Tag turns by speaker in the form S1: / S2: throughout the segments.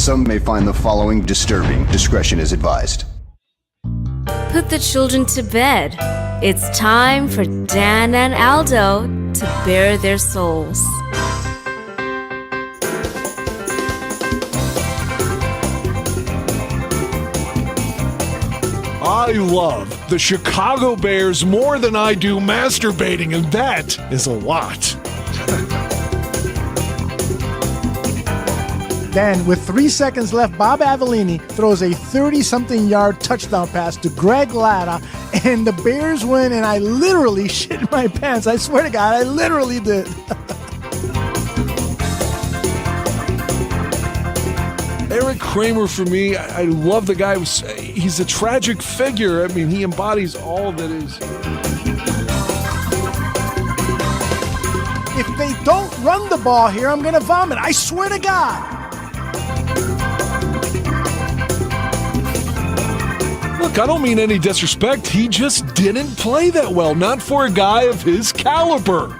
S1: Some may find the following disturbing. Discretion is advised.
S2: Put the children to bed. It's time for Dan and Aldo to bare their souls.
S3: I love the Chicago Bears more than I do masturbating, and that is a lot.
S4: Then, with 3 seconds left, Bob Avellini throws a 30-something-yard touchdown pass to Greg Latta, and the Bears win, and I literally shit my pants. I swear to God, I literally did.
S3: Eric Kramer, for me, I love the guy. He's a tragic figure. I mean, he embodies all that is.
S4: If they don't run the ball here, I'm going to vomit. I swear to God.
S3: Look, I don't mean any disrespect. He just didn't play that well. Not for a guy of his caliber.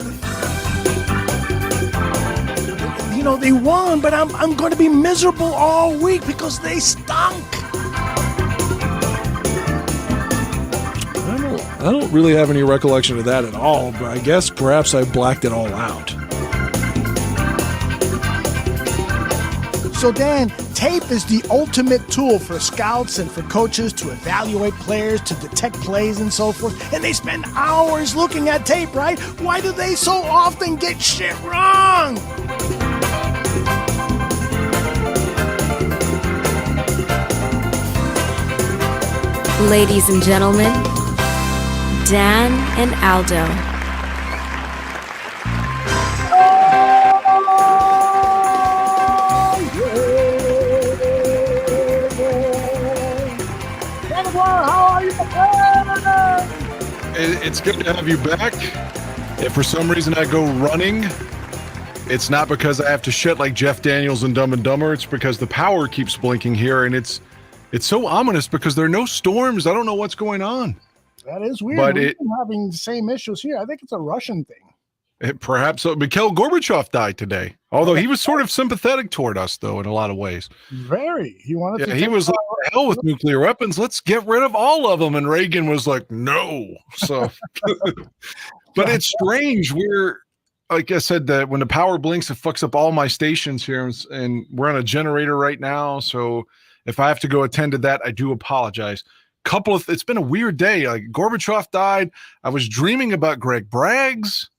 S4: You know, they won, but I'm going to be miserable all week because they stunk.
S3: I don't really have any recollection of that at all, but I guess perhaps I blacked it all out.
S4: So, Dan, tape is the ultimate tool for scouts and for coaches to evaluate players, to detect plays and so forth. And they spend hours looking at tape, right? Why do they so often get shit wrong?
S2: Ladies and gentlemen, Dan and Aldo.
S5: It's good to have you back. If for some reason I go running, it's not because I have to shit like Jeff Daniels and Dumb and Dumber. It's because the power keeps blinking here, and it's so ominous because there are no storms. I don't know what's going on.
S4: That is weird.
S5: But
S4: We've been having the same issues here. I think it's a Russian thing.
S5: Perhaps Mikhail Gorbachev died today, although he was sort of sympathetic toward us, though, in a lot of ways.
S4: Very. He wanted to.
S5: He was like, hell with nuclear weapons. Let's get rid of all of them. And Reagan was like, no. So, but it's strange. We're, like I said, that when the power blinks, it fucks up all my stations here. And we're on a generator right now. So if I have to go attend to that, I do apologize. It's been a weird day. Like Gorbachev died. I was dreaming about Greg Bragg's.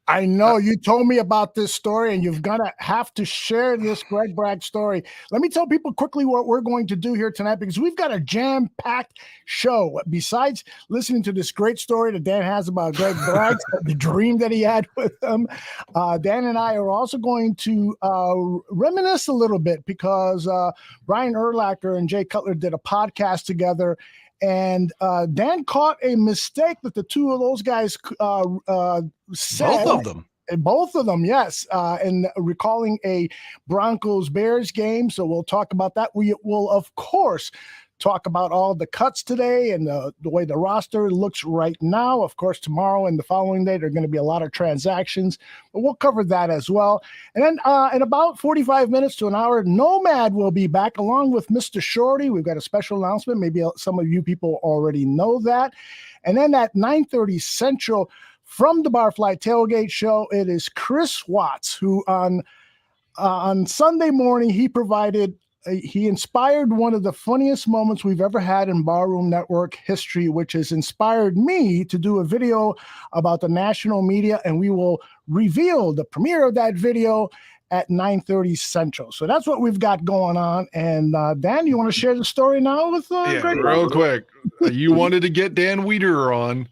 S4: I know you told me about this story, and you're gonna have to share this Greg Bragg story. Let me tell people quickly what we're going to do here tonight, because we've got a jam-packed show. Besides listening to this great story that Dan has about Greg Bragg, the dream that he had with him, Dan and I are also going to reminisce a little bit, because Brian Urlacher and Jay Cutler did a podcast together. And Dan caught a mistake that the two of those guys said. Both of them, yes. And recalling a Broncos-Bears game. So we'll talk about that. We will, of course, talk about all the cuts today and the way the roster looks right now. Of course, tomorrow and the following day, there are going to be a lot of transactions, but we'll cover that as well. And then in about 45 minutes to an hour, Nomad will be back along with Mr. Sciorty. We've got a special announcement. Maybe some of you people already know that. And then at 9:30 Central from the Barfly Tailgate Show, it is Chris Watts, who on Sunday morning, he inspired one of the funniest moments we've ever had in Barroom Network history, which has inspired me to do a video about the national media, and we will reveal the premiere of that video at 9:30 Central. So that's what we've got going on. And Dan, you want to share the story now with Greg?
S5: Real quick. You wanted to get Dan Wiederer on,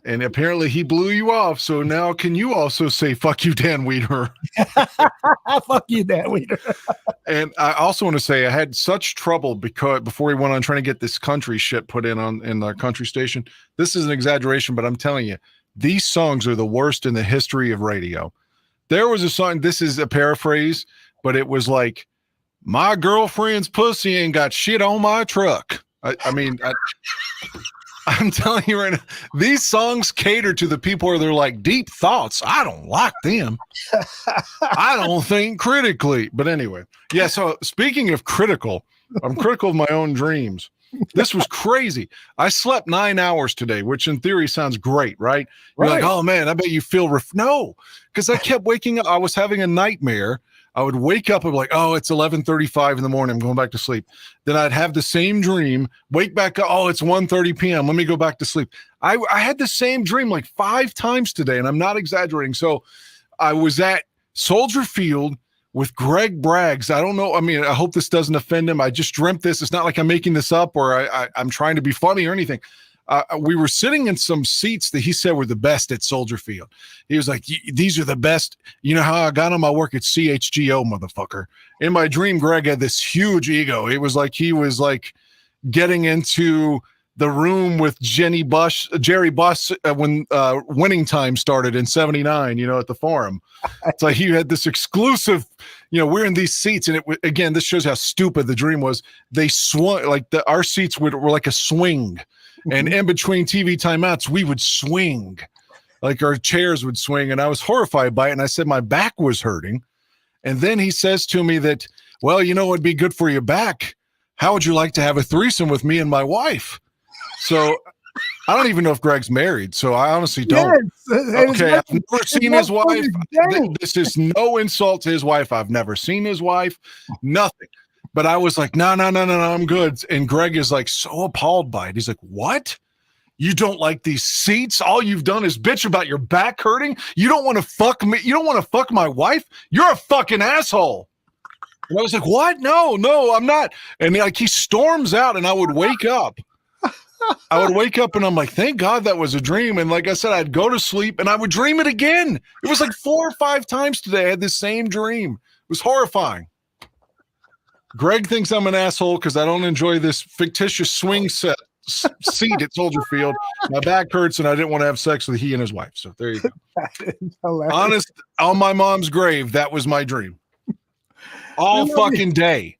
S5: and apparently he blew you off. So now can you also say, fuck you, Dan Wiederer?
S4: Fuck you, Dan Wiederer.
S5: And I also want to say I had such trouble because before we went on trying to get this country shit put in the country station. This is an exaggeration, but I'm telling you, these songs are the worst in the history of radio. There was a song, this is a paraphrase, but it was like, my girlfriend's pussy ain't got shit on my truck. I mean, I'm telling you right now, these songs cater to the people where they're like deep thoughts. I don't like them. I don't think critically. But anyway, yeah. So speaking of critical, I'm critical of my own dreams. This was crazy. I slept 9 hours today, which in theory sounds great, right? You're like, oh man, I bet you feel no, because I kept waking up. I was having a nightmare. I would wake up and be like, oh, it's 11:35 in the morning. I'm going back to sleep. Then I'd have the same dream, wake back up. Oh, it's 1:30 p.m. Let me go back to sleep. I had the same dream like 5 times today, and I'm not exaggerating. So I was at Soldier Field with Greg Braggs. I don't know. I mean, I hope this doesn't offend him. I just dreamt this. It's not like I'm making this up or I'm trying to be funny or anything. We were sitting in some seats that he said were the best at Soldier Field. He was like, these are the best. You know how I got them? I work at CHGO, motherfucker. In my dream, Greg had this huge ego. It was like he was like getting into the room with Jerry Buss when Winning Time started in 79, at the Forum. It's like he had this exclusive, we're in these seats. And again, this shows how stupid the dream was. They swung, like our seats were like a swing. And in between TV timeouts, we would swing, like our chairs would swing. And I was horrified by it. And I said my back was hurting. And then he says to me that, well, what'd be good for your back? How would you like to have a threesome with me and my wife? So I don't even know if Greg's married. So I honestly don't. Yes, okay, I've never seen his wife. This is no insult to his wife. I've never seen his wife. Nothing. But I was like, no, I'm good. And Greg is like so appalled by it. He's like, what? You don't like these seats? All you've done is bitch about your back hurting? You don't want to fuck me? You don't want to fuck my wife? You're a fucking asshole. And I was like, what? No, I'm not. And like he storms out and I would wake up. And I'm like, thank God that was a dream. And like I said, I'd go to sleep and I would dream it again. It was like 4 or 5 times today. I had the same dream. It was horrifying. Greg thinks I'm an asshole because I don't enjoy this fictitious swing seat at Soldier Field. My back hurts and I didn't want to have sex with he and his wife. So there you go. Honest, on my mom's grave, that was my dream. All fucking day.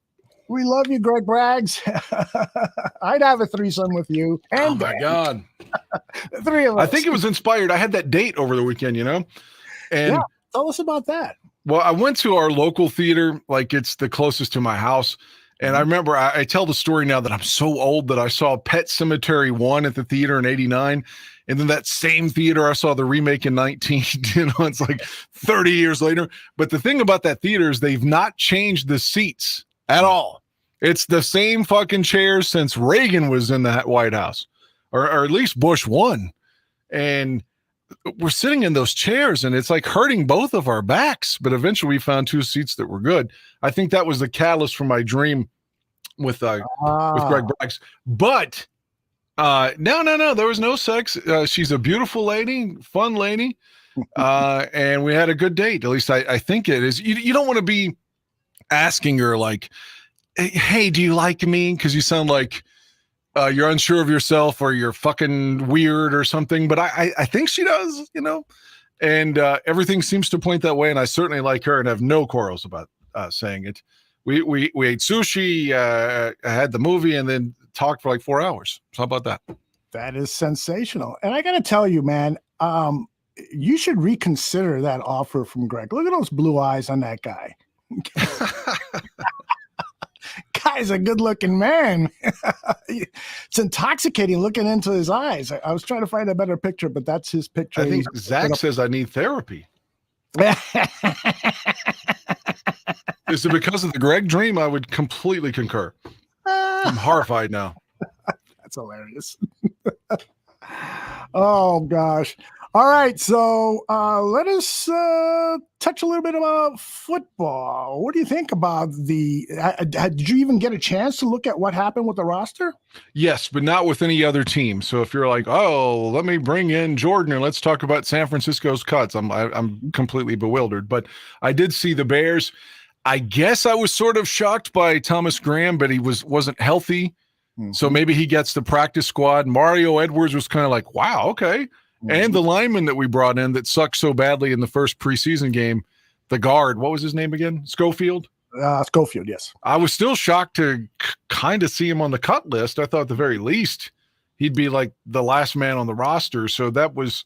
S4: We love you, Greg Braggs. I'd have a threesome with you. And
S5: oh my God.
S4: 3 of us.
S5: I think it was inspired. I had that date over the weekend, And
S4: yeah, tell us about that.
S5: Well, I went to our local theater, like it's the closest to my house. And I remember I tell the story now that I'm so old that I saw Pet Sematary 1 at the theater in 89. And then that same theater, I saw the remake in 19. It's like 30 years later. But the thing about that theater is they've not changed the seats at all. It's the same fucking chairs since Reagan was in the White House, or at least Bush won. And we're sitting in those chairs and it's like hurting both of our backs, but eventually we found 2 seats that were good. I think that was the catalyst for my dream with Greg Braggs. But no, there was no sex. She's a beautiful lady, fun lady. And we had a good date. At least I think it is. You don't want to be asking her like, hey, do you like me? Because you sound like you're unsure of yourself or you're fucking weird or something. But I think she does, and everything seems to point that way. And I certainly like her and have no quarrels about saying it. We ate sushi, had the movie, and then talked for like 4 hours. So how about that?
S4: That is sensational. And I got to tell you, man, you should reconsider that offer from Greg. Look at those blue eyes on that guy. Guy's a good-looking man. It's intoxicating looking into his eyes. I was trying to find a better picture, but that's his picture.
S5: I think Zach says I need therapy. Is it because of the Greg dream? I would completely concur. I'm horrified now.
S4: That's hilarious. Oh, gosh. All right, so let us touch a little bit about football. What do you think about did you even get a chance to look at what happened with the roster?
S5: Yes, but not with any other team. So if you're like, oh, let me bring in Jordan and let's talk about San Francisco's cuts, I'm completely bewildered. But I did see the Bears. I guess I was sort of shocked by Thomas Graham, but he wasn't healthy. Mm-hmm. So maybe he gets the practice squad. Mario Edwards was kind of like, wow, okay. And the lineman that we brought in that sucked so badly in the first preseason game, the guard, what was his name again? Schofield?
S4: Schofield, yes.
S5: I was still shocked to kind of see him on the cut list. I thought at the very least he'd be like the last man on the roster. So that was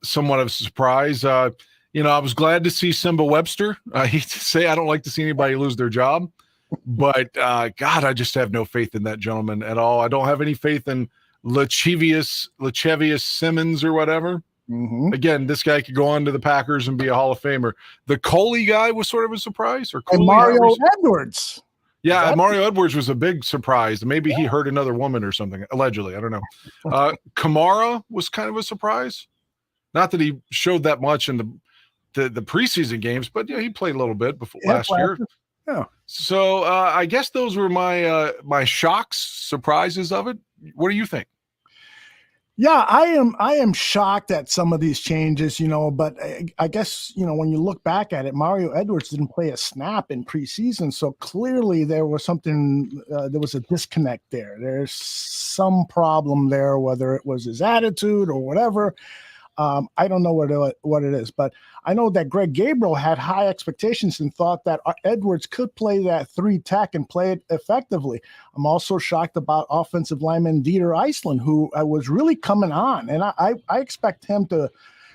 S5: somewhat of a surprise. I was glad to see Simba Webster. I hate to say I don't like to see anybody lose their job, but God, I just have no faith in that gentleman at all. I don't have any faith in Lachevius Simmons or whatever.
S4: Mm-hmm.
S5: Again, this guy could go on to the Packers and be a Hall of Famer. The Coley guy was sort of a surprise. Or
S4: and Mario Edwards.
S5: Yeah, Mario Edwards was a big surprise. Maybe he hurt another woman or something, allegedly. I don't know. Kamara was kind of a surprise. Not that he showed that much in the preseason games, but he played a little bit before last year.
S4: Yeah.
S5: So I guess those were my shocks, surprises of it. What do you think?
S4: Yeah, I am shocked at some of these changes, but I guess, when you look back at it, Mario Edwards didn't play a snap in preseason. So clearly there was there was a disconnect there. There's some problem there, whether it was his attitude or whatever. I don't know what it is, but I know that Greg Gabriel had high expectations and thought that Edwards could play that 3 tech and play it effectively. I'm also shocked about offensive lineman Dieter Iceland, who was really coming on, and I expect him to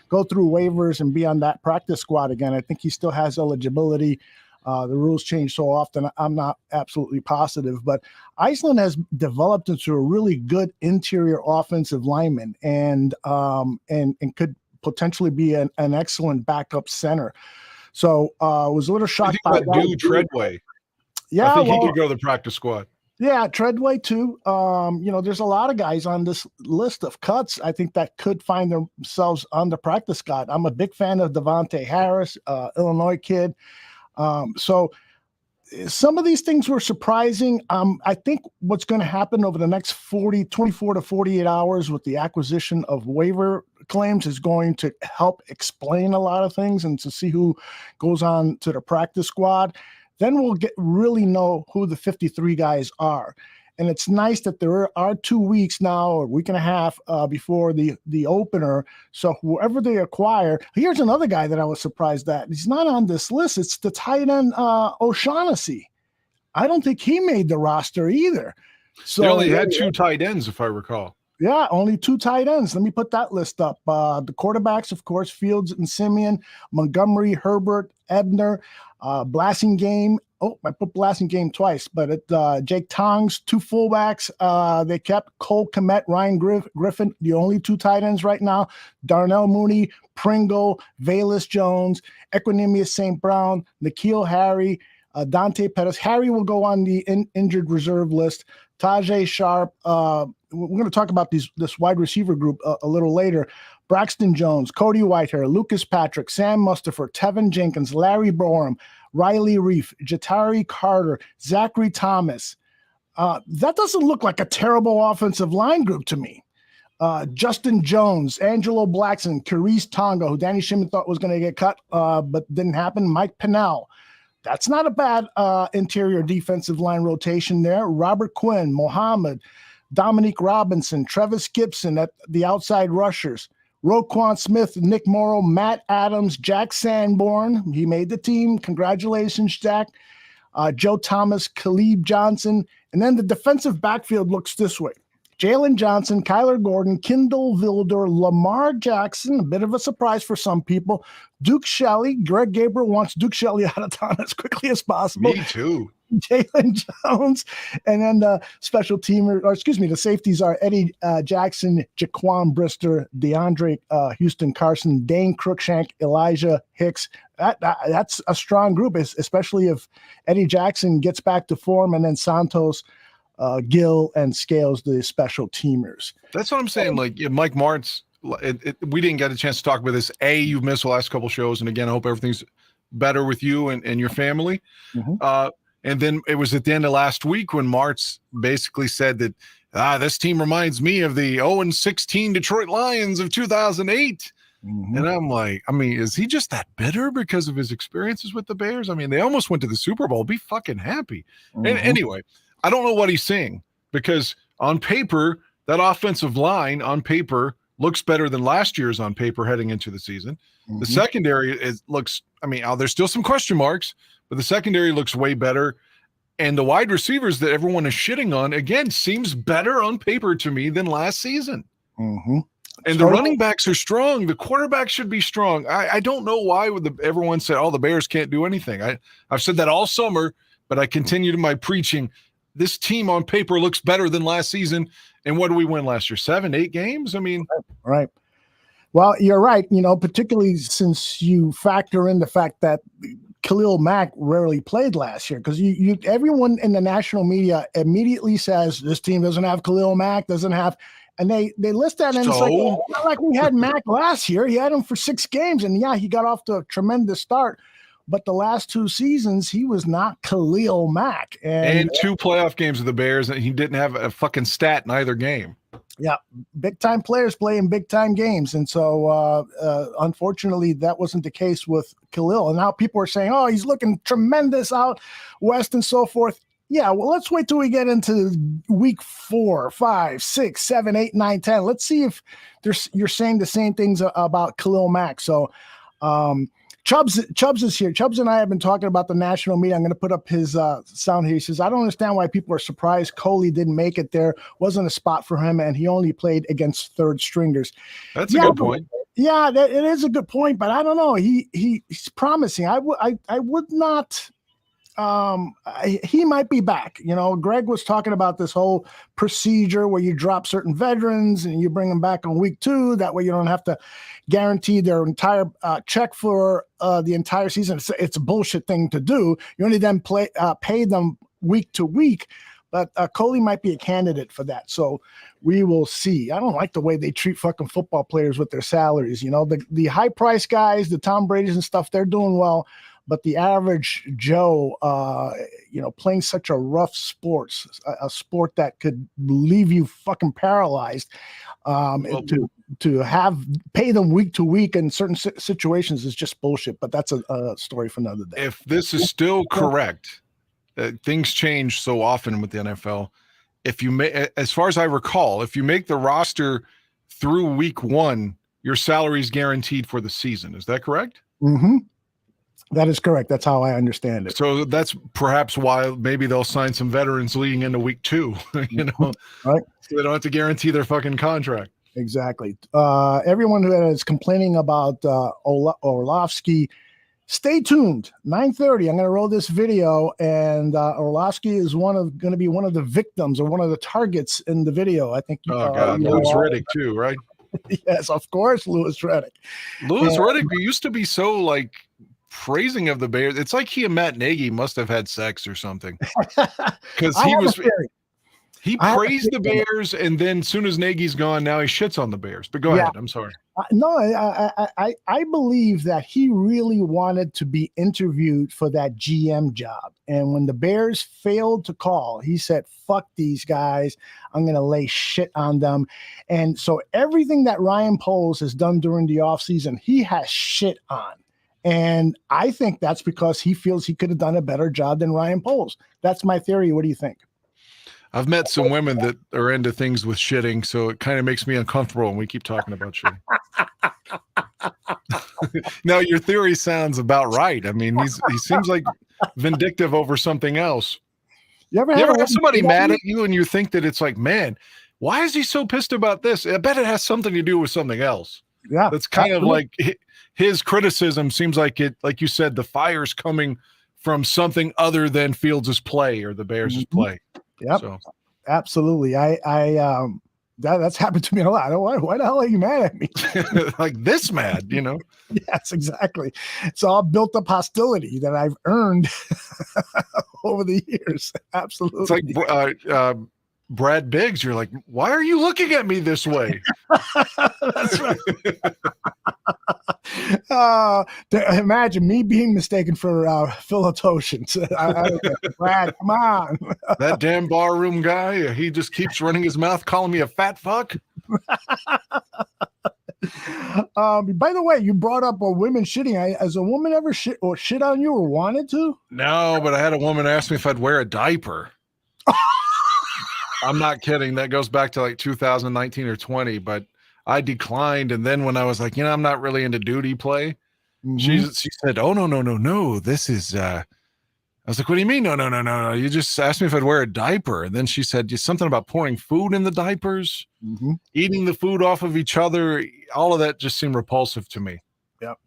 S4: go through waivers and be on that practice squad again. I think he still has eligibility. The rules change so often. I'm not absolutely positive, but Iceland has developed into a really good interior offensive lineman and could potentially be an excellent backup center. So I was a little shocked by that.
S5: Dude, Treadway.
S4: Yeah,
S5: I think he could go to the practice squad.
S4: Yeah, Treadway too. There's a lot of guys on this list of cuts, I think, that could find themselves on the practice squad. I'm a big fan of Devontae Harris, Illinois kid. So some of these things were surprising. I think what's going to happen over the next 24 to 48 hours with the acquisition of waiver claims is going to help explain a lot of things and to see who goes on to the practice squad. Then we'll really know who the 53 guys are. And it's nice that there are 2 weeks now, or a week and a half before the opener. So whoever they acquire, here's another guy that I was surprised at. He's not on this list. It's the tight end O'Shaughnessy. I don't think he made the roster either. So
S5: they only had 2 tight ends, if I recall.
S4: Yeah, only 2 tight ends. Let me put that list up. The quarterbacks, of course, Fields and Simeon, Montgomery, Herbert, Ebner, Blasingame. Oh, I put Blasingame twice, but Jake Tongs, 2 fullbacks. They kept Cole Kmet, Ryan Griffin, the only 2 tight ends right now. Darnell Mooney, Pringle, Valus Jones, Equanimous St. Brown, N'Keal Harry, Dante Pettis. Harry will go on the injured reserve list. Tajay Sharp. We're going to talk about this wide receiver group a little later. Braxton Jones, Cody Whitehair, Lucas Patrick, Sam Mustipher, Tevin Jenkins, Larry Borum, Riley Reif, Jatari Carter, Zachary Thomas. That doesn't look like a terrible offensive line group to me. Justin Jones, Angelo Blackson, Carice Tonga, who Danny Shimon thought was going to get cut, but didn't happen. Mike Pennell. That's not a bad interior defensive line rotation there. Robert Quinn, Mohammed, Dominique Robinson, Travis Gibson at the outside rushers. Roquan Smith, Nick Morrow, Matt Adams, Jack Sanborn. He made the team. Congratulations, Jack. Joe Thomas, Khalib Johnson. And then the defensive backfield looks this way. Jalen Johnson, Kyler Gordon, Kendall Vilder, Lamar Jackson, a bit of a surprise for some people. Duke Shelley. Greg Gabriel wants Duke Shelley out of town as quickly as possible.
S5: Me too.
S4: Jalen Jones, and then the the safeties are Eddie Jackson, Jaquan Brister, DeAndre Houston Carson, Dane Cruikshank, Elijah Hicks. That's a strong group, especially if Eddie Jackson gets back to form, and then Santos, Gill, and Scales, the special teamers.
S5: That's what I'm saying. Like Mike Martz, we didn't get a chance to talk about this. You've missed the last couple shows, and again, I hope everything's better with you and your family. Mm-hmm. And then it was at the end of last week when Martz basically said that this team reminds me of the 0-16 Detroit Lions of 2008. Mm-hmm. And I'm like, is he just that bitter because of his experiences with the Bears? They almost went to the Super Bowl. Be fucking happy. Mm-hmm. And anyway, I don't know what he's saying, because on paper, that offensive line on paper looks better than last year's on paper heading into the season. Mm-hmm. The secondary looks, there's still some question marks, but the secondary looks way better. And the wide receivers that everyone is shitting on, again, seems better on paper to me than last season.
S4: Mm-hmm.
S5: And the running backs are strong. The quarterback should be strong. I don't know why everyone said, the Bears can't do anything. I've said that all summer, but I continue to my preaching. This team on paper looks better than last season. And what did we win last year? 7, 8 games? I mean.
S4: Right. Well, you're right. Particularly since you factor in the fact that Khalil Mack rarely played last year, because everyone in the national media immediately says this team doesn't have Khalil Mack, and they list that, and it's like we had Mack last year. He had him for 6 games, and he got off to a tremendous start. But the last 2 seasons, he was not Khalil Mack.
S5: And 2 playoff games with the Bears, and he didn't have a fucking stat in either game.
S4: Yeah, big-time players play in big-time games. And so, unfortunately, that wasn't the case with Khalil. And now people are saying, he's looking tremendous out west and so forth. Yeah, well, let's wait till we get into week 4, 5, 6, 7, 8, 9, 10. Let's see if you're saying the same things about Khalil Mack. So, Chubbs is here. Chubbs and I have been talking about the national media. I'm going to put up his sound here. He says, I don't understand why people are surprised Coley didn't make it. There wasn't a spot for him, and he only played against third stringers. That's
S5: a good point.
S4: Yeah, it is a good point, but I don't know. He's promising. I would not. He might be back. Greg was talking about this whole procedure where you drop certain veterans and you bring them back on week 2. That way you don't have to guarantee their entire check for the entire season. It's a bullshit thing to do. You only then pay them week to week. But Coley might be a candidate for that. So we will see. I don't like the way they treat fucking football players with their salaries. The high price guys, the Tom Brady's and stuff, they're doing well. But the average Joe, playing such a rough sport, a sport that could leave you fucking paralyzed, to pay them week to week in certain situations is just bullshit. But that's a story for another day.
S5: If this is still correct, things change so often with the NFL. If you as far as I recall, if you make the roster through week 1, your salary is guaranteed for the season. Is that correct?
S4: Mm-hmm. That is correct. That's how I understand it.
S5: So that's perhaps why maybe they'll sign some veterans leading into week 2,
S4: right?
S5: So they don't have to guarantee their fucking contract.
S4: Exactly. Everyone who is complaining about Orlovsky, stay tuned. 9:30. I'm going to roll this video, and Orlovsky is going to be one of the victims or one of the targets in the video. I think.
S5: Louis Riddick too, right?
S4: Yes, of course, Louis Riddick.
S5: Louis Riddick used to be so praising of the Bears. It's like he and Matt Nagy must have had sex or something, because he praised the Bears, and then as soon as Nagy's gone, now he shits on the Bears. But go ahead. I'm sorry.
S4: No, I believe that he really wanted to be interviewed for that GM job. And when the Bears failed to call, he said, fuck these guys. I'm going to lay shit on them. And so everything that Ryan Poles has done during the offseason, he has shit on. And I think that's because he feels he could have done a better job than Ryan Poles. That's my theory. What do you think?
S5: I've met some women that are into things with shitting, so it kind of makes me uncomfortable when we keep talking about shitting. Now, your theory sounds about right. I mean, he seems like vindictive over something else. You ever have somebody mad at you and you think that it's like, man, why is he so pissed about this? I bet it has something to do with something else.
S4: Yeah.
S5: That's kind of like his criticism seems like it, like you said, the fire's coming from something other than Fields' play or the Bears' play.
S4: Yep. So. Absolutely. That's happened to me a lot. Why the hell are you mad at me?
S5: Like this mad,
S4: Yes, exactly. It's all built up hostility that I've earned over the years. Absolutely.
S5: It's like Brad Biggs. You're like, why are you looking at me this way?
S4: That's right. Imagine me being mistaken for Phil Toshin. Brad, come on.
S5: That damn barroom guy, he just keeps running his mouth calling me a fat fuck.
S4: By the way, you brought up women shitting. Has a woman ever shit on you or wanted to?
S5: No, but I had a woman ask me if I'd wear a diaper. I'm not kidding. That goes back to like 2019 or 20, but I declined. And then when I was like, I'm not really into duty play, she said, oh, no. This is I was like, what do you mean? No. You just asked me if I'd wear a diaper. And then she said something about pouring food in the diapers, eating the food off of each other. All of that just seemed repulsive to me.
S4: Yep.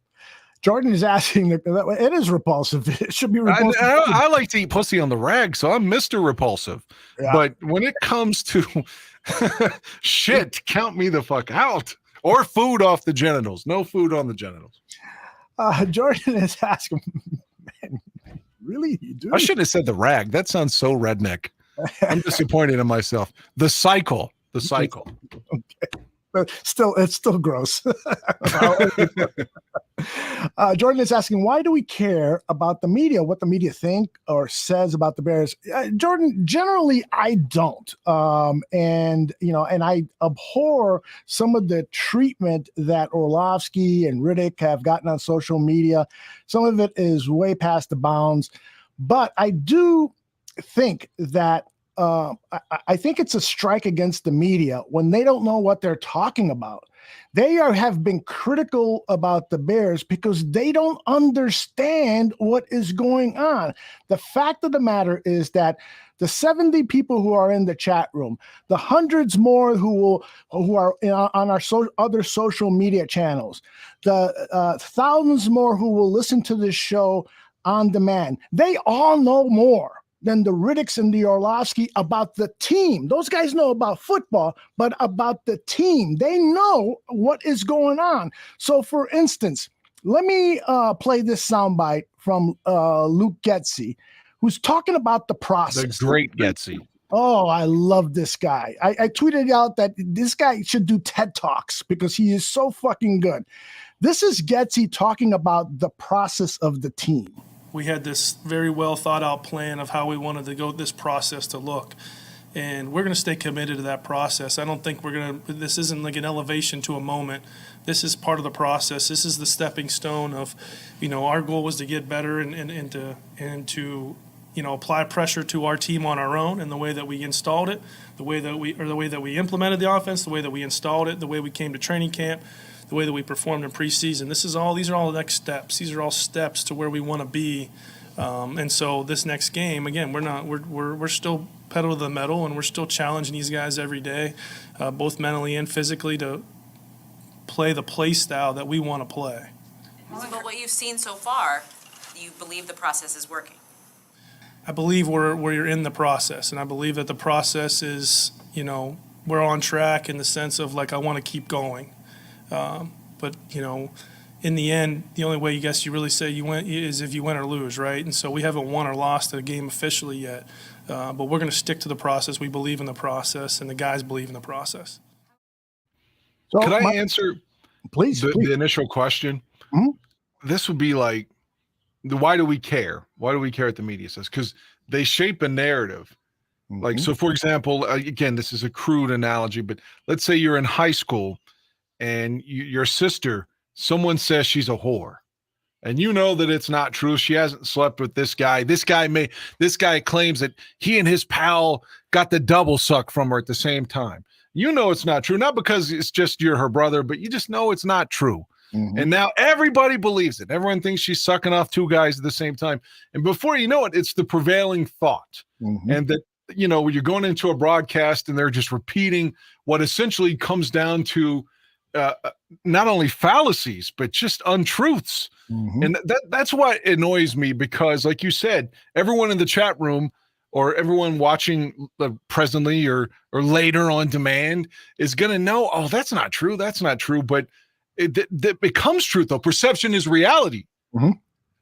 S4: Jordan is asking, it is repulsive. It should be repulsive.
S5: I like to eat pussy on the rag, so I'm Mr. Repulsive. Yeah. But when it comes to shit, count me the fuck out. Or food off the genitals. No food on the genitals.
S4: Jordan is asking, man, really? You do?
S5: I shouldn't have said the rag. That sounds so redneck. I'm disappointed in myself. The cycle.
S4: Okay. But it's still gross. Jordan is asking, why do we care about the media, what the media think or says about the Bears? Jordan, generally, I don't. And I abhor some of the treatment that Orlovsky and Riddick have gotten on social media. Some of it is way past the bounds. But I do think that I think it's a strike against the media when they don't know what they're talking about. They have been critical about the Bears because they don't understand what is going on. The fact of the matter is that the 70 people who are in the chat room, the hundreds more who are on our other social media channels, the thousands more who will listen to this show on demand, they all know more than the Riddicks and the Orlovsky about the team. Those guys know about football, but about the team, they know what is going on. So, for instance, let me play this soundbite from Luke Getsy, who's talking about the process.
S5: The great Getsy.
S4: Oh, I love this guy. I tweeted out that this guy should do TED Talks because he is so fucking good. This is Getsy talking about the process of the team.
S6: We had this very well thought out plan of how we wanted to go this process to look. And we're going to stay committed to that process. I don't think this isn't like an elevation to a moment. This is part of the process. This is the stepping stone of, our goal was to get better and to apply pressure to our team on our own and the way that we installed it, the way that we implemented the offense, the way that we installed it, the way we came to training camp, the way that we performed in preseason. These are all the next steps. These are all steps to where we want to be. And so this next game, again, we're still pedal to the metal, and we're still challenging these guys every day, both mentally and physically, to play the play style that we want to play.
S7: But what you've seen so far, you believe the process is working?
S6: I believe we're in the process, and I believe that the process is, we're on track in the sense of I want to keep going. But in the end, the only way you really say you win is if you win or lose, right? And so we haven't won or lost a game officially yet, but we're going to stick to the process. We believe in the process, and the guys believe in the process.
S5: So could I answer,
S4: please,
S5: the initial question? Mm-hmm. This would be like, why do we care? Why do we care what the media says? Because they shape a narrative. Mm-hmm. So for example, again, this is a crude analogy, but let's say you're in high school and your sister, someone says she's a whore, and you know that it's not true. She hasn't slept with this guy. This guy claims that he and his pal got the double suck from her at the same time. You know it's not true, not because it's just you're her brother, but you just know it's not true. Mm-hmm. And now everybody believes it. Everyone thinks she's sucking off two guys at the same time. And before you know it, it's the prevailing thought. Mm-hmm. And that, you're going into a broadcast and they're just repeating what essentially comes down to not only fallacies, but just untruths. Mm-hmm. And that's what annoys me, because like you said, everyone in the chat room or everyone watching presently or later on demand is going to know, oh, that's not true. That's not true. But that becomes truth, though. Perception is reality. Mm-hmm.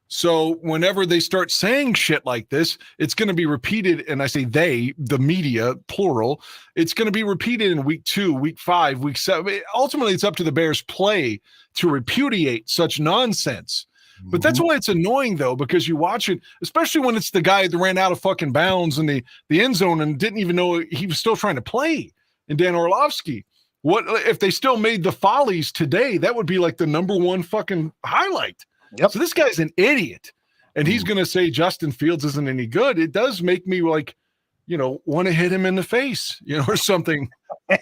S5: So whenever they start saying shit like this, it's going to be repeated. And I say they, the media, plural, it's going to be repeated in week 2, week 5, week 7. Ultimately, it's up to the Bears play to repudiate such nonsense. Mm-hmm. But that's why it's annoying, though, because you watch it, especially when it's the guy that ran out of fucking bounds in the end zone and didn't even know he was still trying to play, and Dan Orlovsky. What if they still made the follies today? That would be like the number one fucking highlight. Yep. So this guy's an idiot, and he's going to say Justin Fields isn't any good. It does make me want to hit him in the face, or something.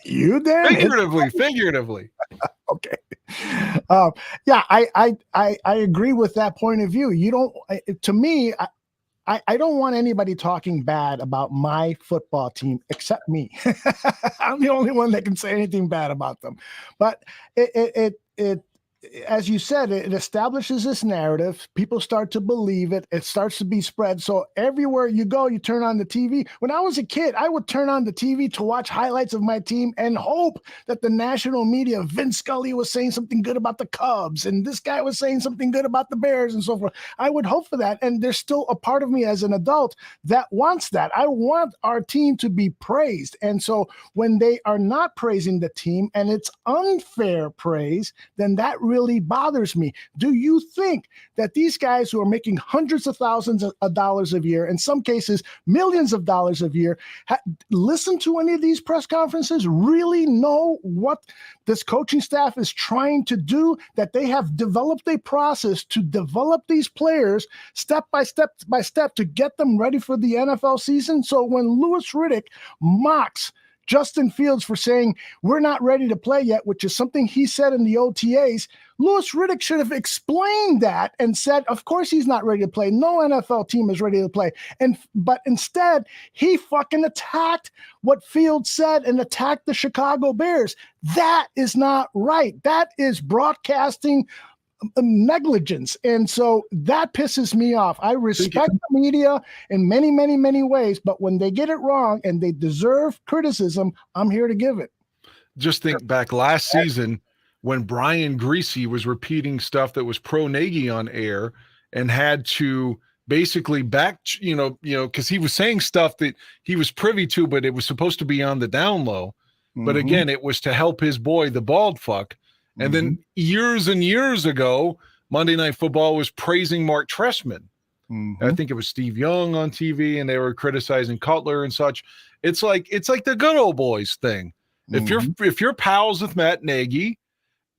S4: You did
S5: figuratively.
S4: Okay. Yeah, I agree with that point of view. You don't. To me, I don't want anybody talking bad about my football team except me. I'm the only one that can say anything bad about them. But it as you said, it establishes this narrative. People start to believe it. It starts to be spread. So everywhere you go, you turn on the TV. When I was a kid, I would turn on the TV to watch highlights of my team and hope that the national media, Vince Scully was saying something good about the Cubs, and this guy was saying something good about the Bears and so forth. I would hope for that. And there's still a part of me as an adult that wants that. I want our team to be praised. And so when they are not praising the team and it's unfair praise, then that really bothers me. Do you think that these guys who are making hundreds of thousands of dollars a year, in some cases millions of dollars a year, listen to any of these press conferences, really know what this coaching staff is trying to do, that they have developed a process to develop these players step by step to get them ready for the NFL season? So when Louis Riddick mocks Justin Fields for saying we're not ready to play yet, which is something he said in the OTAs, Louis Riddick should have explained that and said, of course he's not ready to play. No NFL team is ready to play. But instead, he fucking attacked what Fields said and attacked the Chicago Bears. That is not right. That is broadcasting negligence. And so that pisses me off. I respect the media in many, many, many ways, but when they get it wrong and they deserve criticism, I'm here to give it.
S5: Just think back last season when Brian Greasy was repeating stuff that was pro Nagy on air and had to basically because he was saying stuff that he was privy to, but it was supposed to be on the down low. But again, it was to help his boy, the bald fuck. And then years and years ago, Monday Night Football was praising Mark Trestman. I think it was Steve Young on TV, and they were criticizing Cutler and such. It's like the good old boys thing. If you're pals with Matt Nagy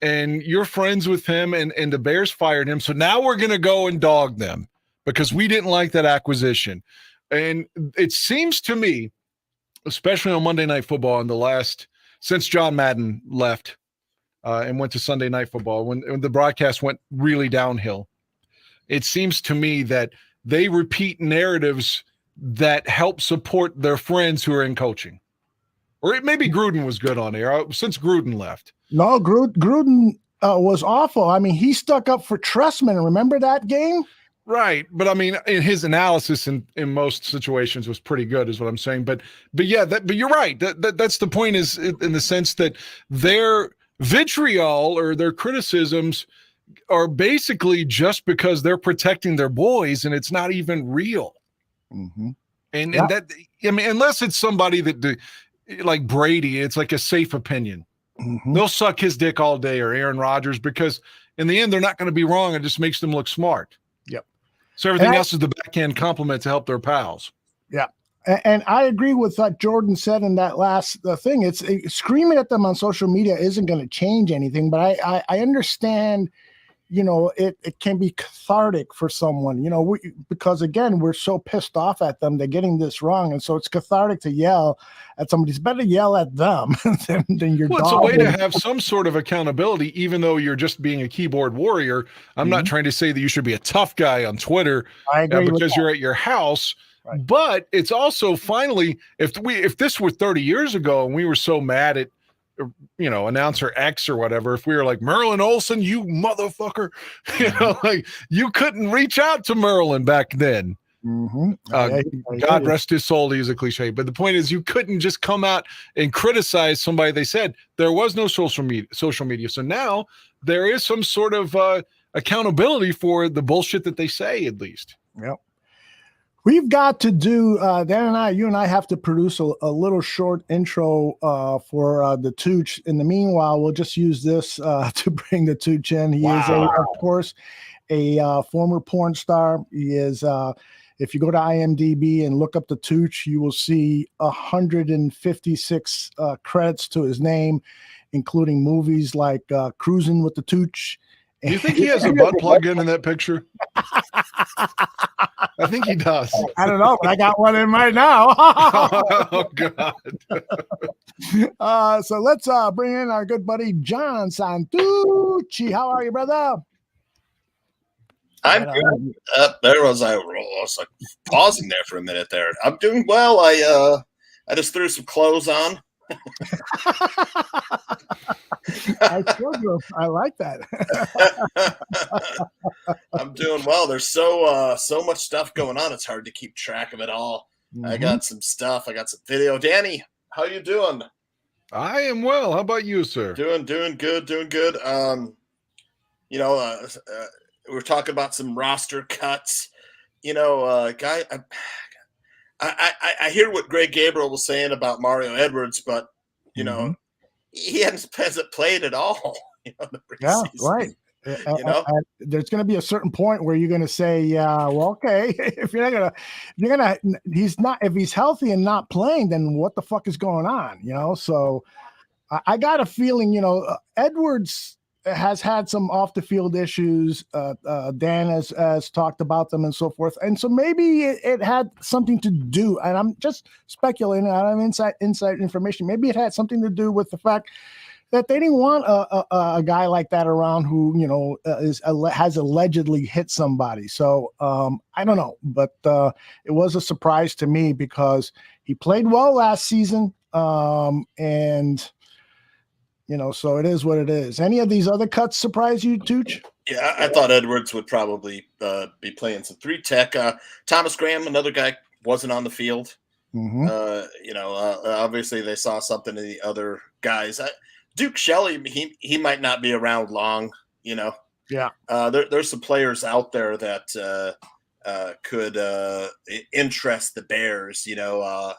S5: and you're friends with him and the Bears fired him, so now we're going to go and dog them because we didn't like that acquisition. And it seems to me, especially on Monday Night Football since John Madden left, and went to Sunday Night Football, when the broadcast went really downhill, it seems to me that they repeat narratives that help support their friends who are in coaching. Or maybe Gruden was good on air since Gruden left.
S4: No, Gruden was awful. I mean, he stuck up for Trestman. Remember that game?
S5: Right. But I mean, in his analysis in most situations was pretty good is what I'm saying. But yeah, but you're right. That's the point, is in the sense that their vitriol or their criticisms are basically just because they're protecting their boys and it's not even real. And that, I mean, unless it's somebody that like Brady, it's like a safe opinion. They'll suck his dick all day, or Aaron Rodgers, because in the end, they're not going to be wrong. It just makes them look smart.
S4: Yep.
S5: So everything else is the backhand compliment to help their pals. Yeah.
S4: And I agree with what Jordan said in that last thing. It's screaming at them on social media isn't going to change anything, but I understand, it can be cathartic for someone, because again, we're so pissed off at them. They're getting this wrong. And so it's cathartic to yell at somebody. It's better yell at them than your dog.
S5: It's a way to have some sort of accountability, even though you're just being a keyboard warrior. I'm not trying to say that you should be a tough guy on Twitter because you're at your house. Right. But it's also, finally, if this were 30 years ago and we were so mad at, announcer X or whatever, if we were like, Merlin Olsen, you motherfucker, like you couldn't reach out to Merlin back then. God rest his soul, to use a cliche. But the point is, you couldn't just come out and criticize somebody. They said there was no social media. So now there is some sort of accountability for the bullshit that they say, at least.
S4: Yep. We've got to do, you and I have to produce a little short intro for the Tooch. In the meanwhile, we'll just use this to bring the Tooch in. He is, of course, a former porn star. He is, if you go to IMDb and look up the Tooch, you will see 156 credits to his name, including movies like Cruising with the Tooch.
S5: Do you think he has a butt plug in that picture? I think he does.
S4: I don't know, but I got one in right now.
S5: Oh, God.
S4: So let's bring in our good buddy, John Santucci. How are you, brother?
S8: I'm good. There was I was like pausing there for a minute there. I'm doing well. I just threw some clothes on.
S4: I like that.
S8: I'm doing well. There's so much stuff going on. It's hard to keep track of it all. I got some stuff. I got some video. Danny, how you doing?
S5: I am well. How about you, sir?
S8: Doing good. We're talking about some roster cuts. Guy, I hear what Greg Gabriel was saying about Mario Edwards, but he hasn't played at all.
S4: Yeah, right. There's going to be a certain point where you're going to say, "Yeah, well, okay." If if he's healthy and not playing, then what the fuck is going on? So I got a feeling, Edwards has had some off the field issues. Dan has talked about them and so forth, and so maybe it had something to do. And I'm just speculating. I don't have inside information. Maybe it had something to do with the fact that they didn't want a guy like that around who has allegedly hit somebody. So I don't know, but it was a surprise to me because he played well last season, and so it is what it is. Any of these other cuts surprise you, Tooch?
S8: Yeah, I thought Edwards would probably be playing some 3-tech. Thomas Graham, another guy, wasn't on the field. Obviously they saw something in the other guys. Duke Shelley, he might not be around long. Yeah. There's some players out there that could interest the Bears. Let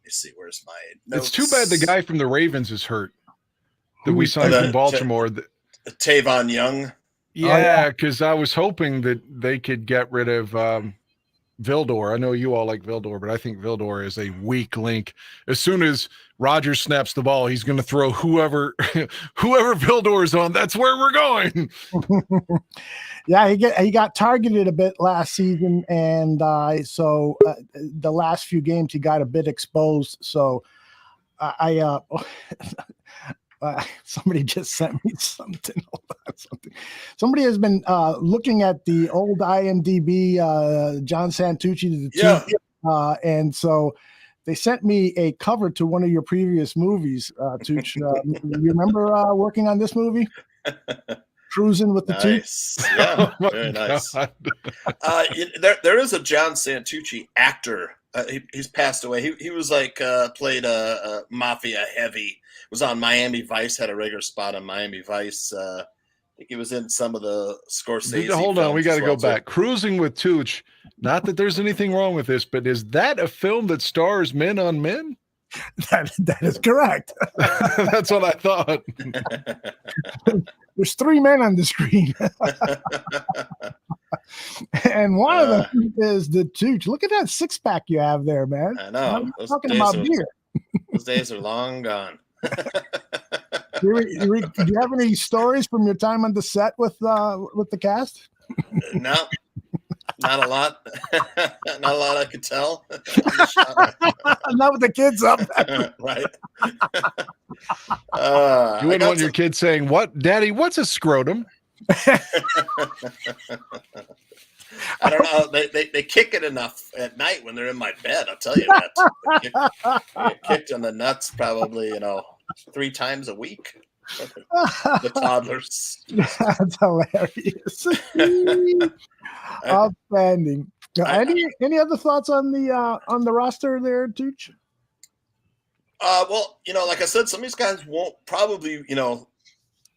S8: me see. Where's my notes?
S5: It's too bad the guy from the Ravens is hurt. That we signed from Baltimore.
S8: Tavon Young.
S5: Yeah, because I was hoping that they could get rid of Vildor. I know you all like Vildor, but I think Vildor is a weak link. As soon as Rodgers snaps the ball, he's going to throw whoever Vildor is on. That's where we're going.
S4: Yeah, he got targeted a bit last season, and so the last few games he got a bit exposed. So somebody just sent me something. Somebody has been looking at the old IMDb John Santucci, and so they sent me a cover to one of your previous movies. Tooch, you remember working on this movie? Cruising with the Tooch?
S8: Yeah, very nice. There is a John Santucci actor. He's passed away. He was played a mafia heavy. Was on Miami Vice. Had a regular spot on Miami Vice. I think he was in some of the Scorsese.
S5: Hold on, we got to go back. Cruising with Tooch. Not that there's anything wrong with this, but is that a film that stars men on men?
S4: That is correct.
S5: That's what I thought.
S4: There's 3 men on the screen. And one of them is the Tooch. Look at that 6-pack you have there, man.
S8: I know.
S4: Talking about beer.
S8: Those days are long gone.
S4: Do you have any stories from your time on the set with the cast?
S8: No. Not a lot. Not a lot I could tell.
S4: Not with the kids up.
S8: Right.
S5: You wouldn't want your kids saying, "What, Daddy, what's a scrotum?"
S8: I don't know. They kick it enough at night when they're in my bed. I'll tell you that. They get kicked in the nuts probably, 3 times a week. The toddlers.
S4: That's hilarious. Outstanding. Any other thoughts on the roster there, Tooch?
S8: Well, like I said, some of these guys won't probably,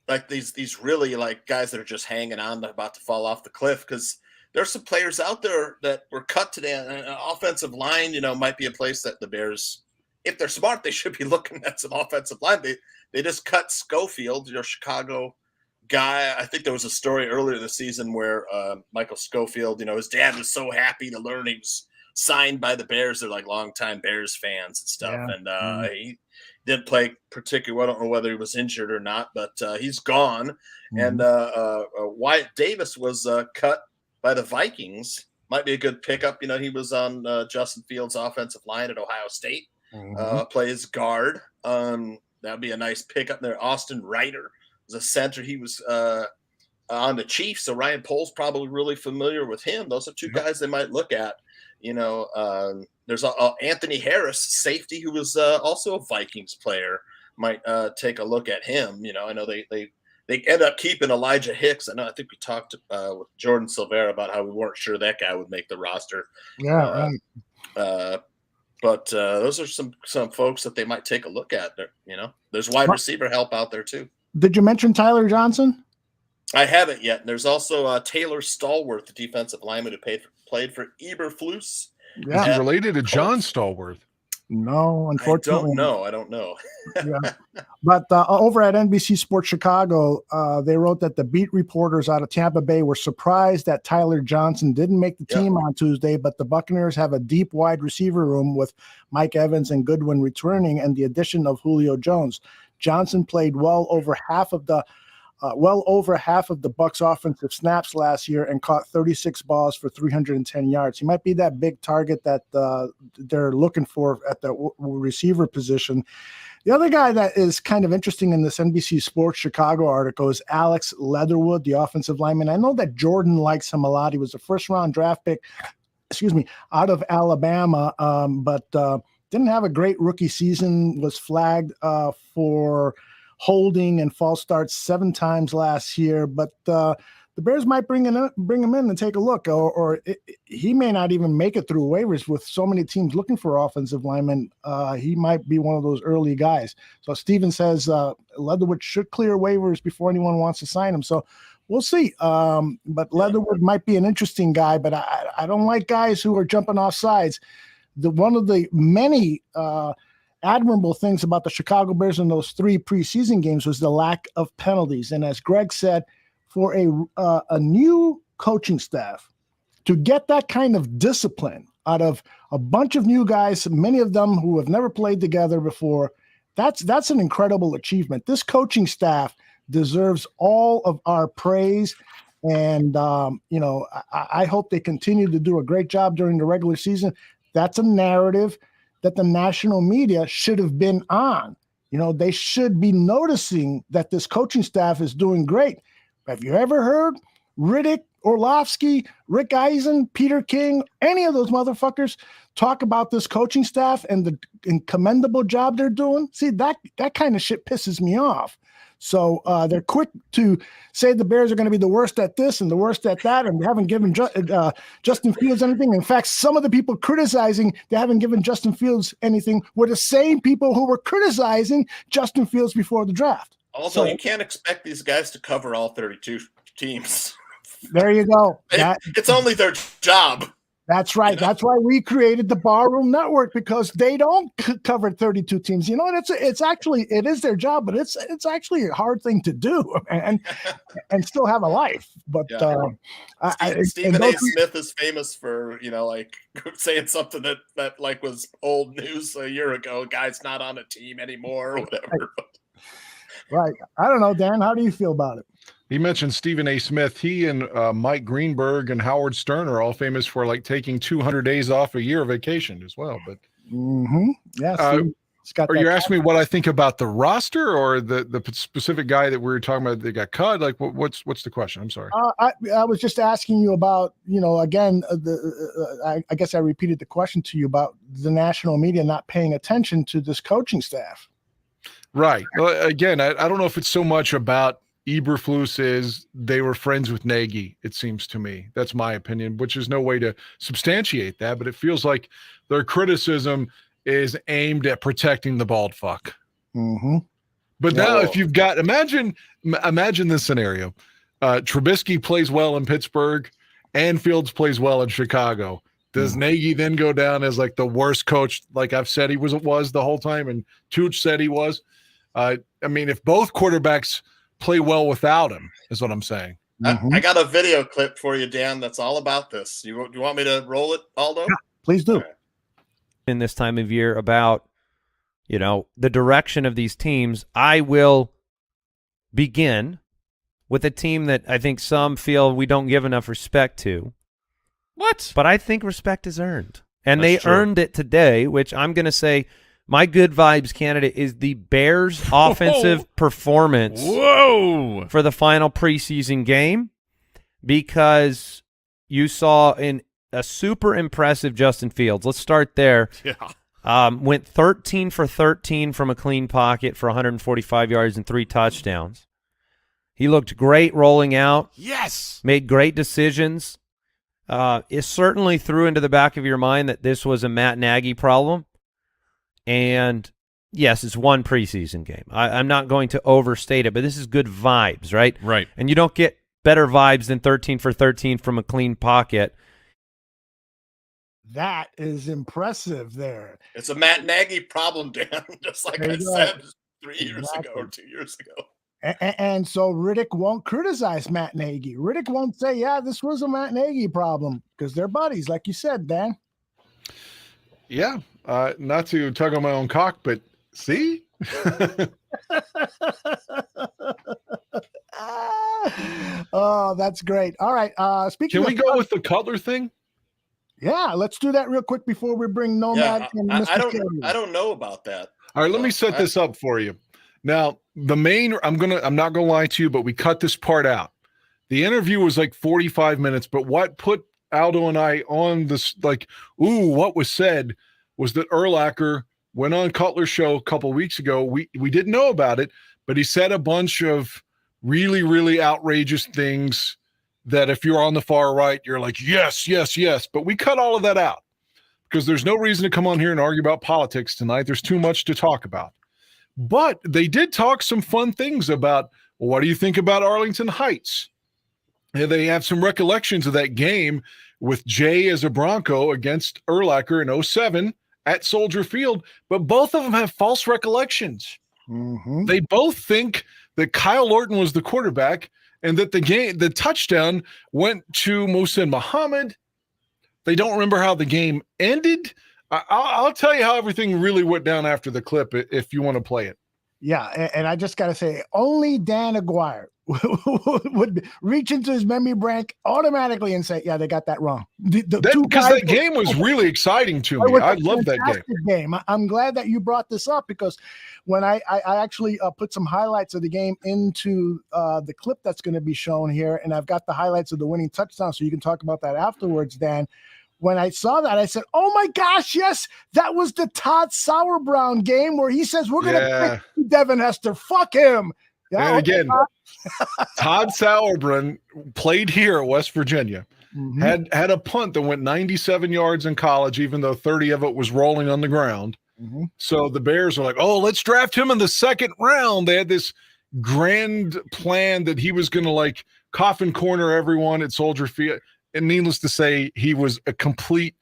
S8: like these really like guys that are just hanging on, about to fall off the cliff, because there's some players out there that were cut today. And offensive line, might be a place that the Bears, if they're smart, they should be looking at some offensive line. They just cut Schofield, Chicago guy. I think there was a story earlier this season where Michael Schofield, his dad was so happy to learn he was signed by the Bears. They're like longtime Bears fans and stuff. Yeah. And he didn't play particularly well. I don't know whether he was injured or not, but he's gone. Mm-hmm. And Wyatt Davis was cut by the Vikings. Might be a good pickup. He was on Justin Fields' offensive line at Ohio State. Mm-hmm. Plays guard. That'd be a nice pickup there. Austin Reiter was a center. He was on the Chiefs, so Ryan Pohl's probably really familiar with him. Those are two guys they might look at. There's Anthony Harris, safety, who was also a Vikings player. Might take a look at him. I know they end up keeping Elijah Hicks. I think we talked with Jordan Silvera about how we weren't sure that guy would make the roster.
S4: Yeah, right.
S8: But those are some folks that they might take a look at. There's wide receiver help out there too.
S4: Did you mention Tyler Johnson?
S8: I haven't yet. And there's also Taylor Stallworth, the defensive lineman who played for Eberflus.
S4: Yeah.
S5: Is he related to John Stallworth?
S4: No, unfortunately.
S8: I don't know.
S4: Yeah. But over at NBC Sports Chicago, they wrote that the beat reporters out of Tampa Bay were surprised that Tyler Johnson didn't make the team on Tuesday, but the Buccaneers have a deep wide receiver room with Mike Evans and Goodwin returning and the addition of Julio Jones. Johnson played well over half of the Bucs offensive snaps last year and caught 36 balls for 310 yards. He might be that big target that they're looking for at the receiver position. The other guy that is kind of interesting in this NBC Sports Chicago article is Alex Leatherwood, the offensive lineman. I know that Jordan likes him a lot. He was a first-round draft pick, out of Alabama, but didn't have a great rookie season, was flagged for holding and false starts 7 times last year, but the Bears might bring him in and take a look, or he may not even make it through waivers with so many teams looking for offensive linemen. He might be one of those early guys. So Steven says Leatherwood should clear waivers before anyone wants to sign him. So we'll see. But Leatherwood might be an interesting guy, but I don't like guys who are jumping off sides. One of the many admirable things about the Chicago Bears in those 3 preseason games was the lack of penalties. And as Greg said, for a new coaching staff to get that kind of discipline out of a bunch of new guys, many of them who have never played together before, that's an incredible achievement. This coaching staff deserves all of our praise. And, I hope they continue to do a great job during the regular season. That's a narrative that the national media should have been on. They should be noticing that this coaching staff is doing great. Have you ever heard Riddick, Orlovsky, Rick Eisen, Peter King, any of those motherfuckers talk about this coaching staff and the commendable job they're doing? See, that kind of shit pisses me off. So they're quick to say the Bears are going to be the worst at this and the worst at that, and they haven't given Justin Fields anything. In fact, some of the people criticizing they haven't given Justin Fields anything were the same people who were criticizing Justin Fields before the draft.
S8: Also, you can't expect these guys to cover all 32 teams.
S4: There you go.
S8: It's only their job.
S4: That's right. That's why we created the Barroom Network, because they don't cover 32 teams. And it is their job, but it's actually a hard thing to do and still have a life. But
S8: Stephen A. Smith is famous for saying something that was old news a year ago. Guy's not on a team anymore or whatever.
S4: Right. I don't know, Dan. How do you feel about it?
S5: He mentioned Stephen A. Smith. He and Mike Greenberg and Howard Stern are all famous for taking 200 days off a year vacation as well. But
S4: yeah,
S5: are you asking me what I think about the roster or the specific guy that we were talking about that got cut? What's the question? I'm sorry.
S4: I was just asking you about again I guess I repeated the question to you about the national media not paying attention to this coaching staff.
S5: Right. Well, again, I don't know if it's so much about Eberflus is they were friends with Nagy, it seems to me. That's my opinion, which is no way to substantiate that, but it feels like their criticism is aimed at protecting the bald fuck.
S4: Mm-hmm.
S5: But now if you've got, imagine this scenario. Trubisky plays well in Pittsburgh and Fields plays well in Chicago. Does Nagy then go down as the worst coach, like I've said he was the whole time, and Tooch said he was? If both quarterbacks play well without him, is what I'm saying.
S8: I got a video clip for you, Dan, that's all about this. You want me to roll it, Aldo?
S4: Yeah, please do.
S9: In this time of year about, the direction of these teams, I will begin with a team that I think some feel we don't give enough respect to.
S5: What?
S9: But I think respect is earned. And
S5: That's
S9: they
S5: true.
S9: earned it today, which I'm going to say My good vibes candidate is the Bears' offensive performance for the final preseason game, because you saw a super impressive Justin Fields. Let's start there.
S5: Yeah.
S9: Went 13 for 13 from a clean pocket for 145 yards and 3 touchdowns. He looked great rolling out.
S5: Yes.
S9: Made great decisions. It certainly threw into the back of your mind that this was a Matt Nagy problem. And yes, it's one preseason game. I'm not going to overstate it, but this is good vibes, right?
S5: Right.
S9: And you don't get better vibes than 13 for 13 from a clean pocket.
S4: That is impressive there.
S8: It's a Matt Nagy problem, Dan, just like I said 3 years ago or 2 years ago.
S4: And so Riddick won't criticize Matt Nagy. Riddick won't say, yeah, this was a Matt Nagy problem, because they're buddies, like you said, Dan.
S5: Yeah. Not to tug on my own cock, but see?
S4: Oh, that's great. All right. Speaking
S5: Can we go with the Cutler thing?
S4: Yeah, let's do that real quick before we bring Nomad and Mr.
S8: I don't know about that.
S5: All right, let me set this up for you. Now, I'm not gonna lie to you, but we cut this part out. The interview was like 45 minutes, but what put Aldo and I on this, like, what was said was that Urlacher went on Cutler's show a couple weeks ago. We didn't know about it, but he said a bunch of really, really outrageous things that if you're on the far right, you're like, yes, yes, yes. But we cut all of that out because there's no reason to come on here and argue about politics tonight. There's too much to talk about. But they did talk some fun things about, well, what do you think about Arlington Heights? And they have some recollections of that game with Jay as a Bronco against Urlacher in 2007 at Soldier Field, but both of them have false recollections.
S4: Mm-hmm.
S5: They both think that Kyle Orton was the quarterback and that the touchdown went to Mohsen Muhammad. They don't remember how the game ended. I'll tell you how everything really went down after the clip if you want to play it.
S4: Yeah, and I just got to say, only Dan Aguirre would reach into his memory bank automatically and say, yeah, they got that wrong. Because
S5: that game was really exciting to me. I love that
S4: game. I'm glad that you brought this up, because when I actually put some highlights of the game into the clip that's going to be shown here, and I've got the highlights of the winning touchdown, so you can talk about that afterwards, Dan. When I saw that, I said, oh, my gosh, yes, that was the Todd Sauerbrown game where he says, we're going to pick Devin Hester. Fuck him. Yeah,
S5: and again, Todd Sauerbrown played here at West Virginia, had a punt that went 97 yards in college, even though 30 of it was rolling on the ground. So the Bears were like, oh, let's draft him in the second round. They had this grand plan that he was going to, like, coffin corner everyone at Soldier Field. And needless to say, he was a complete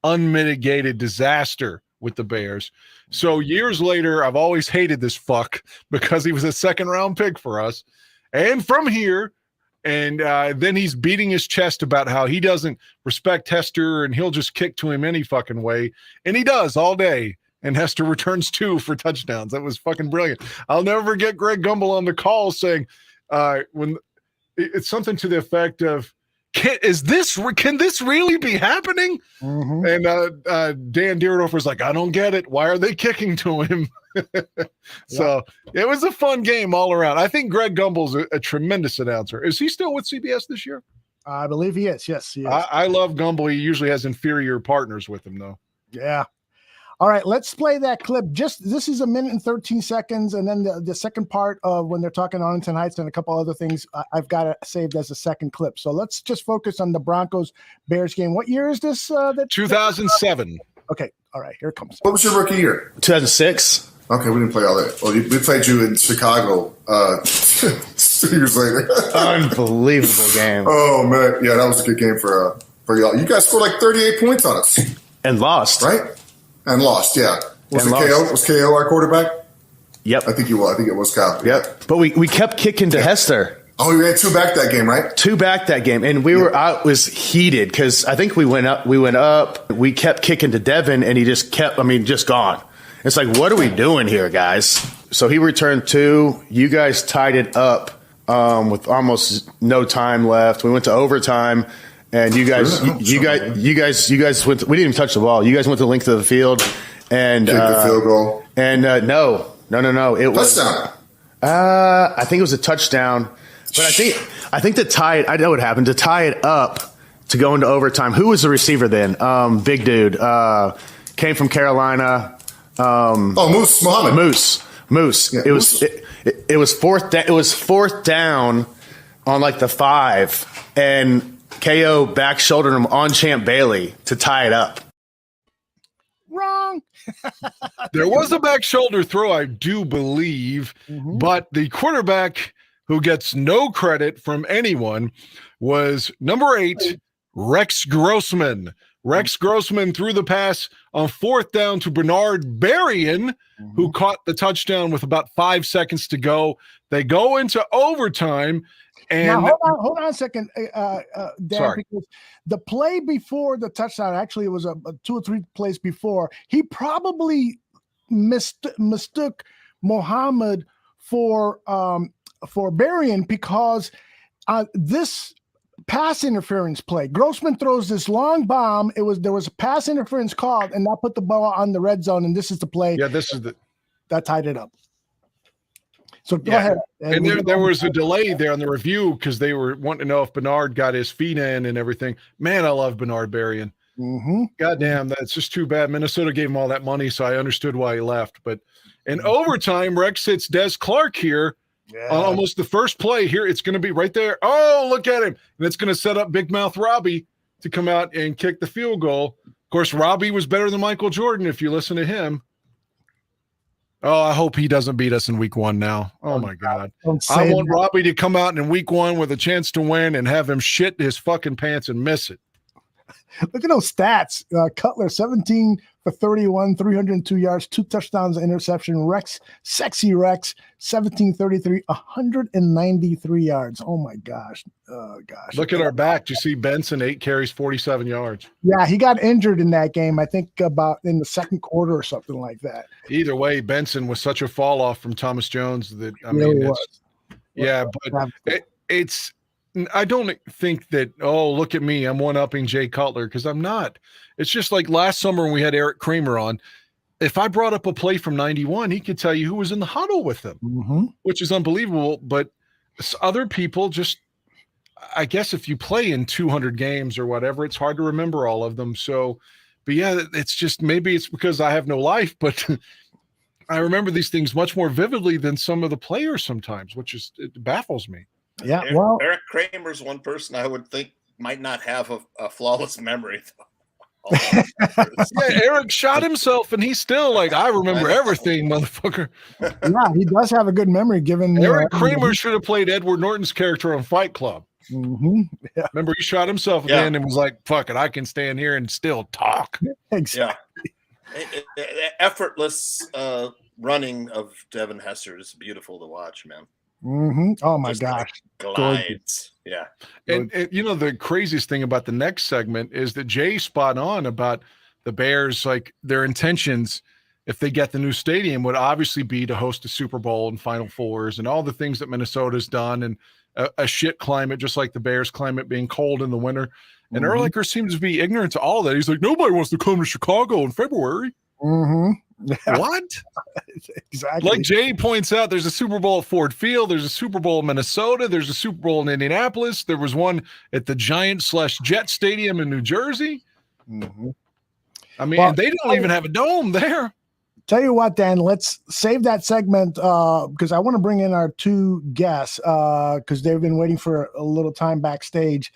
S5: unmitigated disaster with the Bears. So years later, I've always hated this fuck because he was a second-round pick for us. And from here, and then he's beating his chest about how he doesn't respect Hester and he'll just kick to him any fucking way. And he does all day. And Hester returns 2 for touchdowns. That was fucking brilliant. I'll never forget Greg Gumbel on the call saying, when it's something to the effect of, can this really be happening? And Dan Dierdorfer was like, I don't get it. Why are they kicking to him? So it was a fun game all around. I think Greg Gumbel's a tremendous announcer. Is he still with CBS this year?
S4: I believe he is. Yes, he is.
S5: I love Gumbel. He usually has inferior partners with him, though.
S4: Yeah. All right, let's play that clip. This is 1 minute and 13 seconds, and then the second part of when they're talking Arlington Heights and a couple other things, I've got it saved as a second clip. So let's just focus on the Broncos-Bears game. What year is this?
S5: 2007.
S4: Okay, all right, here it comes.
S10: What was your rookie year?
S11: 2006.
S10: Okay, we didn't play all that. Well, we played you in Chicago 2 years later.
S11: Unbelievable game.
S10: Oh, man. Yeah, that was a good game for y'all. You guys scored like 38 points on us.
S11: And lost.
S10: Right? And lost, yeah. Was
S11: and
S10: it KO? Was KO our quarterback?
S11: Yep.
S10: I think it was Kyle.
S11: Yep. But we kept kicking to Hester.
S10: Oh, we had 2 back that game, right?
S11: 2 back that game. And I was heated because I think we went up. We kept kicking to Devin, and he just just gone. It's like, what are we doing here, guys? So he returned 2. You guys tied it up with almost no time left. We went to overtime. And you guys went. We didn't even touch the ball. You guys went the length of the field, and
S10: Kicked the field goal.
S11: And no. It was
S10: touchdown.
S11: I think it was a touchdown, but I think to tie it. I know what happened to tie it up to go into overtime. Who was the receiver then? Big dude. Came from Carolina.
S10: Moose Muhammad.
S11: Moose.
S10: Yeah,
S11: It was fourth down on like the 5, and KO back shouldered him on Champ Bailey to tie it up.
S4: Wrong.
S5: There was a back shoulder throw, I do believe, but the quarterback who gets no credit from anyone was number 8, Rex Grossman. Rex Grossman threw the pass on 4th down to Bernard Berrien, who caught the touchdown with about 5 seconds to go. They go into overtime. And
S4: now, hold on a second, Dan,
S5: sorry.
S4: because the play before the touchdown, actually it was a 2 or 3 plays before, he probably mistook Muhammad for Berrien, because this pass interference play, Grossman throws this long bomb. There was a pass interference called, and that put the ball on the red zone. And this is the play.
S5: Yeah, this is
S4: that tied it up. So go ahead.
S5: And there was a delay there on the review because they were wanting to know if Bernard got his feet in and everything. Man, I love Bernard Berrien. Goddamn, that's just too bad. Minnesota gave him all that money, so I understood why he left. But in overtime, Rex hits Des Clark here. On almost the first play here. It's going to be right there. Oh, look at him. And it's going to set up Big Mouth Robbie to come out and kick the field goal. Of course, Robbie was better than Michael Jordan if you listen to him. Oh, I hope he doesn't beat us in week 1 now. Oh, my God. I want Robbie to come out in week 1 with a chance to win and have him shit his fucking pants and miss it.
S4: Look at those stats. Cutler, 17 for 31, 302 yards, 2 touchdowns, an interception. Rex, sexy Rex, 17-33, 193 yards. Oh, my gosh. Gosh.
S5: Look at our back. Do you see Benson, 8 carries, 47 yards?
S4: Yeah, he got injured in that game, I think about in the second quarter or something like that.
S5: Either way, Benson was such a fall off from Thomas Jones that, I mean, it's I don't think that, oh, look at me, I'm one-upping Jay Cutler, because I'm not. It's just like last summer when we had Eric Kramer on. If I brought up a play from 91, he could tell you who was in the huddle with him, which is unbelievable. But other people just, I guess if you play in 200 games or whatever, it's hard to remember all of them. So, but yeah, it's just, maybe it's because I have no life, but I remember these things much more vividly than some of the players sometimes, which is, it baffles me.
S4: Yeah,
S8: Eric Kramer's one person I would think might not have a flawless memory.
S5: Yeah, Eric shot himself, and he's still like, I remember everything, motherfucker.
S4: Yeah, he does have a good memory. Given
S5: Eric Kramer should have played Edward Norton's character on Fight Club.
S4: Yeah.
S5: Remember, he shot himself again and was like, "Fuck it, I can stand here and still talk."
S4: Exactly.
S8: Yeah. Effortless running of Devin Hester is beautiful to watch, man.
S4: Oh my
S8: Just
S4: gosh,
S8: glides. Yeah.
S5: And you know, the craziest thing about the next segment is that Jay's spot on about the Bears, like their intentions, if they get the new stadium, would obviously be to host a Super Bowl and Final Fours and all the things that Minnesota's done, and a shit climate, just like the Bears climate, being cold in the winter. And Erlicher seems to be ignorant to all of that. He's like, nobody wants to come to Chicago in February. What?
S4: Exactly.
S5: Like Jay points out, there's a Super Bowl at Ford Field. There's a Super Bowl in Minnesota. There's a Super Bowl in Indianapolis. There was one at the Giant/Jet Stadium in New Jersey. I mean,
S4: Well,
S5: they don't even have a dome there.
S4: Tell you what, Dan, let's save that segment because I want to bring in our two guests because they've been waiting for a little time backstage.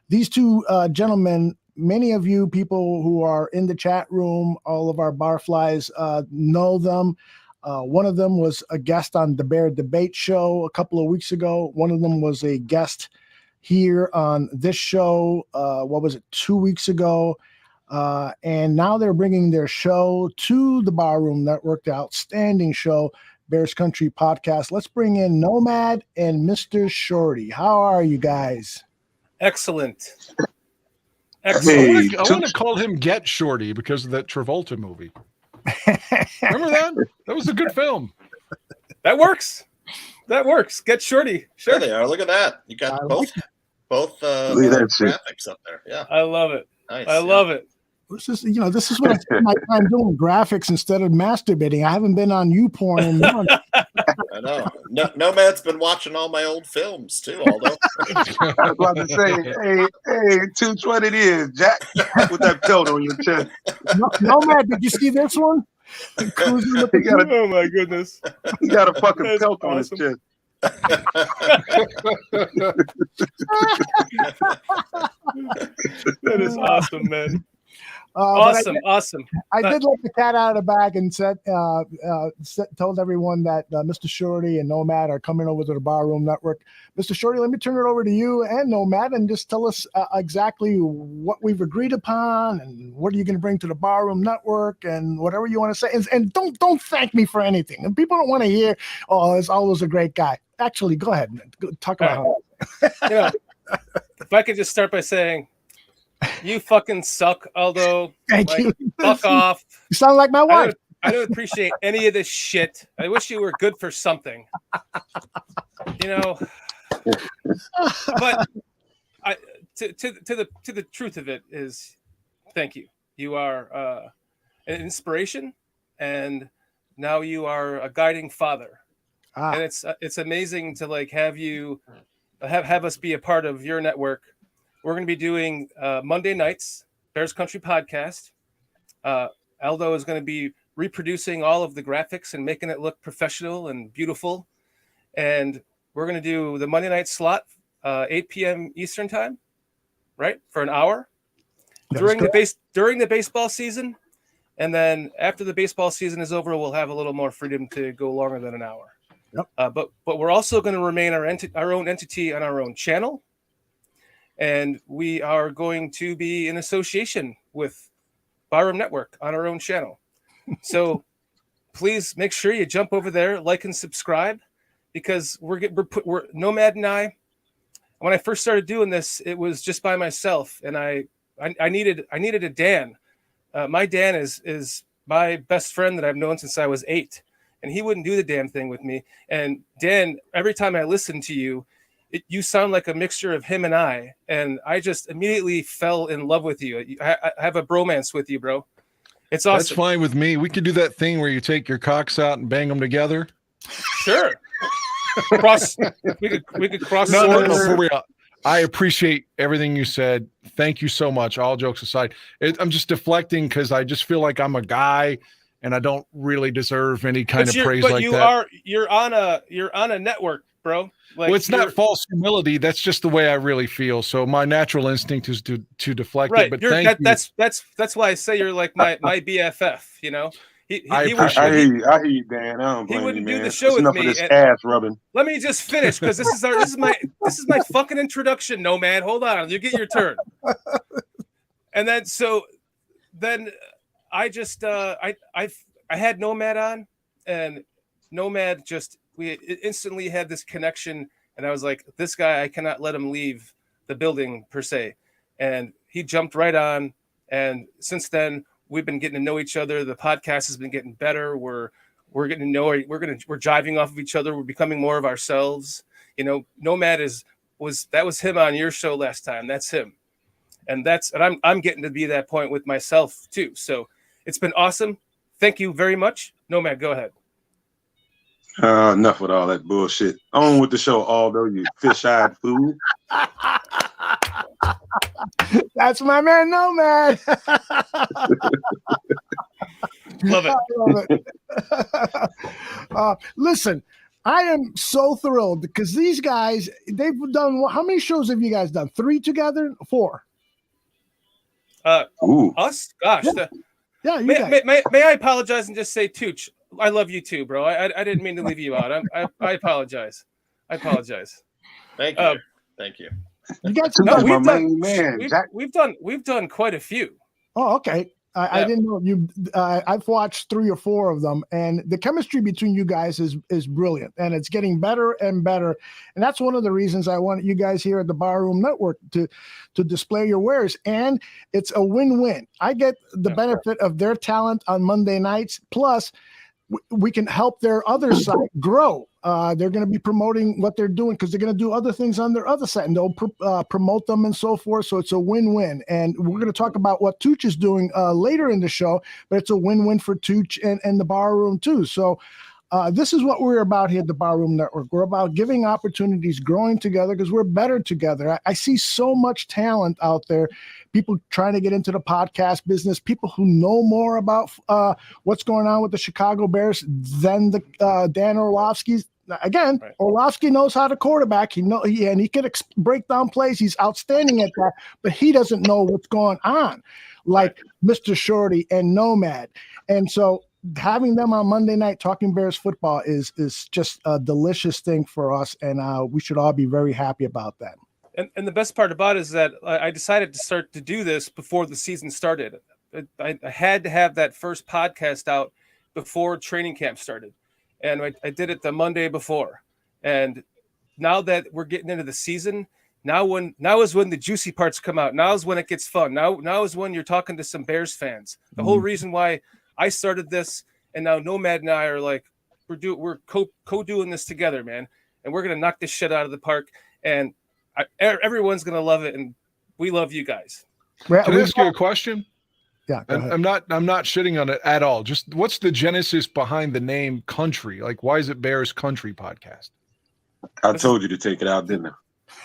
S4: These two gentlemen, many of you people who are in the chat room, all of our Barflies know them. One of them was a guest on the Bear Debate Show a couple of weeks ago. One of them was a guest here on this show, 2 weeks ago? And now they're bringing their show to the Barroom Network, the outstanding show, Bears Country Podcast. Let's bring in Nomad and Mr. Sciorty. How are you guys?
S12: Excellent.
S5: I want to call him Get Shorty because of that Travolta movie. Remember that? That was a good film.
S12: That works. Get Shorty. Sure.
S8: There they are. Look at that. You got both graphics up there. Yeah.
S12: I love it.
S8: Nice.
S12: I love it.
S4: This is what I spend my time doing, graphics instead of masturbating. I haven't been on YouPorn in months.
S8: I know. Nomad's been watching all my old films too, Aldo.
S13: I was about to say, hey, Tooch, what it is, Jack, with that belt on your chest.
S4: Nomad, did you see this one?
S12: Oh my goodness.
S13: He got a fucking belt on his chest.
S12: That is awesome, man. Awesome.
S4: I did let the cat out of the bag and told everyone that Mr. Sciorty and Nomad are coming over to the Barroom Network. Mr. Sciorty, let me turn it over to you and Nomad and just tell us exactly what we've agreed upon and what are you going to bring to the Barroom Network and whatever you want to say. And don't thank me for anything. And people don't want to hear, oh, it's always a great guy. Actually, go ahead. Talk about
S12: how. If I could just start by saying, you fucking suck, Aldo.
S4: Thank you.
S12: Fuck off.
S4: You sound like my wife.
S12: I don't appreciate any of this shit. I wish you were good for something. But to the truth of it is, thank you. You are an inspiration, and now you are a guiding father. And it's amazing to have you have us be a part of your network. We're going to be doing Monday nights, Bears Country podcast. Aldo is going to be reproducing all of the graphics and making it look professional and beautiful. And we're going to do the Monday night slot, 8 p.m. Eastern time, right? For an hour during the baseball season. And then after the baseball season is over, we'll have a little more freedom to go longer than an hour.
S4: Yep.
S12: But we're also going to remain our own entity on our own channel. And we are going to be in association with Barroom Network on our own channel. So please make sure you jump over there, like and subscribe, because we're Nomad and I. When I first started doing this, it was just by myself, and I needed a Dan. My Dan is my best friend that I've known since I was 8, and he wouldn't do the damn thing with me. And Dan, every time I listen to you, you sound like a mixture of him and I, and I just immediately fell in love with you. I have a bromance with you, bro. It's awesome.
S5: That's fine with me. We could do that thing where you take your cocks out and bang them together.
S12: Sure. We could cross
S5: No,
S12: swords.
S5: for real. I appreciate everything you said. Thank you so much. All jokes aside, I'm just deflecting because I just feel like I'm a guy and I don't really deserve any kind of praise like that.
S12: You're on a network, bro.
S5: Well, it's not false humility. That's just the way I really feel. So my natural instinct is to deflect it. But thank you.
S12: That's why I say you're like my BFF. You know,
S13: I hear you, Dan. I don't blame
S12: he wouldn't
S13: you,
S12: do
S13: man.
S12: the show with
S13: enough
S12: me.
S13: Of this ass rubbing.
S12: Let me just finish because this is my fucking introduction. Nomad, hold on, you get your turn. And then I just I had Nomad on, and Nomad we instantly had this connection, and I was like, this guy, I cannot let him leave the building per se. And he jumped right on, and since then we've been getting to know each other. The podcast has been getting better. We're getting to know. We're jiving off of each other. We're becoming more of ourselves. You know, Nomad was him on your show last time. That's him, and I'm getting to be that point with myself too. So it's been awesome. Thank you very much, Nomad. Go ahead.
S13: Enough with all that bullshit. On with the show, Aldo, you fish-eyed fool.
S4: That's my man, Nomad.
S12: Love it.
S4: I love it. Listen, I am so thrilled because these guys, they've done, how many shows have you guys done? 3 together? 4?
S12: Us? Gosh.
S4: Yeah.
S12: May I apologize and just say, Tooch, I love you too, bro. I didn't mean to leave you out. I apologize.
S8: Thank you. Thank you.
S4: You got
S12: we've done quite a few.
S4: Oh, okay. I didn't know you. I've watched 3 or 4 of them, and the chemistry between you guys is brilliant, and it's getting better and better. And that's one of the reasons I want you guys here at the Barroom Network to display your wares. And it's a win-win. I get the benefit of their talent on Monday nights, plus we can help their other site grow. They're going to be promoting what they're doing because they're going to do other things on their other site, and they'll promote them and so forth. So it's a win-win. And we're going to talk about what Tooch is doing later in the show, but it's a win-win for Tooch and the Bar Room too. So this is what we're about here at the Bar Room Network. We're about giving opportunities, growing together because we're better together. I see so much talent out there. People trying to get into the podcast business, people who know more about what's going on with the Chicago Bears than the Dan Orlovsky's. Again, right. Orlovsky knows how to quarterback. He can break down plays. He's outstanding at that, but he doesn't know what's going on, like Mr. Sciorty and Nomad. And so having them on Monday night talking Bears football is just a delicious thing for us, and we should all be very happy about that.
S12: And the best part about it is that I decided to start to do this before the season started. I had to have that first podcast out before training camp started. And I did it the Monday before. And now that we're getting into the season, now is when the juicy parts come out. Now is when it gets fun. Now is when you're talking to some Bears fans. The whole reason why I started this, and now Nomad and I are like, we're co-doing this together, man. And we're going to knock this shit out of the park. And everyone's going to love it, and we love you guys.
S5: Can I ask you a question?
S4: Yeah,
S5: I'm not shitting on it at all. Just what's the genesis behind the name Country? Like, why is it Bears Country Podcast?
S13: I told you to take it out, didn't I?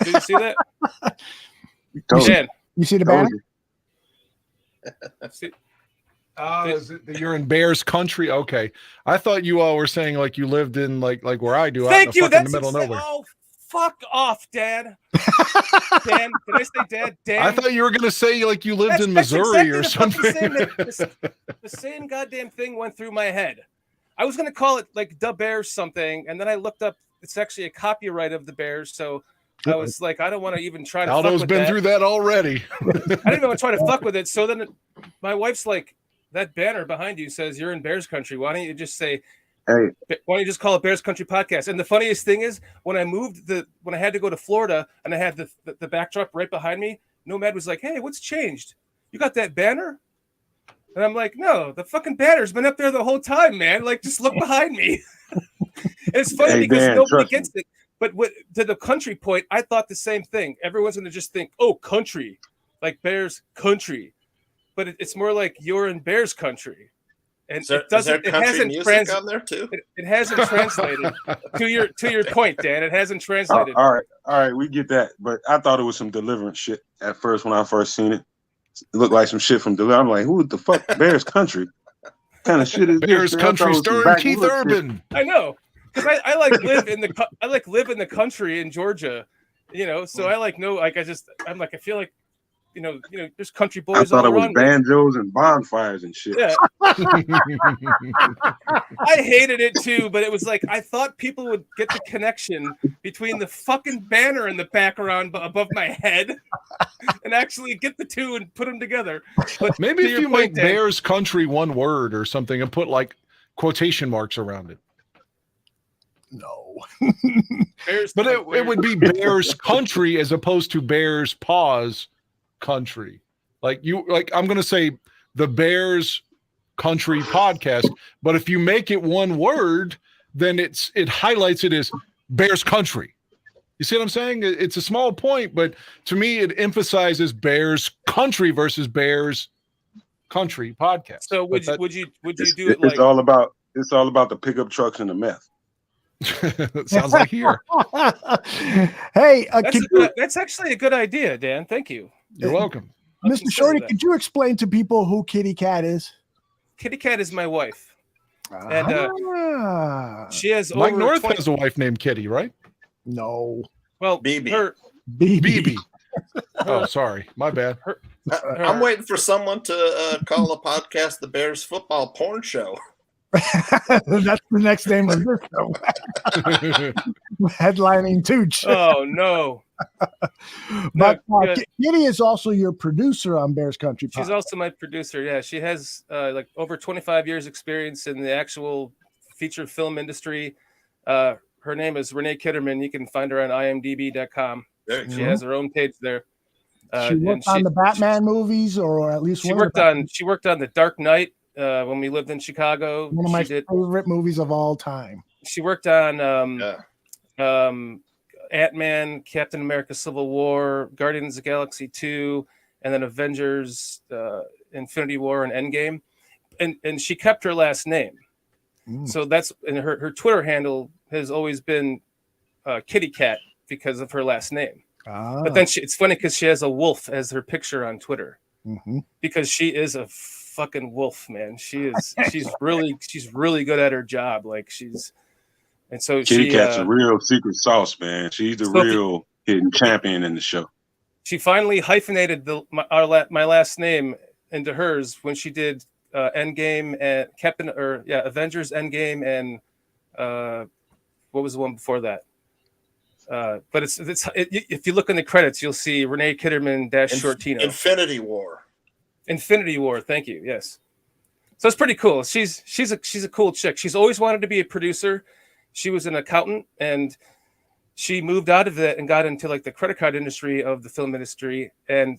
S12: Did you see that?
S4: You see the banner?
S5: Is it that you're in Bears Country? Okay, I thought you all were saying like you lived in like where I do.
S12: Thank
S5: out
S12: you.
S5: in the middle of nowhere.
S12: Oh, fuck off, Dad. Dan, did I say Dad? Dan.
S5: I thought you were gonna say like you lived in Missouri or something.
S12: The same goddamn thing went through my head. I was gonna call it like the Bears something, and then I looked up. It's actually a copyright of the Bears, so I was like, I don't want to even try to.
S5: Aldo's
S12: fuck with
S5: been
S12: that.
S5: through that already.
S12: I didn't even want to try to fuck with it. So then my wife's like, that banner behind you says you're in Bears Country. Why don't you just say?
S13: Hey,
S12: why don't you just call it Bears Country Podcast? And the funniest thing is when I had to go to Florida and I had the backdrop right behind me, Nomad was like, hey, what's changed? You got that banner? And I'm like, no, the fucking banner's been up there the whole time, man. Like, just look behind me. And it's funny because
S13: Dan,
S12: nobody gets it. But to the country point, I thought the same thing. Everyone's going to just think, oh, country, like Bears Country. But it's more like you're in Bears Country. And it doesn't. It hasn't
S8: on there too.
S12: It hasn't translated to your point, Dan. It hasn't translated.
S13: All right, we get that. But I thought it was some Deliverance shit at first when I first seen it. It looked like some shit from Deliverance. I'm like, who the fuck? Bears Country? What kind of shit is
S5: Bears
S13: this?
S5: Country starring Keith Urban.
S12: I know, because I like live in the country in Georgia, So I I'm like I feel like. There's country boys.
S13: I thought
S12: all
S13: it was
S12: around
S13: banjos and bonfires and shit.
S12: Yeah. I hated it too, but it was like I thought people would get the connection between the fucking banner in the background above my head and actually get the two and put them together. But
S5: maybe if you make Bears Country one word or something and put like quotation marks around it.
S4: No.
S5: But it would be Bears Country as opposed to Bears Paws Country. I'm going to say the Bears Country Podcast, but if you make it one word, then it highlights it as Bears Country. You see what I'm saying? It's a small point, but to me it emphasizes Bears Country versus Bears Country Podcast.
S12: So would you do it like
S13: it's all about the pickup trucks and the meth.
S5: Sounds like here.
S4: Hey,
S12: that's actually a good idea, Dan. Thank you.
S5: You're welcome.
S4: Mr. Sciorty, could you explain to people who Kitty Cat is?
S12: Kitty Cat is my wife. And she has
S5: Mike
S12: over
S5: North
S12: 20...
S5: has a wife named Kitty, right?
S4: No.
S12: Well,
S8: BB.
S5: BB. Oh, sorry. My bad.
S8: I'm waiting for someone to call a podcast the Bears Football Porn Show.
S4: That's the next name of this show. Headlining Tooch.
S12: Oh no!
S4: But Kitty is also your producer on Bears Country Podcast.
S12: She's also my producer. Yeah, she has like over 25 years experience in the actual feature film industry. Her name is Renee Kitterman. You can find her on imdb.com. She has her own page there.
S4: She worked on the Batman movies, or at least
S12: she worked on The Dark Knight. when we lived in Chicago.
S4: One of my favorite movies of all time.
S12: She worked on Ant-Man, Captain America: Civil War, Guardians of the Galaxy 2, and then Avengers, Infinity War, and Endgame. And she kept her last name. So that's, and her Twitter handle has always been Kitty Cat because of her last name. But then it's funny because she has a wolf as her picture on Twitter because she is a fucking wolf, man. She's really good at her job. Like and so
S13: Kitty Cat's a real secret sauce, man. She's the real hidden champion in the show. She
S12: finally hyphenated my last name into hers when she did Endgame and Avengers Endgame and what was the one before that? But it's if you look in the credits, you'll see Renee Kitterman Shortino. Infinity War. Thank you. Yes. So it's pretty cool. She's a cool chick. She's always wanted to be a producer. She was an accountant and she moved out of that and got into like the credit card industry of the film industry. And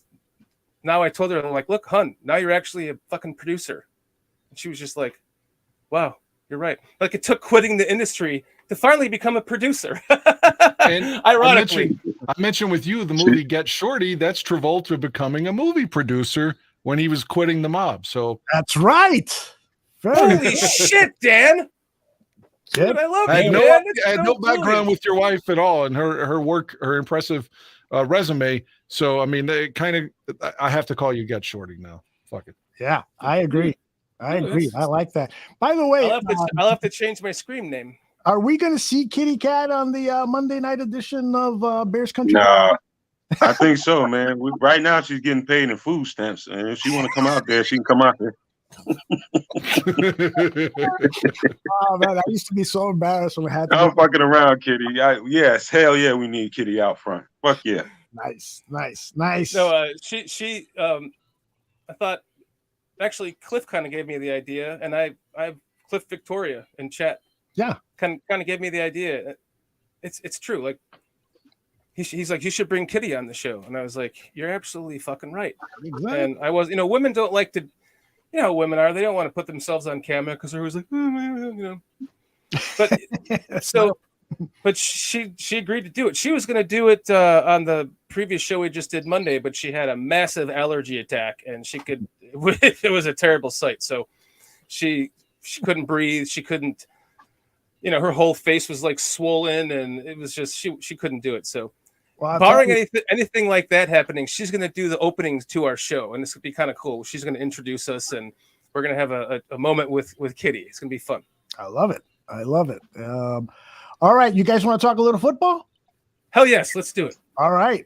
S12: now I told her, I'm like, look, hun, now you're actually a fucking producer. And she was just like, wow, you're right. Like it took quitting the industry to finally become a producer.
S5: And ironically, I mentioned with you the movie Get Shorty. That's Travolta becoming a movie producer when he was quitting the mob. So
S4: that's right.
S12: Holy shit, Dan! Dude, I love
S5: I
S12: you,
S5: had
S12: man.
S5: I had no background with your wife at all, and her work, her impressive resume. So I mean, they kind of. I have to call you Get Shorty now. Fuck it.
S4: Yeah, I agree. I like that. By the way,
S12: I'll have to change my Scream name.
S4: Are we going to see Kitty Cat on the Monday night edition of Bears Country?
S13: Nah, I think so, man. Right now, she's getting paid in food stamps, and if she want to come out there, she can come out there.
S4: Oh man, I used to be so embarrassed when we had.
S13: I'm fucking around, Kitty. Yes, hell yeah, we need Kitty out front. Fuck yeah.
S4: Nice.
S12: No, she. I thought actually Cliff kind of gave me the idea, and I Cliff Victoria in chat.
S4: Yeah,
S12: kind of gave me the idea. It's true. Like he's like, you should bring Kitty on the show, and I was like, you're absolutely fucking right.
S4: Exactly.
S12: And I was, women don't like to, women are, they don't want to put themselves on camera because they're always like, But so, but she agreed to do it. She was going to do it on the previous show we just did Monday, but she had a massive allergy attack, and it was a terrible sight. So she couldn't breathe. She couldn't. Her whole face was like swollen, and it was just she couldn't do it. So, barring anything like that happening, she's going to do the openings to our show, and this would be kind of cool. She's going to introduce us, and we're going to have a moment with Kitty. It's going to be fun.
S4: I love it. All right, you guys want to talk a little football?
S12: Hell yes, let's do it.
S4: All right.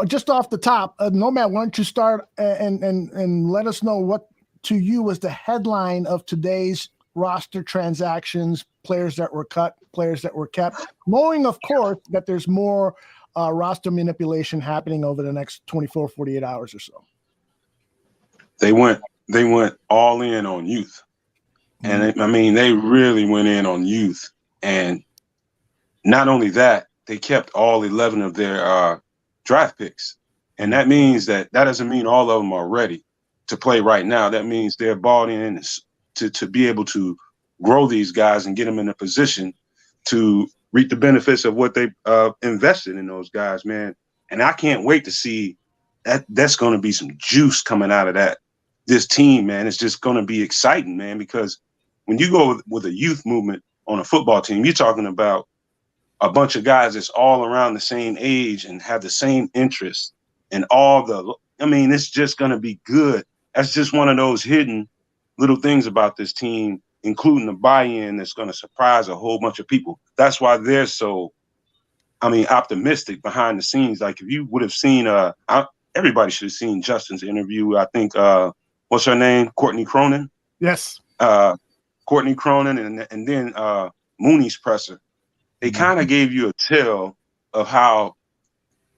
S4: Just off the top, Nomad, why don't you start and let us know what to you was the headline of today's roster transactions, players that were cut, players that were kept, knowing, of course, that there's more roster manipulation happening over the next 24, 48 hours or so.
S13: They went all in on youth. And they really went in on youth. And not only that, they kept all 11 of their draft picks. And that means that doesn't mean all of them are ready to play right now. That means they're bought in to be able to grow these guys and get them in a position to reap the benefits of what they invested in those guys, man. And I can't wait to see that's going to be some juice coming out of this team, man. It's just going to be exciting, man, because when you go with a youth movement on a football team, you're talking about a bunch of guys that's all around the same age and have the same interests and it's just going to be good. That's just one of those hidden little things about this team, including the buy-in that's going to surprise a whole bunch of people. That's why they're so, optimistic behind the scenes. Like if you would have seen, everybody should have seen Justin's interview. I think, what's her name? Courtney Cronin.
S4: Yes.
S13: Courtney Cronin and then Mooney's presser. They kind of gave you a tell of how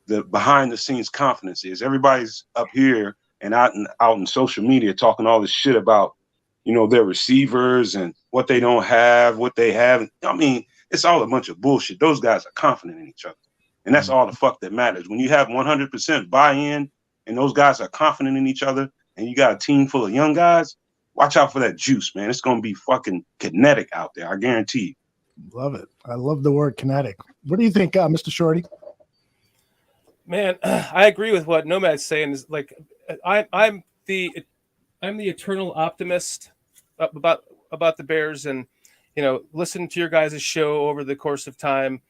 S13: the behind the scenes confidence is. Everybody's up here and out in social media talking all this shit about, their receivers and what they don't have, what they have. It's all a bunch of bullshit. Those guys are confident in each other. And that's all the fuck that matters. When you have 100% buy-in and those guys are confident in each other and you got a team full of young guys, watch out for that juice, man. It's gonna be fucking kinetic out there. I guarantee you.
S4: Love it. I love the word kinetic. What do you think, Mr. Shorty?
S12: Man, I agree with what Nomad's saying. Is like I'm the eternal optimist about the Bears, and listen to your guys' show over the course of time,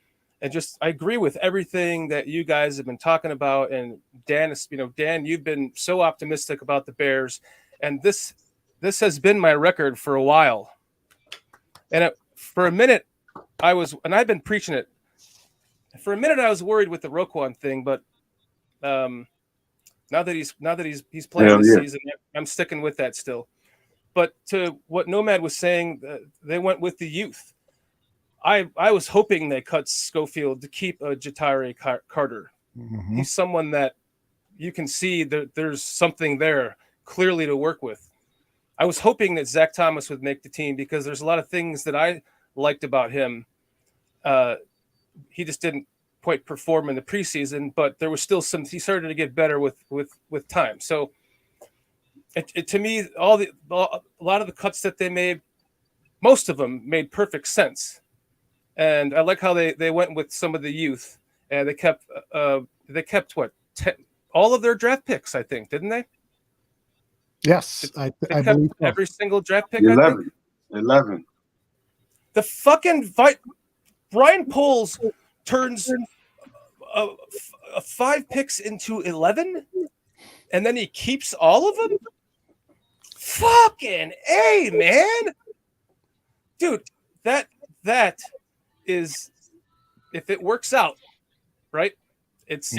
S12: and just I agree with everything that you guys have been talking about. And Dan, Dan, you've been so optimistic about the Bears, and this has been my record for a while. And for a minute, I've been preaching it. For a minute, I was worried with the Roquan thing, but now that he's playing this season, I'm sticking with that still. But to what Nomad was saying, they went with the youth. I was hoping they cut Schofield to keep Jatari Carter.
S4: Mm-hmm.
S12: He's someone that you can see that there's something there clearly to work with. I was hoping that Zach Thomas would make the team because there's a lot of things that I liked about him. He just didn't quite perform in the preseason, but there was still he started to get better with time. So to me, a lot of the cuts that they made, most of them made perfect sense. And I like how they went with some of the youth, and they kept what, 10, all of their draft picks, I think, didn't they?
S4: Yes, I believe so.
S12: Every single draft pick.
S13: 11.
S12: The fucking Brian Poles turns 5 picks into 11, and then he keeps all of them. Fucking A, man, dude. That is, if it works out, right? It's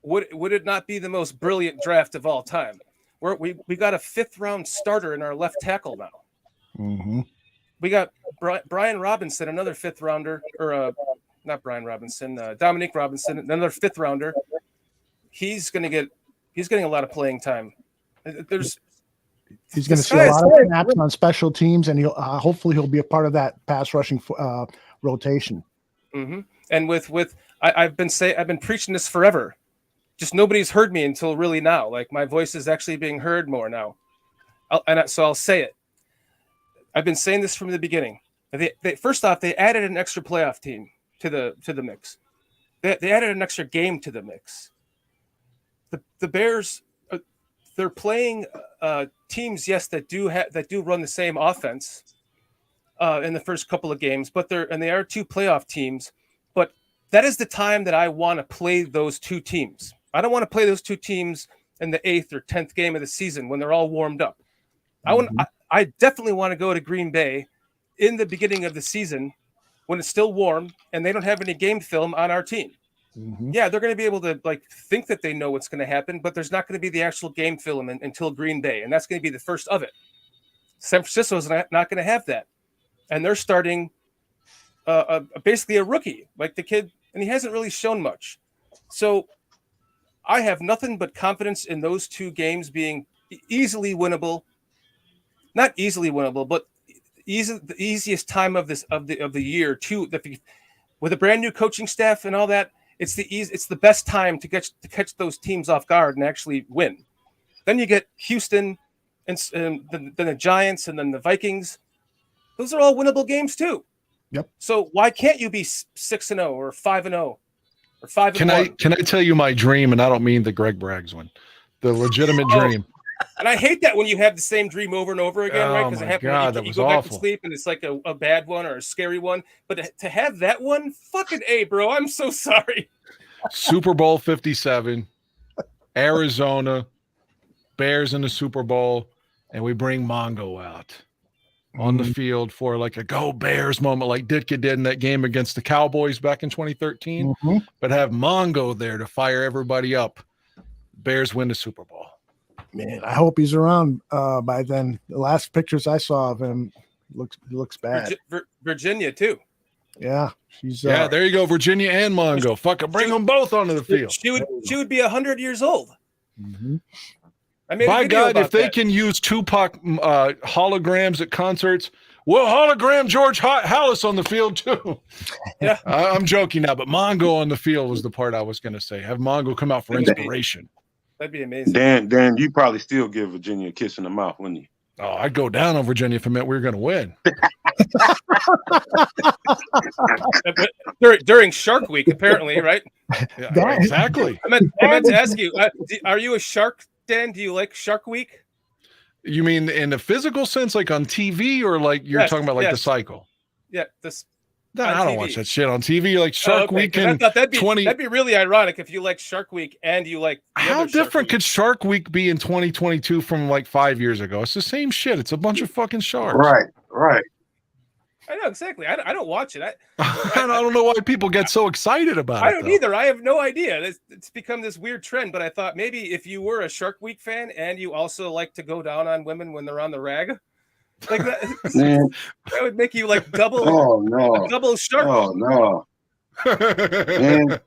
S12: would it not be the most brilliant draft of all time? We got a 5th round starter in our left tackle now.
S4: Mm-hmm.
S12: We got Brian Robinson, another 5th rounder, or not Brian Robinson, Dominique Robinson, another 5th rounder. He's getting a lot of playing time.
S4: He's going to see a lot of snaps on special teams, and hopefully he'll be a part of that pass rushing rotation.
S12: Mm-hmm. And I've been preaching this forever. Just nobody's heard me until really now. Like my voice is actually being heard more now. So I'll say it. I've been saying this from the beginning. First off, they added an extra playoff team to the mix. They added an extra game to the mix. The Bears, they're playing teams, yes, that do run the same offense in the first couple of games, but they are 2 playoff teams. But that is the time that I want to play those 2 teams. I don't want to play those 2 teams in the 8th or 10th game of the season when they're all warmed up. I definitely want to go to Green Bay in the beginning of the season when it's still warm and they don't have any game film on our team.
S4: Mm-hmm.
S12: Yeah, they're going to be able to think that they know what's going to happen, but there's not going to be the actual game film until Green Bay, and that's going to be the first of it. San Francisco's not going to have that, and they're starting basically a rookie, like the kid, and he hasn't really shown much. So I have nothing but confidence in those 2 games being easily winnable. Not easily winnable, but the easiest time of the year too. With a brand new coaching staff and all that, it's the best time to catch those teams off guard and actually win. Then you get Houston and then the Giants and then the Vikings. Those are all winnable games too.
S4: Yep.
S12: So why can't you be 6-0 or 5-0 or 5-1?
S5: Can I tell you my dream? And I don't mean the Greg Braggs one, the legitimate dream.
S12: And I hate that when you have the same dream over and over again, right? Because it happens when you go back to sleep and it's like a bad one or a scary one. But to have that one, fucking A, bro. I'm so sorry.
S5: Super Bowl 57, Arizona, Bears in the Super Bowl, and we bring Mongo out on the field for like a go Bears moment like Ditka did in that game against the Cowboys back in 2013, but have Mongo there to fire everybody up. Bears win the Super Bowl.
S4: Man, I hope he's around by then. The last pictures I saw of him looks bad.
S12: Virginia too.
S4: Yeah, she's
S5: there you go, Virginia and Mongo. Fucking bring them both onto the field.
S12: She would be 100 years old.
S4: Mm-hmm.
S12: I made
S5: By
S12: a video
S5: God,
S12: about
S5: if they
S12: that.
S5: can use Tupac holograms at concerts, well, hologram George Hallis on the field too.
S12: Yeah,
S5: I'm joking now, but Mongo on the field was the part I was going to say. Have Mongo come out for inspiration.
S12: That'd be amazing.
S13: Dan, you probably still give Virginia a kiss in the mouth, wouldn't you?
S5: Oh, I'd go down on Virginia if it meant we were going to win.
S12: During Shark Week, apparently, right?
S5: Yeah, exactly.
S12: I meant to ask you, are you a shark, Dan? Do you like Shark Week?
S5: You mean in a physical sense, like on TV, or like you're talking about like the cycle?
S12: Yeah, this.
S5: No, I don't watch that shit on TV. Like Shark Week and
S12: I thought that'd be really ironic if you like Shark Week and you like.
S5: How different could Shark Week be in 2022 from like 5 years ago? It's the same shit. It's a bunch of fucking sharks.
S13: Right.
S12: I know exactly. I don't watch it.
S5: I don't know why people get so excited about it.
S12: I don't either. I have no idea. It's become this weird trend. But I thought maybe if you were a Shark Week fan and you also like to go down on women when they're on the rag, like that would make you like double.
S13: Oh no!
S12: Double shark.
S13: Oh no! Man.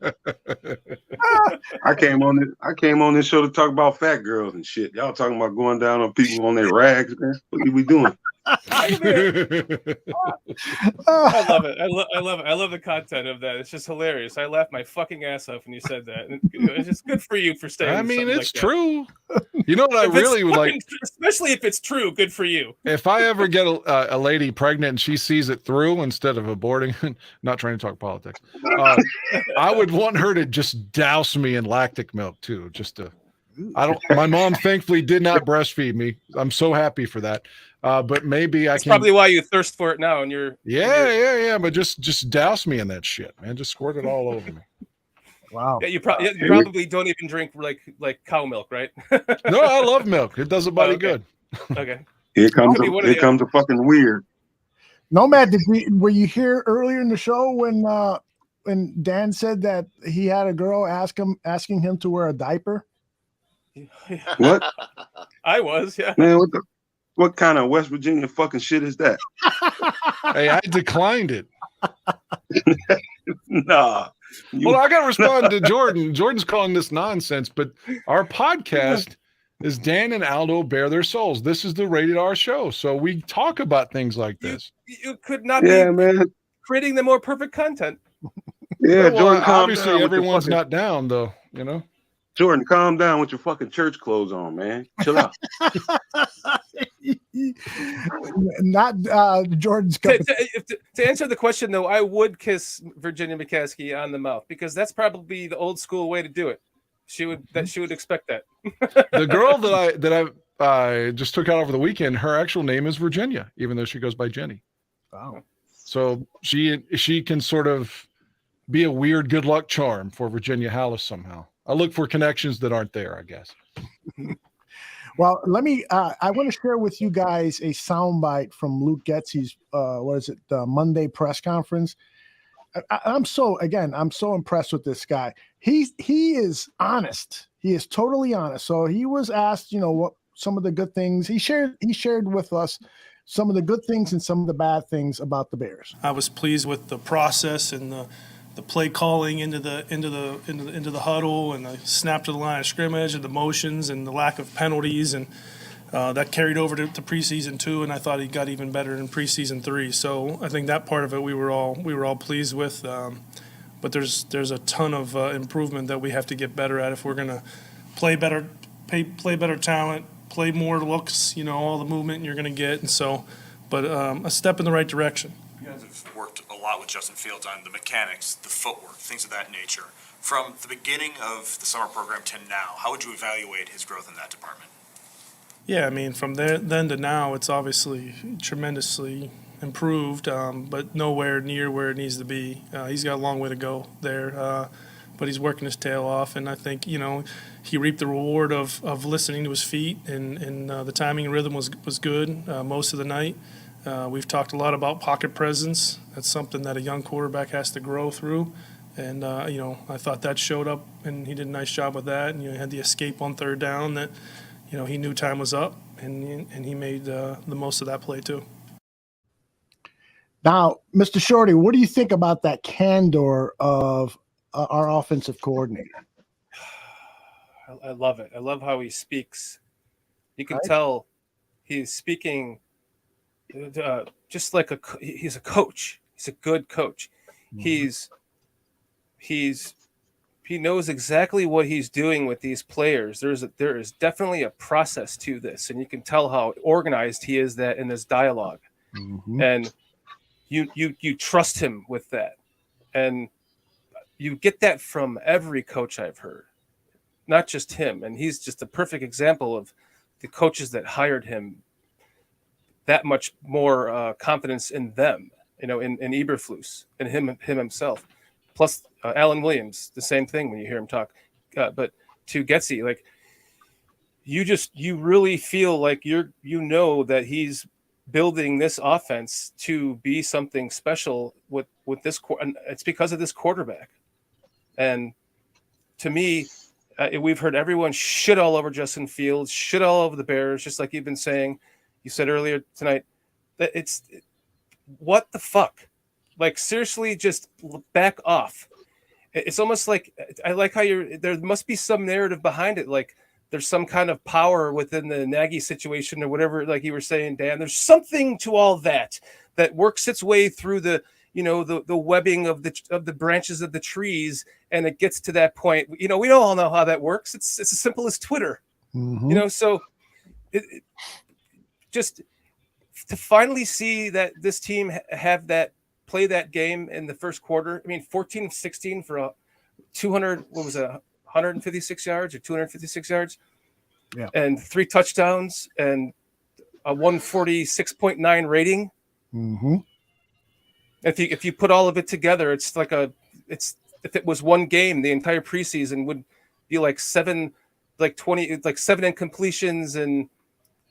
S13: I came on this show to talk about fat girls and shit. Y'all talking about going down on people on their rags, man? What are we doing?
S12: I love it. I love it. I love the content of that. It's just hilarious. I laughed my fucking ass off when you said that. And it's just good for you for staying.
S5: I mean, it's true. You know what I really would like,
S12: especially if it's true. Good for you.
S5: If I ever get a lady pregnant and she sees it through instead of aborting, not trying to talk politics, I would want her to just douse me in lactic milk too. Just to, my mom thankfully did not breastfeed me. I'm so happy for that. But maybe
S12: That's probably why you thirst for it now. And you're
S5: yeah. But just douse me in that shit, man. Just squirt it all over me.
S4: Wow.
S12: Yeah, you probably don't even drink like cow milk, right?
S5: No, I love milk. It does a body good.
S12: Okay.
S13: Here comes a fucking weird.
S4: Nomad, were you here earlier in the show when Dan said that he had a girl asking him to wear a diaper?
S13: What?
S12: I was, yeah.
S13: Man, what kind of West Virginia fucking shit is that?
S5: Hey, I declined it.
S13: Nah.
S5: Well, I got to respond to Jordan. Jordan's calling this nonsense, but our podcast is Dan and Aldo Bare Their Souls. This is the Rated R show, so we talk about things like this.
S12: You could not be creating the more perfect content.
S13: Yeah,
S5: well,
S13: Jordan,
S5: obviously everyone's not down, though, you know?
S13: Jordan, calm down with your fucking church clothes on, man. Chill out.
S4: Not Jordan's.
S12: To answer the question, though, I would kiss Virginia McCaskey on the mouth because that's probably the old school way to do it. She would expect that.
S5: The girl that I just took out over the weekend, her actual name is Virginia, even though she goes by Jenny.
S4: Wow.
S5: So she can sort of be a weird good luck charm for Virginia Hallis somehow. I look for connections that aren't there, I guess.
S4: Well, let me. I want to share with you guys a soundbite from Luke Getsy's. Monday press conference. I'm so impressed with this guy. He is honest. He is totally honest. So he was asked, what some of the good things he shared with us, some of the good things and some of the bad things about the Bears.
S6: I was pleased with the process and the play calling into the huddle and the snap to the line of scrimmage and the motions and the lack of penalties, and that carried over to preseason 2, and I thought he got even better in preseason 3. So I think that part of it we were all pleased with. But there's a ton of improvement that we have to get better at if we're gonna play better talent, play more looks, all the movement you're gonna get, and so. But a step in the right direction.
S14: You guys have worked a lot with Justin Fields on the mechanics, the footwork, things of that nature. From the beginning of the summer program to now, how would you evaluate his growth in that department?
S6: Yeah, I mean, from then to now, it's obviously tremendously improved, but nowhere near where it needs to be. He's got a long way to go there, but he's working his tail off, and I think, he reaped the reward of listening to his feet, and the timing and rhythm was good most of the night. We've talked a lot about pocket presence. That's something that a young quarterback has to grow through. And, I thought that showed up, and he did a nice job with that. And he had the escape on third down that, he knew time was up, and he made the most of that play too.
S4: Now, Mr. Sciorty, what do you think about that candor of our offensive coordinator?
S12: I love it. I love how he speaks. You can tell he's speaking just like he's a coach. He's a good coach. Mm-hmm. He's he knows exactly what he's doing with these players. There is definitely a process to this, and you can tell how organized he is that in this dialogue. And you trust him with that. And you get that from every coach I've heard, not just him. And he's just a perfect example of the coaches that hired him, that much more confidence in them, in Eberflus and him himself. Plus Alan Williams, the same thing when you hear him talk. But to Getsy, like you really feel like you know that he's building this offense to be something special with this, and it's because of this quarterback. And to me, we've heard everyone shit all over Justin Fields, shit all over the Bears, just like you've been saying. You said earlier tonight that what the fuck? Like, seriously, just back off. It's almost like, I like how there must be some narrative behind it. Like there's some kind of power within the Nagy situation or whatever, like you were saying, Dan. There's something to all that works its way through the webbing of the branches of the trees, and it gets to that point. We all know how that works. It's as simple as Twitter. So just to finally see that this team play that game in the first quarter. I mean, 14 of 16 for 156 yards or 256 yards, and 3 touchdowns and a 146.9 rating. If you put all of it together, it's like if it was one game, the entire preseason would be like 7 incompletions, and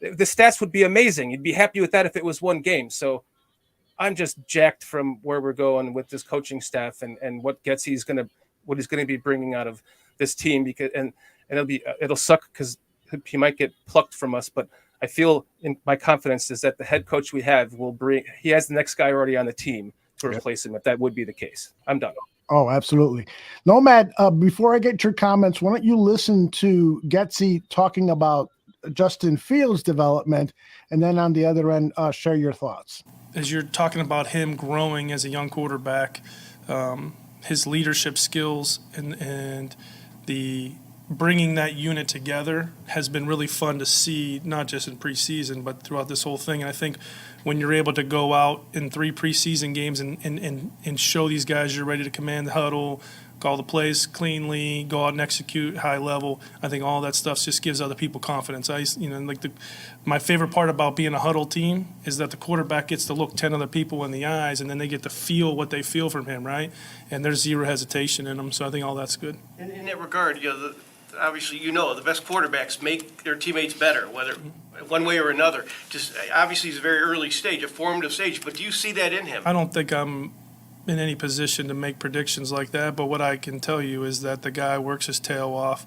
S12: the stats would be amazing. You'd be happy with that if it was one game. So I'm just jacked from where we're going with this coaching staff and what he's going to be bringing out of this team, because and it'll suck because he might get plucked from us, but I feel in my confidence is that the head coach we have he has the next guy already on the team to replace him if that would be the case. I'm done.
S4: Oh, absolutely. Nomad, before I get your comments, why don't you listen to Getsy talking about Justin Fields' development, and then on the other end, share your thoughts.
S6: As you're talking about him growing as a young quarterback, his leadership skills and the bringing that unit together has been really fun to see, not just in preseason, but throughout this whole thing. And I think when you're able to go out in 3 preseason games and show these guys you're ready to command the huddle, call the plays cleanly, go out and execute high level, I think all that stuff just gives other people confidence. My favorite part about being a huddle team is that the quarterback gets to look 10 other people in the eyes, and then they get to feel what they feel from him, right? And there's zero hesitation in them, so I think all that's good.
S15: In that regard, obviously, the best quarterbacks make their teammates better, whether one way or another. Just obviously, it's a very early stage, a formative stage. But do you see that in him?
S6: I don't think I'm in any position to make predictions like that. But what I can tell you is that the guy works his tail off.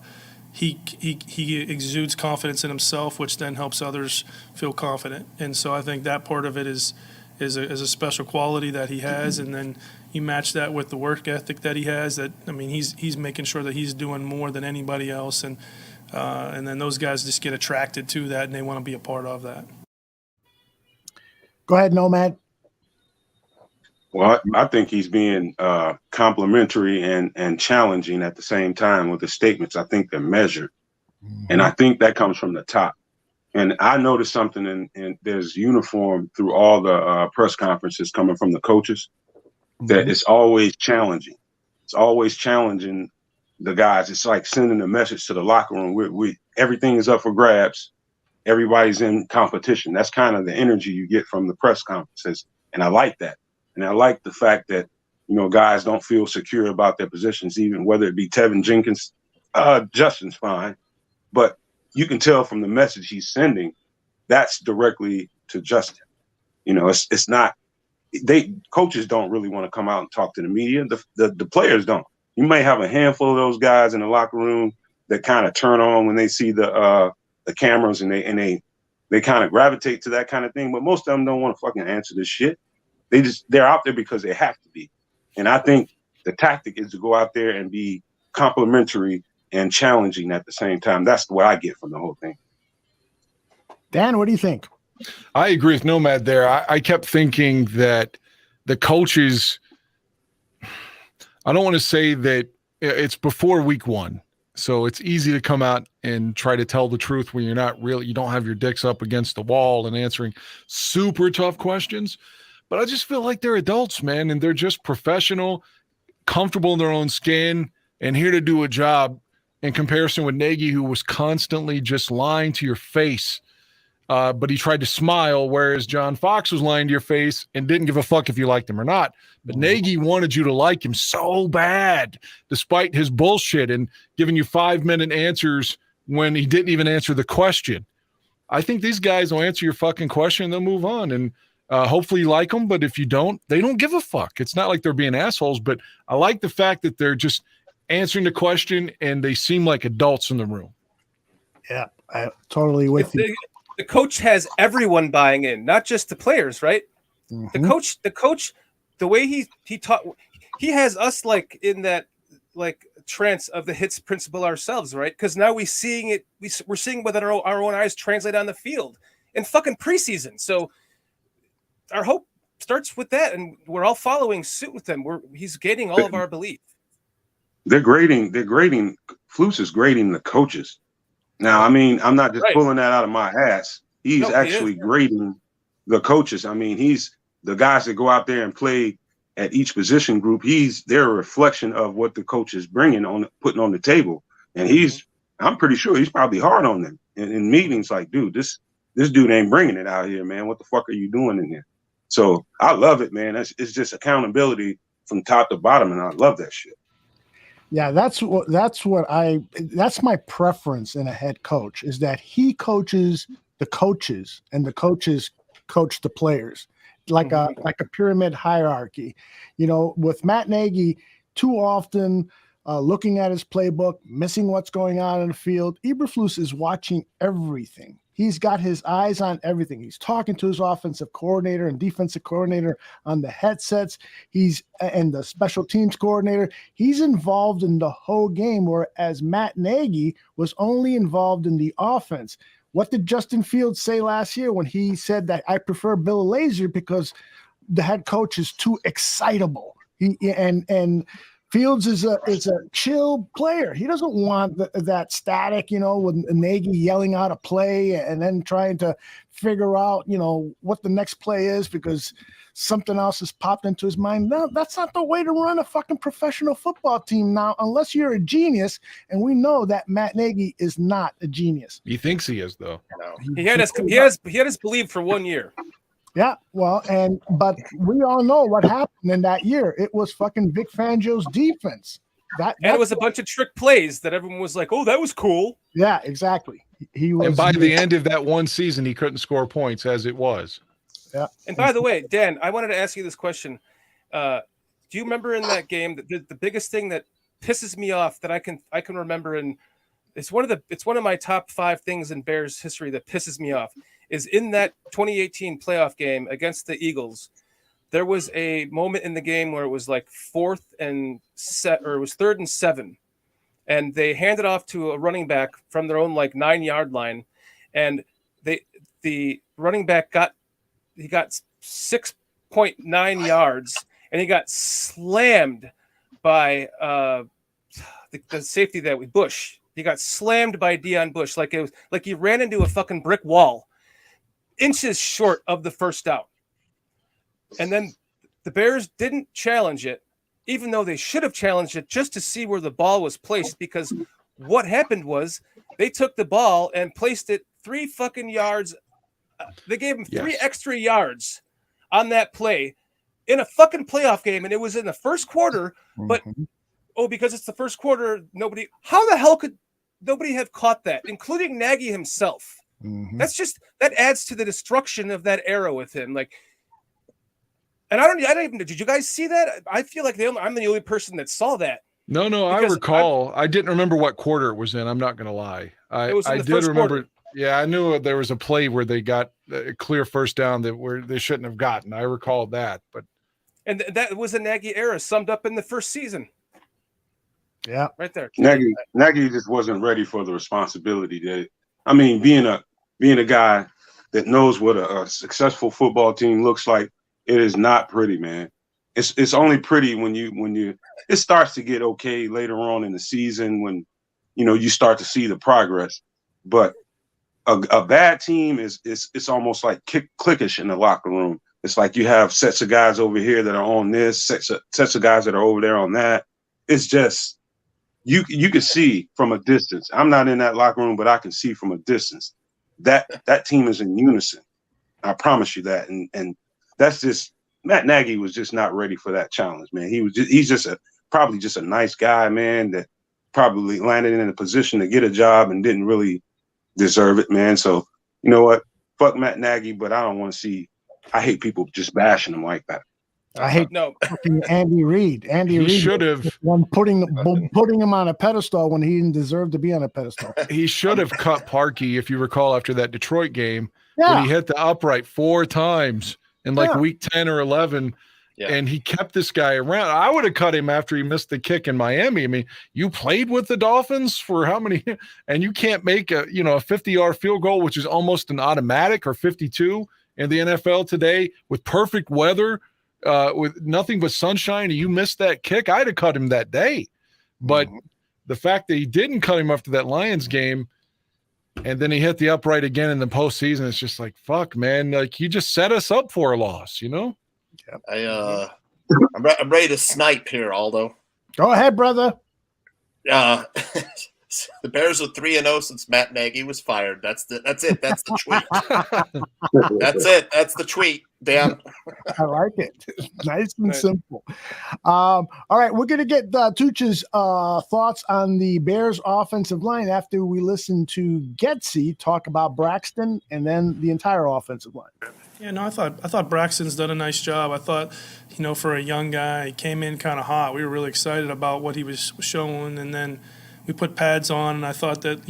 S6: He exudes confidence in himself, which then helps others feel confident. And so I think that part of it is a special quality that he has, and then you match that with the work ethic that he has. He's making sure that he's doing more than anybody else, and then those guys just get attracted to that and they want to be a part of that.
S4: Go ahead, Nomad.
S13: Well, I think he's being complimentary and challenging at the same time with his statements. I think they're measured, and I think that comes from the top. And I noticed something, and there's uniform through all the press conferences coming from the coaches, that it's always challenging. It's always challenging the guys. It's like sending a message to the locker room. Everything is up for grabs. Everybody's in competition. That's kind of the energy you get from the press conferences, and I like that. And I like the fact that, guys don't feel secure about their positions, even whether it be Tevin Jenkins. Justin's fine, but you can tell from the message he's sending, that's directly to Justin. It's not, coaches don't really want to come out and talk to the media. The players don't. You may have a handful of those guys in the locker room that kind of turn on when they see the cameras, and they kind of gravitate to that kind of thing. But most of them don't want to fucking answer this shit. They're out there because they have to be. And I think the tactic is to go out there and be complimentary and challenging at the same time. That's what I get from the whole thing.
S4: Dan, what do you think?
S5: I agree with Nomad there. I kept thinking that the coaches, I don't want to say that it's before week 1. So it's easy to come out and try to tell the truth when you don't have your dicks up against the wall and answering super tough questions. But I just feel like they're adults, man, and they're just professional, comfortable in their own skin, and here to do a job in comparison with Nagy, who was constantly just lying to your face. But he tried to smile, whereas John Fox was lying to your face and didn't give a fuck if you liked him or not. But Nagy wanted you to like him so bad, despite his bullshit and giving you 5-minute answers when he didn't even answer the question. I think these guys will answer your fucking question and they'll move on. And hopefully you like them, but if you don't, they don't give a fuck. It's not like they're being assholes, but I like the fact that they're just answering the question and they seem like adults in the room.
S4: Yeah, I totally with you.
S12: The coach has everyone buying in, not just the players, right? The coach, the way he taught, he has us like in that like trance of the hits principle ourselves, right? Because now we're seeing it, we're seeing with our own eyes translate on the field in fucking preseason. So our hope starts with that, and we're all following suit with them. He's gaining all of our belief.
S13: They're grading. Flus is grading the coaches. Now, I mean, I'm not just pulling that out of my ass. He's actually grading the coaches. I mean, he's the guys that go out there and play at each position group. They're a reflection of what the coach is putting on the table. And I'm pretty sure he's probably hard on them in meetings. Like, dude, this dude ain't bringing it out here, man. What the fuck are you doing in here? So I love it, man. It's just accountability from top to bottom, and I love that shit.
S4: Yeah, that's my preference in a head coach, is that he coaches the coaches and the coaches coach the players, like a pyramid hierarchy. You know, with Matt Nagy, too often looking at his playbook, missing what's going on in the field. Eberflus is watching everything. He's got his eyes on everything. He's talking to his offensive coordinator and defensive coordinator on the headsets. And the special teams coordinator. He's involved in the whole game, whereas Matt Nagy was only involved in the offense. What did Justin Fields say last year when he said that I prefer Bill Lazor because the head coach is too excitable? And Fields is a chill player. He doesn't want that static, you know, with Nagy yelling out a play and then trying to figure out, you know, what the next play is because something else has popped into his mind. No, that's not the way to run a fucking professional football team now, unless you're a genius. And we know that Matt Nagy is not a genius.
S5: He thinks he is, though.
S12: He had us believe for 1 year.
S4: Yeah, well, but we all know what happened in that year. It was fucking Vic Fangio's defense. And
S12: it was a bunch of trick plays that everyone was like, "Oh, that was cool."
S4: Yeah, exactly. He was.
S5: And by the end of that one season, he couldn't score points as it was.
S4: Yeah.
S12: And by the way, Dan, I wanted to ask you this question. Do you remember in that game the biggest thing that pisses me off that I can remember, and it's one of my top 5 things in Bears history that pisses me off, is in that 2018 playoff game against the Eagles. There was a moment in the game where it was like 3rd and 7, and they handed off to a running back from their own like 9-yard line, and the running back got 6.9 yards, and he got slammed by the safety Bush. He got slammed by Deion Bush like it was like he ran into a fucking brick wall, inches short of the first down. And then the Bears didn't challenge it, even though they should have challenged it just to see where the ball was placed, because what happened was they took the ball and placed it 3 fucking yards. They gave him 3 extra yards on that play in a fucking playoff game, and it was in the first quarter, but because it's the first quarter, how the hell could nobody have caught that, including Nagy himself? That adds to the destruction of that era with him. Like, and I don't even, did you guys see that? I feel like I'm the only person that saw that.
S5: No, I recall. I didn't remember what quarter it was in. I'm not going to lie. I did remember. Quarter. Yeah, I knew there was a play where they got a clear first down where they shouldn't have gotten. I recalled that,
S12: and that was a Nagy era summed up in the first season.
S4: Yeah,
S12: right there.
S13: Nagy just wasn't ready for the responsibility. Being a guy that knows what a successful football team looks like, it is not pretty, man. it's only pretty when you it starts to get okay later on in the season when you start to see the progress. But a bad team is it's almost like cliquish in the locker room. It's like you have sets of guys over here that are on this, sets of guys that are over there on that. It's just you can see from a distance. I'm not in that locker room, but I can see from a distance that team is in unison. I promise you that. And that's just Matt Nagy was just not ready for that challenge, man. He's just probably just a nice guy, man, that probably landed in a position to get a job and didn't really deserve it, man. So you know what? Fuck Matt Nagy, but I don't want to see. I hate people just bashing him like that.
S4: I hate fucking Andy Reid. Andy Reid
S5: should have
S4: one putting him on a pedestal when he didn't deserve to be on a pedestal.
S5: He should have cut Parkey, if you recall, after that Detroit game
S4: Yeah.
S5: when he hit the upright 4 times in like
S4: Yeah.
S5: week 10 or 11.
S8: Yeah.
S5: And he kept this guy around. I would have cut him after he missed the kick in Miami. I mean, you played with the Dolphins for how many? And you can't make a 50-yard field goal, which is almost an automatic, or 52 in the NFL today with perfect weather, with nothing but sunshine. And you missed that kick. I'd have cut him that day. But the fact that he didn't cut him after that Lions game, and then he hit the upright again in the postseason, it's just like, fuck, man. Like, he just set us up for a loss,
S8: I'm ready to snipe here, Aldo.
S4: Go ahead, brother.
S8: The Bears are 3-0 since Matt Nagy was fired. That's it. That's the tweet. That's it. That's the tweet. Damn.
S4: I like it. Nice and simple. All right, we're going to get Tooch's thoughts on the Bears offensive line after we listen to Getsy talk about Braxton and then the entire offensive line.
S6: Yeah, no, I thought Braxton's done a nice job. I thought, for a young guy, he came in kind of hot. We were really excited about what he was showing, and then we put pads on, and I thought that,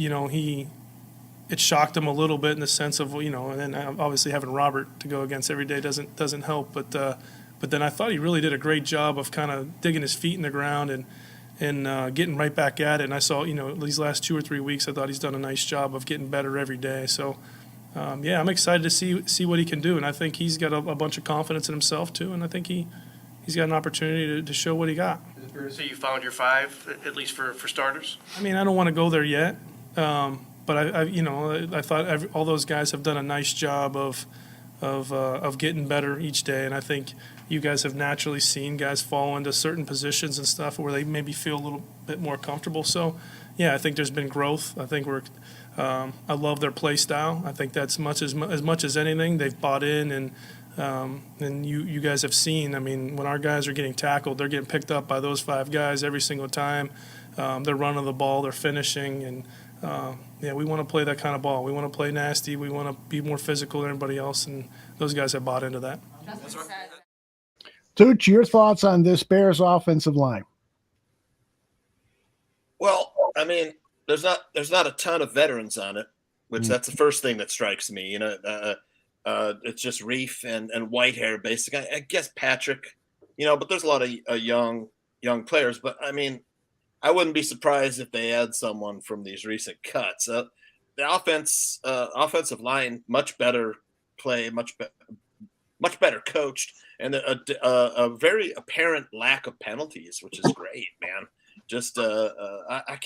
S6: it shocked him a little bit in the sense of, and then obviously having Robert to go against every day doesn't help. But then I thought he really did a great job of kind of digging his feet in the ground and getting right back at it. And I saw, these last 2 or 3 weeks, I thought he's done a nice job of getting better every day. So, yeah, I'm excited to see what he can do. And I think he's got a bunch of confidence in himself, too. And I think he's got an opportunity to show what he got.
S15: So you found your 5, at least for starters?
S6: I mean, I don't want to go there yet, but I thought all those guys have done a nice job of getting better each day, and I think you guys have naturally seen guys fall into certain positions and stuff where they maybe feel a little bit more comfortable. So, yeah, I think there's been growth. I think I love their play style. I think that's as much as anything they've bought in and you guys have seen. I mean, when our guys are getting tackled, they're getting picked up by those 5 guys every single time. They're running the ball, they're finishing, and we want to play that kind of ball. We want to play nasty. We want to be more physical than everybody else, and those guys have bought into that.
S4: Tooch, your thoughts on this Bears offensive line?
S8: Well, I mean, there's not a ton of veterans on it, which that's the first thing that strikes me. It's just Reef and Whitehair, basically. I guess Patrick, but there's a lot of young players. But I mean, I wouldn't be surprised if they add someone from these recent cuts. The offensive line, much better play, much better coached, and a very apparent lack of penalties, which is great, man. Just I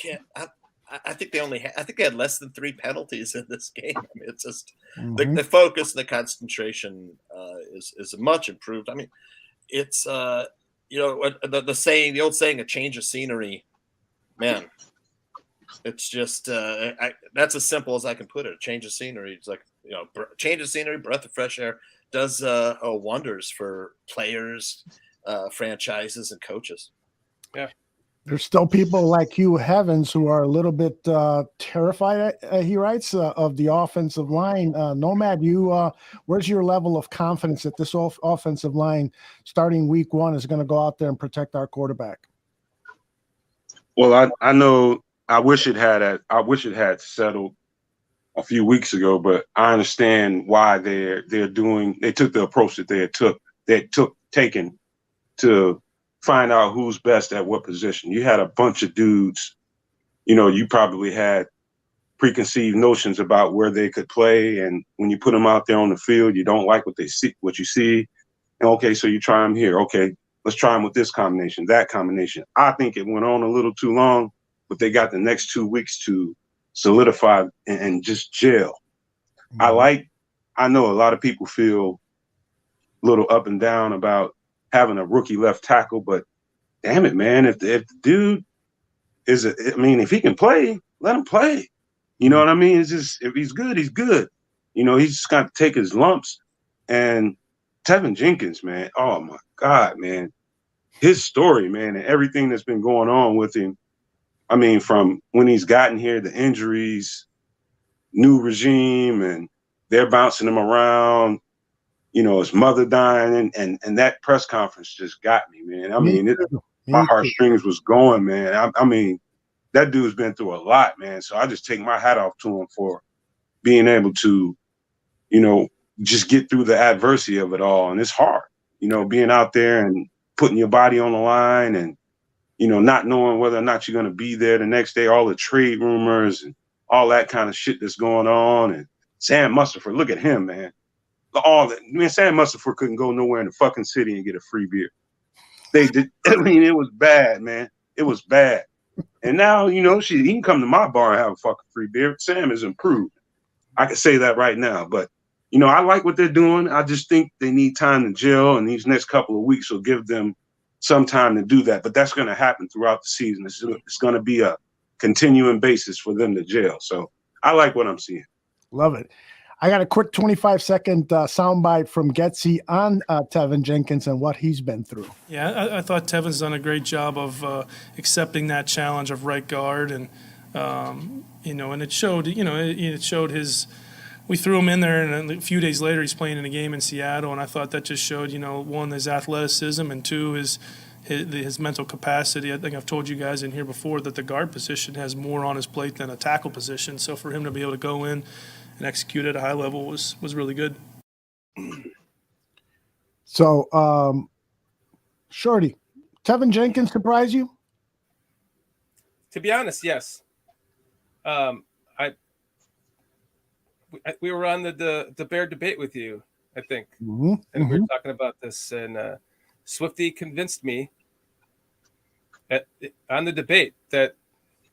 S8: think they had less than 3 penalties in this game. I mean, it's just the focus and the concentration is much improved. I mean, it's the old saying, a change of scenery, man. It's just that's as simple as I can put it. A change of scenery. It's like, change of scenery, breath of fresh air does wonders for players, franchises, and coaches.
S12: Yeah.
S4: There's still people like Hugh Heavens who are a little bit terrified, he writes, of the offensive line. Nomad, where's your level of confidence that this offensive line starting week 1 is going to go out there and protect our quarterback?
S13: Well, I know I wish it had settled a few weeks ago, but I understand why they took the approach that they taken to find out who's best at what position. You had a bunch of dudes, you probably had preconceived notions about where they could play, and when you put them out there on the field, you don't like what you see. And okay, so you try them here. Okay, let's try him with this combination, that combination. I think it went on a little too long, but they got the next 2 weeks to solidify and just gel. I know a lot of people feel a little up and down about having a rookie left tackle, but damn it, man, if the dude if he can play, let him play. You know what I mean? It's just, if he's good, he's good. He's just got to take his lumps. And Tevin Jenkins, man, oh my God, man, his story, man, and everything that's been going on with him. I mean, from when he's gotten here, the injuries, new regime, and they're bouncing him around, his mother dying, and that press conference just got me, man. I mean, my heartstrings was going, man. I mean, that dude's been through a lot, man. So I just take my hat off to him for being able to, just get through the adversity of it all. And it's hard, being out there and putting your body on the line and, not knowing whether or not you're going to be there the next day, all the trade rumors and all that kind of shit that's going on. And Sam Mustipher, look at him, man. Sam Mustipher couldn't go nowhere in the fucking city and get a free beer. They did. I mean, it was bad, man. It was bad. And now, he can come to my bar and have a fucking free beer. Sam is improved. I can say that right now. But, I like what they're doing. I just think they need time to gel, and these next couple of weeks will give them some time to do that. But that's going to happen throughout the season. It's going to be a continuing basis for them to gel. So I like what I'm seeing.
S4: Love it. I got a quick 25-second soundbite from Getsy on Tevin Jenkins and what he's been through.
S6: Yeah, I thought Tevin's done a great job of accepting that challenge of right guard, and and it showed. It showed his. We threw him in there, and a few days later, he's playing in a game in Seattle, and I thought that just showed, one, his athleticism, and two, his mental capacity. I think I've told you guys in here before that the guard position has more on his plate than a tackle position. So for him to be able to go in and execute at a high level was really good.
S4: So, Shorty, Tevin Jenkins surprise you?
S12: To be honest, yes. We were on the Bear debate with you, I think, and we were talking about this, and Swifty convinced me on the debate that.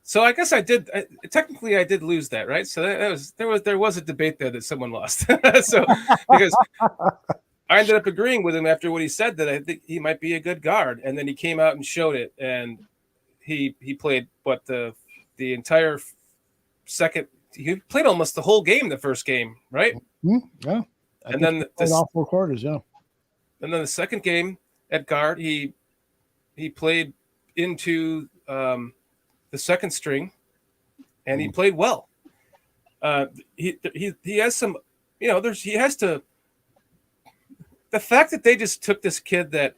S12: So I guess I did. Technically, I did lose that, right? So there was a debate there that someone lost. So because I ended up agreeing with him after what he said, that I think he might be a good guard, and then he came out and showed it, and he played the entire second. He played almost the whole game, the first game, right?
S4: Yeah.
S12: And then
S4: all 4 quarters, yeah.
S12: And then the second game at guard, he played into the second string, and he played well. He has some, he has to. The fact that they just took this kid that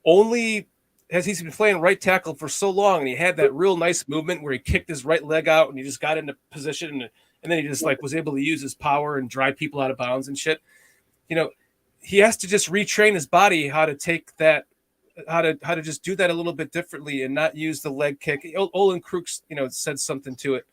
S12: only he's been playing right tackle for so long, and he had that real nice movement where he kicked his right leg out and he just got into position, and then he just was able to use his power and drive people out of bounds and shit. He has to just retrain his body how to take that, how to just do that a little bit differently and not use the leg kick. Olin Krooks, said something to it.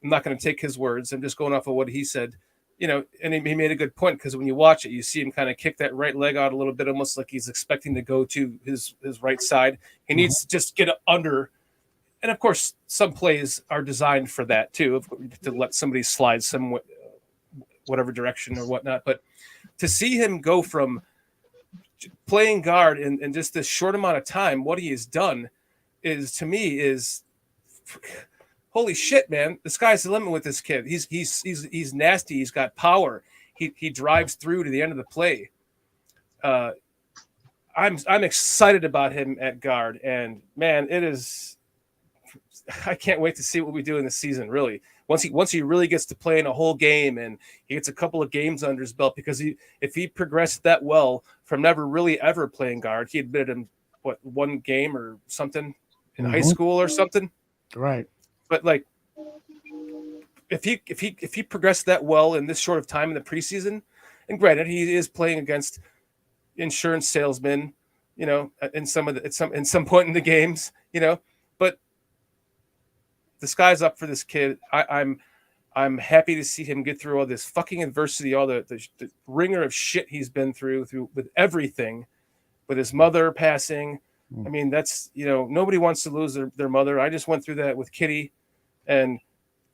S12: I'm not going to take his words. I'm just going off of what he said. And he made a good point, because when you watch it, you see him kind of kick that right leg out a little bit, almost like he's expecting to go to his right side. He needs to just get under. And of course, some plays are designed for that too, to let somebody slide some whatever direction or whatnot. But to see him go from playing guard in just this short amount of time, what he has done is, to me, is holy shit, man. The sky's the limit with this kid. He's nasty. He's got power. He drives through to the end of the play. I'm excited about him at guard, and man, I can't wait to see what we do in the season, really. Once he really gets to play in a whole game and he gets a couple of games under his belt, because if he progressed that well from never really ever playing guard, he admitted him one game or something in high school or something.
S4: Right.
S12: But if he progressed that well in this short of time in the preseason, and granted, he is playing against insurance salesmen, in some point in the games, but the sky's up for this kid. I'm happy to see him get through all this fucking adversity, all the ringer of shit he's been through with everything, with his mother passing. I mean, that's, nobody wants to lose their mother. I just went through that with Kitty, and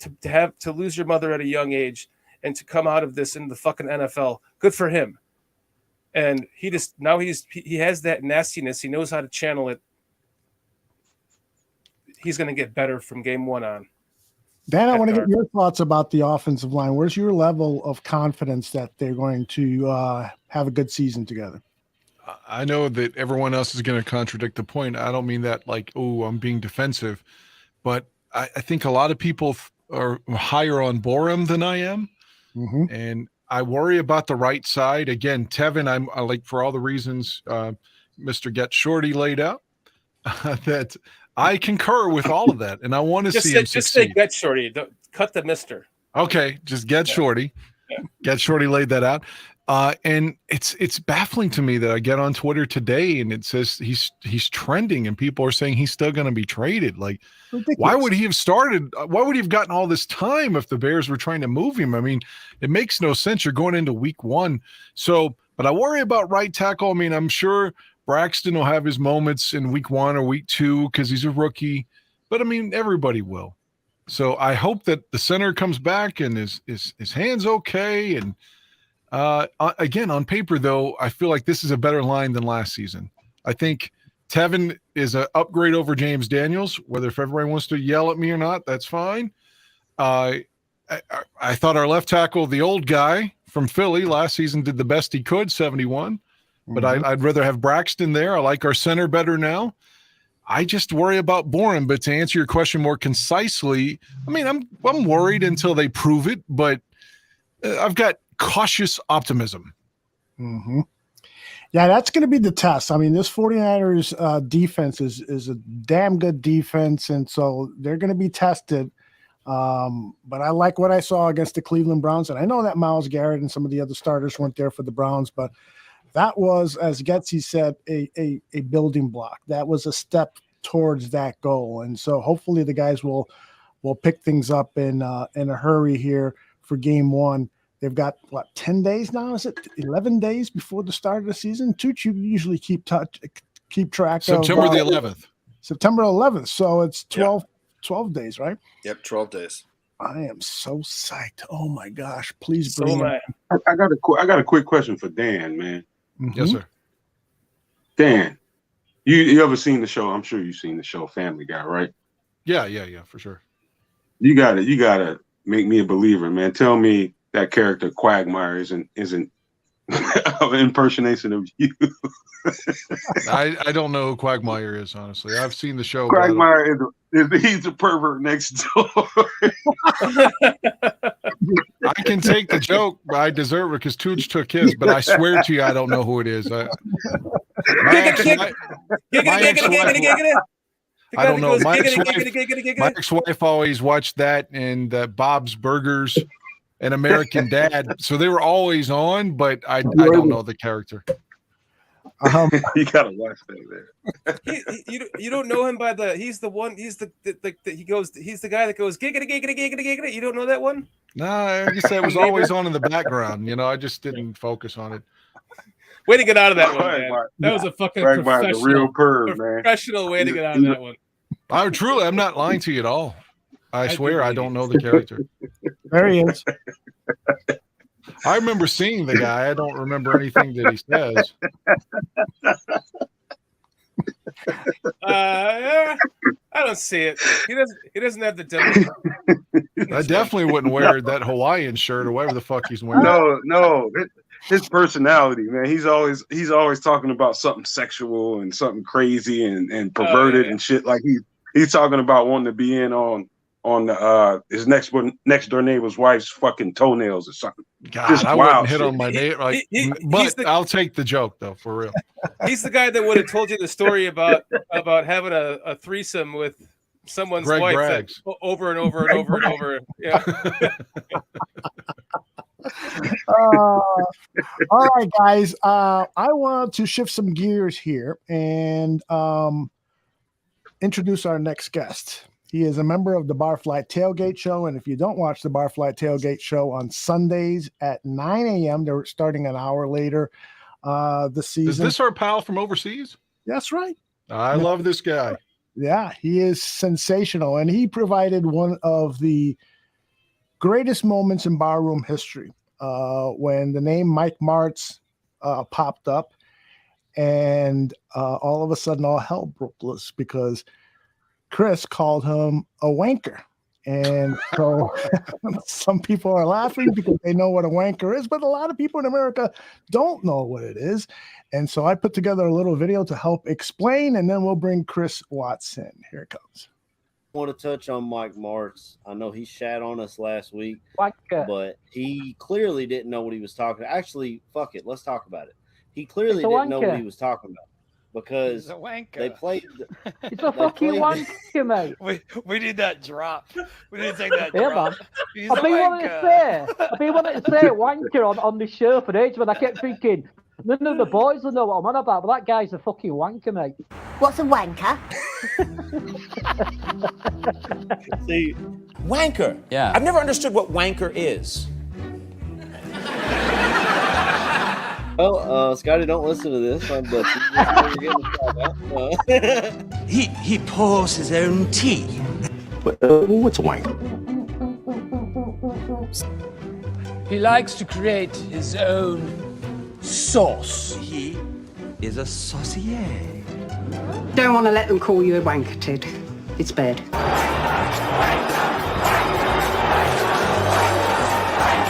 S12: to lose your mother at a young age and to come out of this in the fucking NFL, good for him. And he has that nastiness. He knows how to channel it. He's going to get better from game one on.
S4: Dan, I want to get your thoughts about the offensive line. Where's your level of confidence that they're going to have a good season together?
S5: I know that everyone else is going to contradict the point. I don't mean that like, oh, I'm being defensive, but I think a lot of people are higher on Borum than I am.
S4: Mm-hmm.
S5: And I worry about the right side. Again, Tevin, I like, for all the reasons Mr. Get Shorty laid out, that I concur with all of that. And I want to see him succeed.
S12: Just say Get Shorty. Don't cut the mister.
S5: Okay, just Get Shorty.
S12: Yeah.
S5: Get Shorty laid that out. And it's baffling to me that I get on Twitter today and it says he's trending and people are saying he's still going to be traded. Like, ridiculous. Why would he have started? Why would he have gotten all this time if the Bears were trying to move him? I mean, it makes no sense. You're going into week 1. So, but I worry about right tackle. I mean, I'm sure Braxton will have his moments in week 1 or week 2 because he's a rookie, but I mean, everybody will. So I hope that the center comes back and his hand's okay. And again, on paper, though, I feel like this is a better line than last season. I think Tevin is an upgrade over James Daniels. Whether if everybody wants to yell at me or not, that's fine. I thought our left tackle, the old guy from Philly last season, did the best he could, 71. But I'd rather have Braxton there. I like our center better now. I just worry about Borum. But to answer your question more concisely, I mean, I'm worried until they prove it, but I've got cautious optimism.
S4: Mm-hmm. Yeah, that's going to be the test. I mean, this 49ers defense is a damn good defense, and so they're going to be tested. But I like what I saw against the Cleveland Browns, and I know that Myles Garrett and some of the other starters weren't there for the Browns, but that was, as Getsy said, a building block. That was a step towards that goal, and so hopefully the guys will pick things up in a hurry here for game 1. They've got, 10 days now? Is it 11 days before the start of the season? Tooch, you usually keep track of
S5: September the 11th.
S4: September 11th. So it's 12 days, right?
S8: Yep, 12 days.
S4: I am so psyched. Oh my gosh! Please
S12: So
S4: bring
S12: am
S4: it.
S13: I got a quick question for Dan, man.
S4: Mhm.
S5: Yes, sir.
S13: Dan, you ever seen the show? I'm sure you've seen the show Family Guy, right?
S5: Yeah, for sure.
S13: You gotta make me a believer, man. Tell me that character Quagmire isn't an impersonation of you.
S5: I don't know who Quagmire is, honestly. I've seen the show.
S13: Quagmire he's a pervert next door.
S5: I can take the joke, but I deserve it because Tooch took his. But I swear to you, I don't know who it is. My I don't know. My ex-wife always watched that and Bob's Burgers and American Dad. So they were always on, but I don't know the character.
S13: You gotta watch that there.
S12: You don't know him by he's the guy that goes giggity giggity giggity giggity. You don't know that one?
S5: No, I guess that was always on in the background. I just didn't focus on it.
S12: Way to get out of that one, man. That was a fucking professional,
S13: real perv,
S12: professional way to get out of that one.
S5: I'm not lying to you at all. I swear I don't know the character.
S4: There he is.
S5: I remember seeing the guy. I don't remember anything that he says.
S12: I don't see it. He doesn't have the demo.
S5: I definitely wouldn't wear that Hawaiian shirt or whatever the fuck he's wearing.
S13: No. His personality, man. He's always talking about something sexual and something crazy and perverted and shit. Like he's talking about wanting to be in on his next door neighbor's wife's fucking toenails or something.
S5: God,
S13: just
S5: I
S13: wild
S5: wouldn't hit
S13: shit.
S5: on my neighbor. But I'll take the joke though, for real.
S12: He's the guy that would have told you the story about having a threesome with someone's
S5: Greg
S12: wife
S5: Braggs.
S12: over and over and over and over. Yeah.
S4: All right, guys. I want to shift some gears here and introduce our next guest. He is a member of the Barfly Tailgate Show, and if you don't watch the Barfly Tailgate Show on Sundays at 9 a.m., they're starting an hour later. the season.
S5: Is this our pal from overseas?
S4: That's right.
S5: I love this guy.
S4: Yeah, he is sensational, and he provided one of the greatest moments in barroom history when the name Mike Martz popped up, and all of a sudden all hell broke loose because Chris called him a wanker. And so some people are laughing because they know what a wanker is, but a lot of people in America don't know what it is. And so I put together a little video to help explain, and then we'll bring Chris Watts in. Here it comes.
S16: I want to touch on Mike Martz. I know he shat on us last week, but he clearly didn't know what he was talking about. Actually, fuck it. Let's talk about it. He clearly didn't know what he was talking about because they played.
S17: It's a fucking wanker, mate.
S18: We need that drop. We need to take that
S17: Yeah,
S18: drop.
S17: man.
S18: He's
S17: I've
S18: a
S17: been wanting to say
S18: wanker.
S17: wanker on this show for ages, but I kept thinking none of the boys will know what I'm on about. But that guy's a fucking wanker, mate.
S19: What's a wanker?
S16: See,
S20: Wanker.
S18: Yeah.
S20: I've never understood what wanker is.
S16: well, Scotty, don't listen to this, but you're getting out.
S20: He pours his own tea.
S11: What's a wanker?
S18: He likes to create his own sauce.
S20: He is a saucier.
S19: Don't want to let them call you a wanker, Ted. It's bad.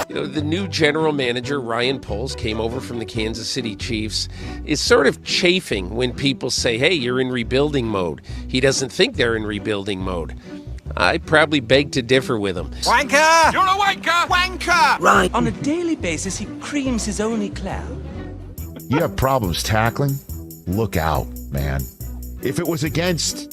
S21: You know, the new general manager, Ryan Poles, came over from the Kansas City Chiefs, is sort of chafing when people say, hey, you're in rebuilding mode. He doesn't think they're in rebuilding mode. I probably beg to differ with him.
S20: Wanker!
S18: You're a wanker!
S20: Wanker! Right. On a daily basis, he creams his own eclair.
S22: You have problems tackling? Look out, man. If it was against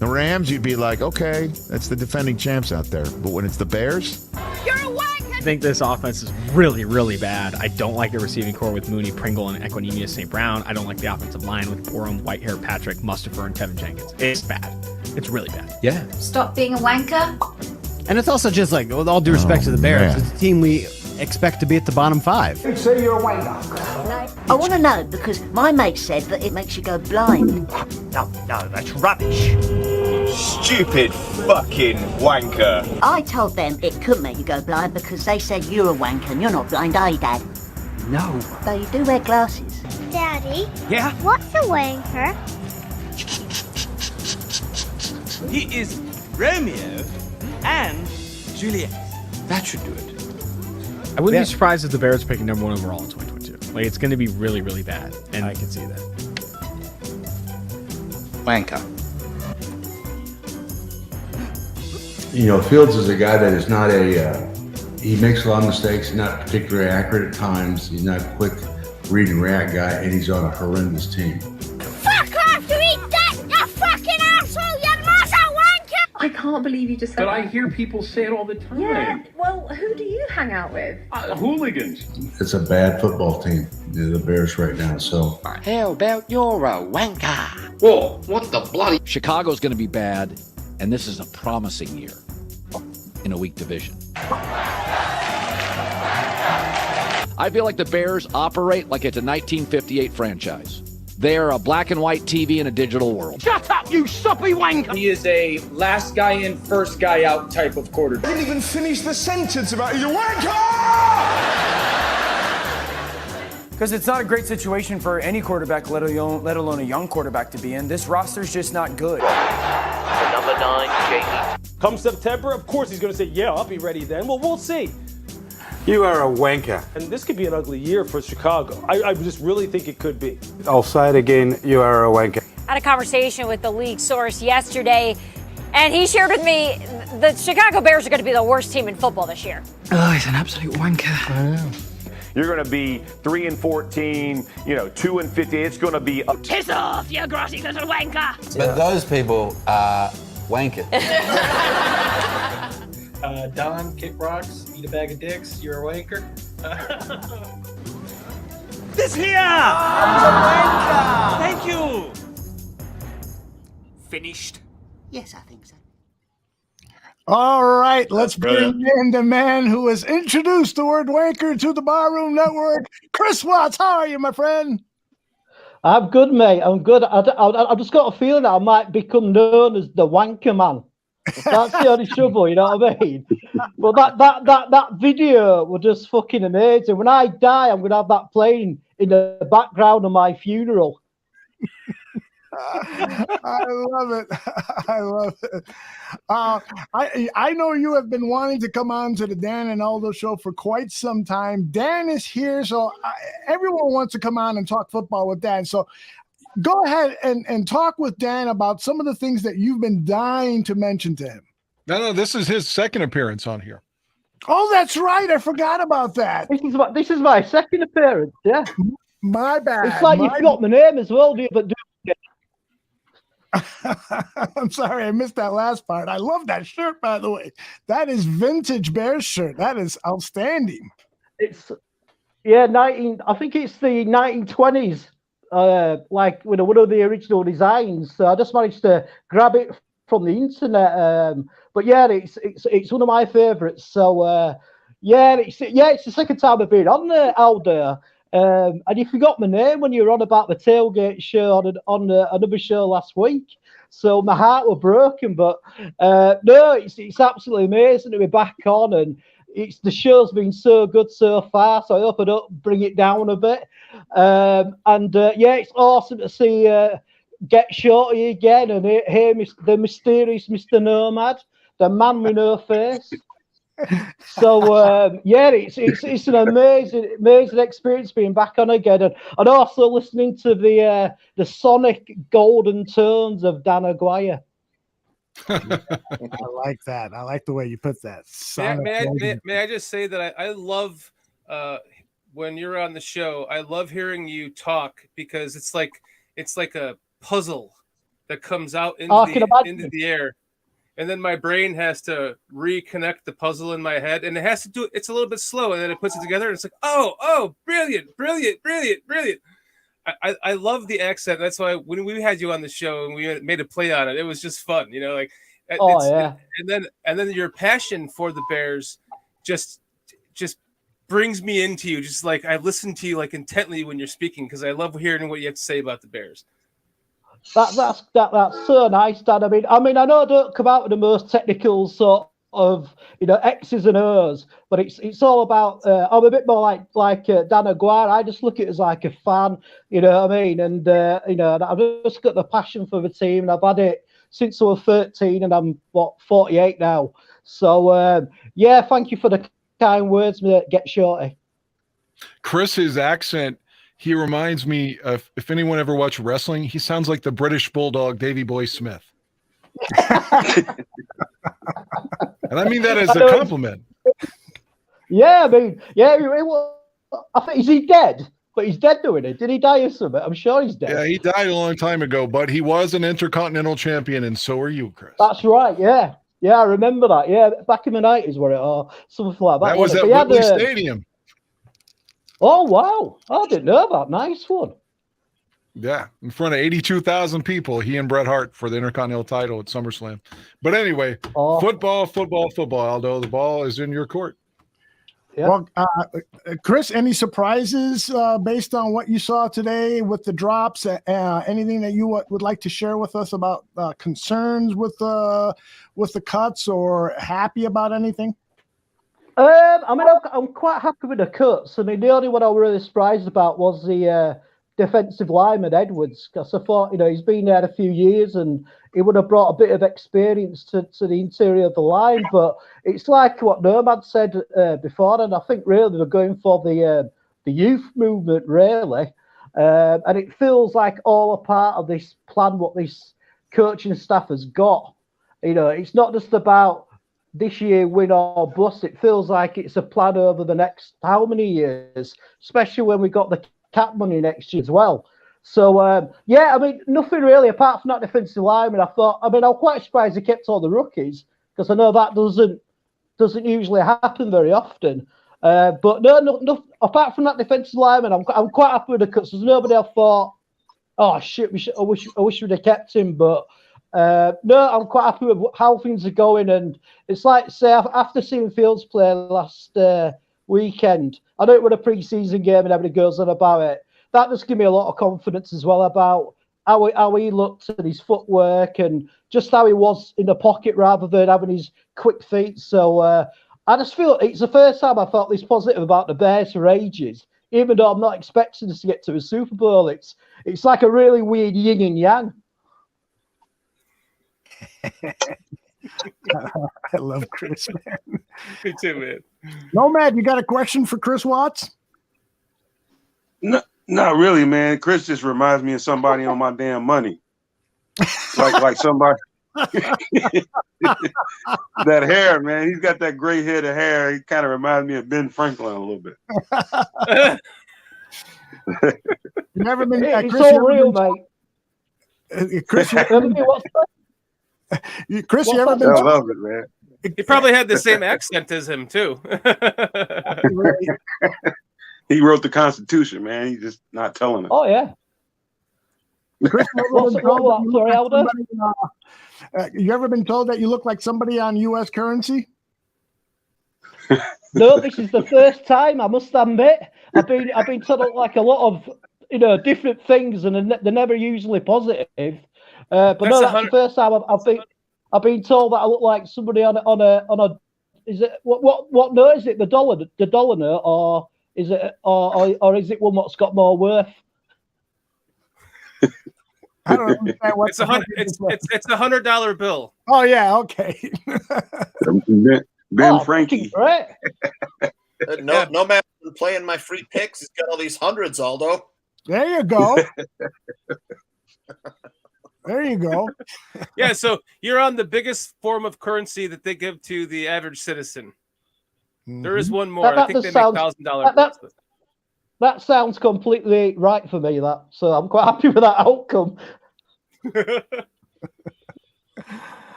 S22: the Rams, you'd be like, okay, that's the defending champs out there. But when it's the Bears?
S23: You're a wanker! I think this offense is really, really bad. I don't like the receiving core with Mooney, Pringle, and Equanimeous St. Brown. I don't like the offensive line with Borum, Whitehair, Patrick, Mustapher, and Tevin Jenkins. It's bad. It's really bad.
S22: Yeah.
S24: Stop being a wanker.
S25: And it's also just like, with all due respect to the Bears,
S22: man.
S25: it's a team we expect to be at the bottom 5.
S4: You say you're a wanker.
S19: I want to know because my mate said that it makes you go blind.
S20: No, that's rubbish. Stupid fucking wanker.
S19: I told them it could make you go blind because they said you're a wanker and you're not blind, are you, Dad?
S20: No.
S19: Though you do wear glasses.
S23: Daddy?
S20: Yeah?
S23: What's a wanker?
S20: He is Romeo and Juliet. That should do it.
S23: I wouldn't be surprised if the Bears pick number 1 overall in 2022. Like, it's going to be really, really bad. And I can see that.
S20: Wanker.
S26: You know, Fields is a guy that is not he makes a lot of mistakes, not particularly accurate at times. He's not a quick read and react guy, and he's on a horrendous team.
S23: Fuck off, you eat that, you fucking asshole, you muscle wanker!
S19: I can't believe you just said
S27: But I hear people say it all the time.
S19: Yeah, well, who do you hang out with?
S27: Hooligans.
S26: It's a bad football team, the Bears right now. So
S20: How about you're a wanker?
S27: Whoa, what the bloody...
S28: Chicago's going to be bad, and this is a promising year in a weak division. I feel like the Bears operate like it's a 1958 franchise. They are a black and white TV in a digital world.
S20: Shut up, you soppy wanker!
S27: He is a last guy in, first guy out type of quarterback.
S20: I didn't even finish the sentence about you wanker!
S29: Because it's not a great situation for any quarterback, let alone a young quarterback to be in. This roster's just not good.
S20: The number 9, Jamie.
S27: Come September, of course he's going to say, yeah, I'll be ready then. Well, we'll see. You are a wanker. And this could be an ugly year for Chicago. I just really think it could be.
S26: I'll say it again, you are a wanker.
S23: I had a conversation with the league source yesterday, and he shared with me the Chicago Bears are going to be the worst team in football this year.
S19: Oh, he's an absolute wanker.
S26: I know.
S27: You're going to be 3-14, 2-50. It's going to be...
S23: Piss off, you grotty little wanker!
S28: But those people are wankers.
S27: Don, kick rocks, eat a bag of dicks, you're a wanker.
S20: This here! Wanker! Thank you! Finished?
S19: Yes, I think so.
S4: All right, let's
S8: brilliant.
S4: bring in the man who has introduced the word wanker to the Barroom Network. Chris Watts, how are you, my friend?
S17: I'm good, mate. I'm good. I just got a feeling that I might become known as the wanker man. That's the only trouble, you know what I mean? But that video was just fucking amazing. When I die, I'm gonna have that playing in the background of my funeral.
S4: I love it. I love it. I know you have been wanting to come on to the Dan and Aldo show for quite some time. Dan is here, so everyone wants to come on and talk football with Dan. So go ahead and talk with Dan about some of the things that you've been dying to mention to him.
S5: No, this is his second appearance on here.
S4: Oh, that's right. I forgot about that.
S17: This is my second appearance. Yeah,
S4: my bad.
S17: It's like you forgot my name as well, but
S4: I'm sorry, I missed that last part. I love that shirt, by the way. That is vintage Bears shirt. That is outstanding.
S17: It's I think it's the 1920s. Like one of the original designs. So I just managed to grab it from the internet. But yeah, it's one of my favorites. So it's the second time I've been on there, Aldo. And you forgot my name when you were on about the tailgate show on another show last week. So my heart was broken. But no, it's absolutely amazing to be back on, and the show's been so good so far. So I hope I don't bring it down a bit. It's awesome to see Get Shorty again and hear the mysterious Mr. Nomad, the man with no face. So it's an amazing experience being back on again, and also listening to the sonic golden tones of Dan Aguirre.
S4: I like that. I like the way you put that.
S12: May I just say that I love when you're on the show. I love hearing you talk because it's like a puzzle that comes out into the air. And then my brain has to reconnect the puzzle in my head, and it has to do. It's a little bit slow, and then it puts it together, and it's like, oh, brilliant. I love the accent. That's why when we had you on the show and we made a play on it, it was just fun, you know. Like, and then your passion for the Bears just brings me into you. Just like I listen to you like intently when you're speaking because I love hearing what you have to say about the Bears.
S17: That's so nice, Dan. I mean, I know I don't come out with the most technical sort of X's and O's, but it's all about. I'm a bit more like Dan Aguirre. I just look at it as like a fan, you know what I mean? And I've just got the passion for the team, and I've had it since I was 13, and I'm 48 now. So thank you for the kind words, Get Shorty.
S5: Chris's accent. He reminds me of, if anyone ever watched wrestling, he sounds like the British Bulldog Davey Boy Smith. And I mean that as a compliment.
S17: Yeah, I mean, I think, is he dead? But he's dead doing it. Did he die or something? I'm sure he's dead.
S5: Yeah, he died a long time ago, but he was an Intercontinental Champion, and so are you, Chris.
S17: That's right, yeah. Yeah, I remember that. Yeah, back in the 90s, or something like that.
S5: That was at Wembley Stadium.
S17: Oh, wow. I didn't know that. Nice one.
S5: Yeah, in front of 82,000 people, he and Bret Hart for the Intercontinental title at SummerSlam. But anyway, football, Aldo. The ball is in your court.
S4: Yeah. Well, Chris, any surprises based on what you saw today with the drops? Anything that you would like to share with us about concerns with the cuts or happy about anything?
S17: I'm quite happy with the cuts. I mean, the only one I was really surprised about was the defensive lineman Edwards, because I thought, he's been there a few years and he would have brought a bit of experience to the interior of the line. But it's like what Nomad said before, and I think really they're going for the youth movement, really. And it feels like all a part of this plan, what this coaching staff has got. It's not just about this year win or bust. It feels like it's a plan over the next how many years, especially when we got the cap money next year as well. So I mean, nothing really apart from that defensive lineman. I'm quite surprised they kept all the rookies because I know that doesn't usually happen very often. But no, apart from that defensive lineman, I'm quite happy with the cuts. There's nobody else thought, oh shit, I wish we'd have kept him. But No, I'm quite happy with how things are going, and it's like, say, after seeing Fields play last weekend, I know it was a pre-season game and everybody goes on about it. That just gave me a lot of confidence as well about how he looked and his footwork and just how he was in the pocket rather than having his quick feet. So I just feel it's the first time I felt this positive about the Bears for ages, even though I'm not expecting us to get to a Super Bowl. It's like a really weird yin and yang.
S4: I love Chris, man.
S12: Me too, man.
S4: Nomad, you got a question for Chris Watts?
S13: No, not really, man. Chris just reminds me of somebody on my damn money. Like somebody. That hair, man. He's got that gray head of hair. He kind of reminds me of Ben Franklin a little bit.
S4: You never been.
S17: It's
S4: Chris,
S17: all real, mate.
S4: Chris,
S17: Chris,
S4: you ever been?
S13: I love it, man.
S12: He probably had the same accent as him too.
S13: He wrote the Constitution, man. He's just not telling us.
S17: Oh yeah.
S4: Chris, you ever been told that you look like somebody on U.S. currency?
S17: No, this is the first time. I must admit, I've been told like a lot of different things, and they're never usually positive. But no, that's the first time I've been told that I look like somebody on a. Is it what note is it? The dollar note, or is it or is it one that's got more worth?
S4: I don't understand what
S12: it's $100 bill.
S4: Oh yeah, okay.
S13: Ben Frankie.
S17: Right.
S8: No man playing my free picks. He's got all these hundreds, Aldo.
S4: There you go. There you go.
S12: Yeah, so you're on the biggest form of currency that they give to the average citizen. Mm-hmm. There is one more. I think they make $1,000.
S17: That sounds completely right for me. So I'm quite happy with that outcome.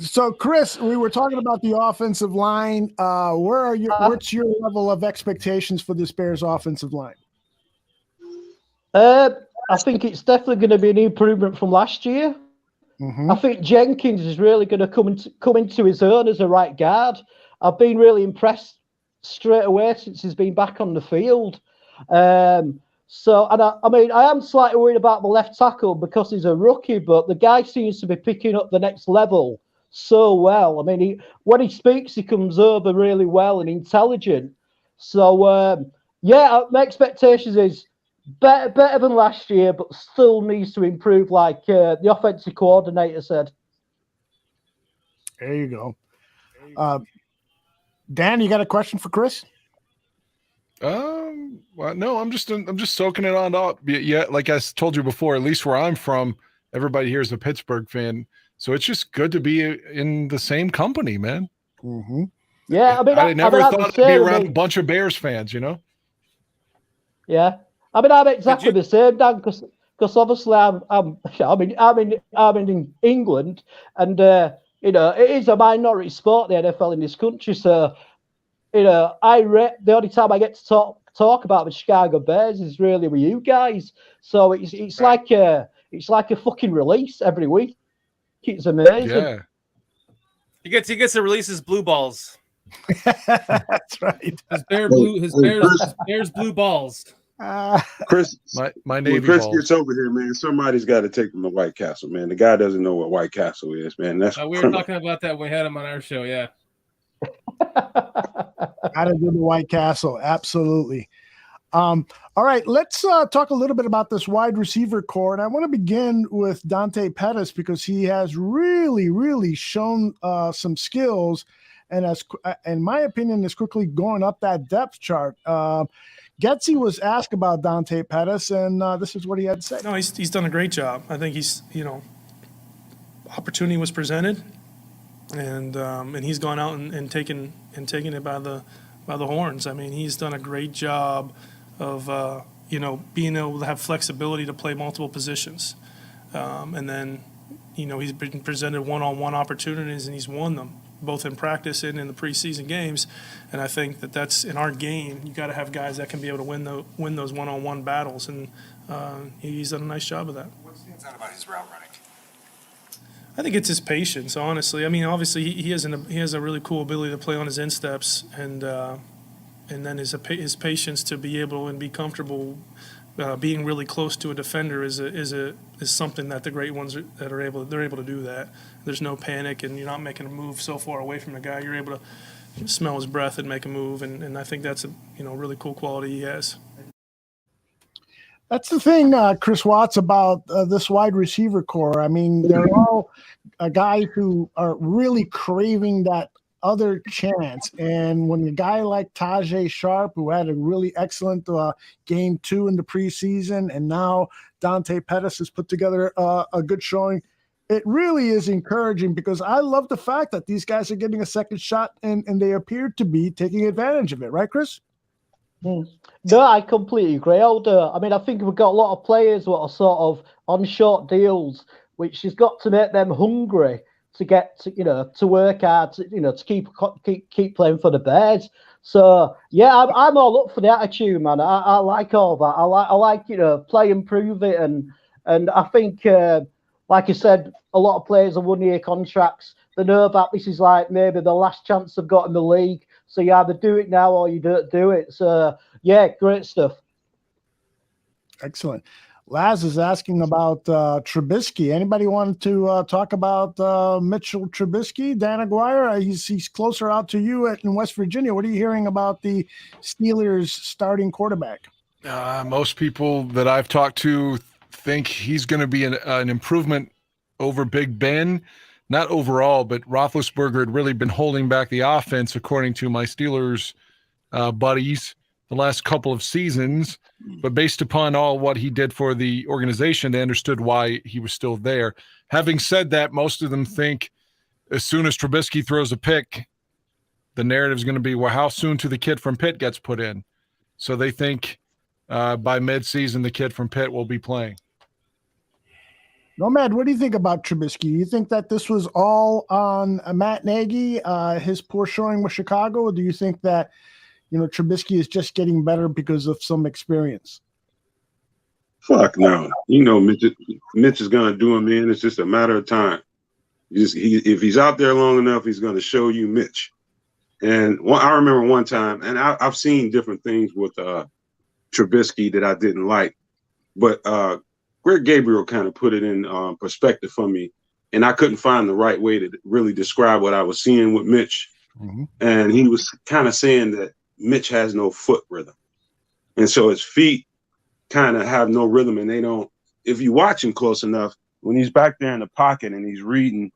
S4: So, Chris, we were talking about the offensive line. What's your level of expectations for this Bears offensive line?
S17: I think it's definitely going to be an improvement from last year. Mm-hmm. I think Jenkins is really going to come into his own as a right guard. I've been really impressed straight away since he's been back on the field. I am slightly worried about the left tackle because he's a rookie, but the guy seems to be picking up the next level so well. I mean, when he speaks, he comes over really well and intelligent. So, my expectations is better than last year, but still needs to improve, like the offensive coordinator said.
S4: There you go. Dan, you got a question for Chris?
S5: Well, no, I'm just soaking it on up. Yeah, like I told you before, at least where I'm from, everybody here is a Pittsburgh fan, so it's just good to be in the same company, man.
S4: Mm-hmm.
S17: Yeah,
S5: I never thought I'd be around a bunch of Bears fans,
S17: Yeah, I'm exactly the same, Dan, because obviously I'm in England, and it is a minority sport, the NFL in this country, so. The only time I get to talk about the Chicago Bears is really with you guys. So it's like a fucking release every week. It's amazing.
S5: Yeah.
S12: He gets to release his blue balls.
S4: That's right.
S12: His Bears blue balls.
S13: Chris,
S5: my Navy
S13: Chris
S5: balls.
S13: gets over here, man. Somebody's got to take him to White Castle, man. The guy doesn't know what White Castle is, man. That's
S12: we were talking about that when we had him on our show. Yeah.
S4: Gotta do the White Castle, absolutely. All right, let's talk a little bit about this wide receiver core, and I want to begin with Dante Pettis because he has really, really shown some skills, and as in my opinion, is quickly going up that depth chart. Getsy was asked about Dante Pettis, and this is what he had to say.
S6: No, he's done a great job. I think opportunity was presented. And he's gone out and taken it by the horns. I mean, he's done a great job of being able to have flexibility to play multiple positions, and then he's been presented one-on-one opportunities and he's won them both in practice and in the preseason games. And I think that's in our game. You got to have guys that can be able to win those one-on-one battles, and he's done a nice job of that.
S1: What stands out about his route running?
S6: I think it's his patience, honestly. I mean, obviously he has a really cool ability to play on his insteps, and then his patience to be able and be comfortable being really close to a defender is something that the great ones they're able to do that. There's no panic, and you're not making a move so far away from the guy. You're able to smell his breath and make a move, and I think that's a really cool quality he has.
S4: That's the thing, Chris Watts, about this wide receiver core. I mean, they're all guys who are really craving that other chance. And when a guy like Tajay Sharp, who had a really excellent game 2 in the preseason, and now Dante Pettis has put together a good showing, it really is encouraging, because I love the fact that these guys are getting a second shot, and they appear to be taking advantage of it. Right, Chris?
S17: No, I completely agree, Aldo. I mean, I think we've got a lot of players that are sort of on short deals, which has got to make them hungry to get to work hard, to keep playing for the Bears. So yeah, I'm all up for the attitude, man. I like all that. I like play and prove it, and I think like I said, a lot of players are 1-year contracts. They know that this is like maybe the last chance they've got in the league. So you either do it now or you don't do it. So yeah, great stuff.
S4: Excellent. Laz is asking about Trubisky. Anybody want to talk about Mitchell Trubisky? Dan Aguirre, he's closer out to you in West Virginia. What are you hearing about the Steelers starting quarterback?
S5: Most people that I've talked to think he's going to be an improvement over Big Ben. Not overall, but Roethlisberger had really been holding back the offense, according to my Steelers buddies, the last couple of seasons. But based upon all what he did for the organization, they understood why he was still there. Having said that, most of them think as soon as Trubisky throws a pick, the narrative is going to be, well, how soon till the kid from Pitt gets put in? So they think by midseason, the kid from Pitt will be playing.
S4: Nomad, what do you think about Trubisky? You think that this was all on Matt Nagy, his poor showing with Chicago, or do you think that Trubisky is just getting better because of some experience?
S13: Fuck no. Mitch is going to do him in. It's just a matter of time. If he's out there long enough, he's going to show you Mitch. And I remember one time, and I've seen different things with Trubisky that I didn't like, but Greg Gabriel kind of put it in perspective for me, and I couldn't find the right way to really describe what I was seeing with Mitch. Mm-hmm. And he was kind of saying that Mitch has no foot rhythm. And so his feet kind of have no rhythm, and they don't, if you watch him close enough, when he's back there in the pocket and he's reading,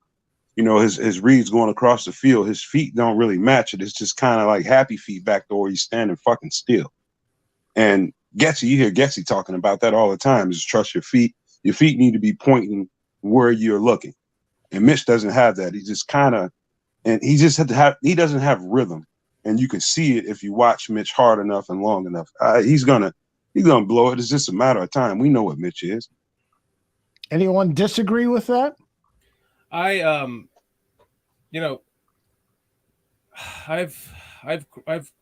S13: his reads going across the field, his feet don't really match it. It's just kind of like happy feet back there where he's standing fucking still. And Getsy, you hear Getsy talking about that all the time, is trust your feet. Your feet need to be pointing where you're looking. And Mitch doesn't have that. He just kind of, and he doesn't have rhythm. And you can see it if you watch Mitch hard enough and long enough. He's gonna blow it. It's just a matter of time. We know what Mitch is.
S4: Anyone disagree with that?
S12: I've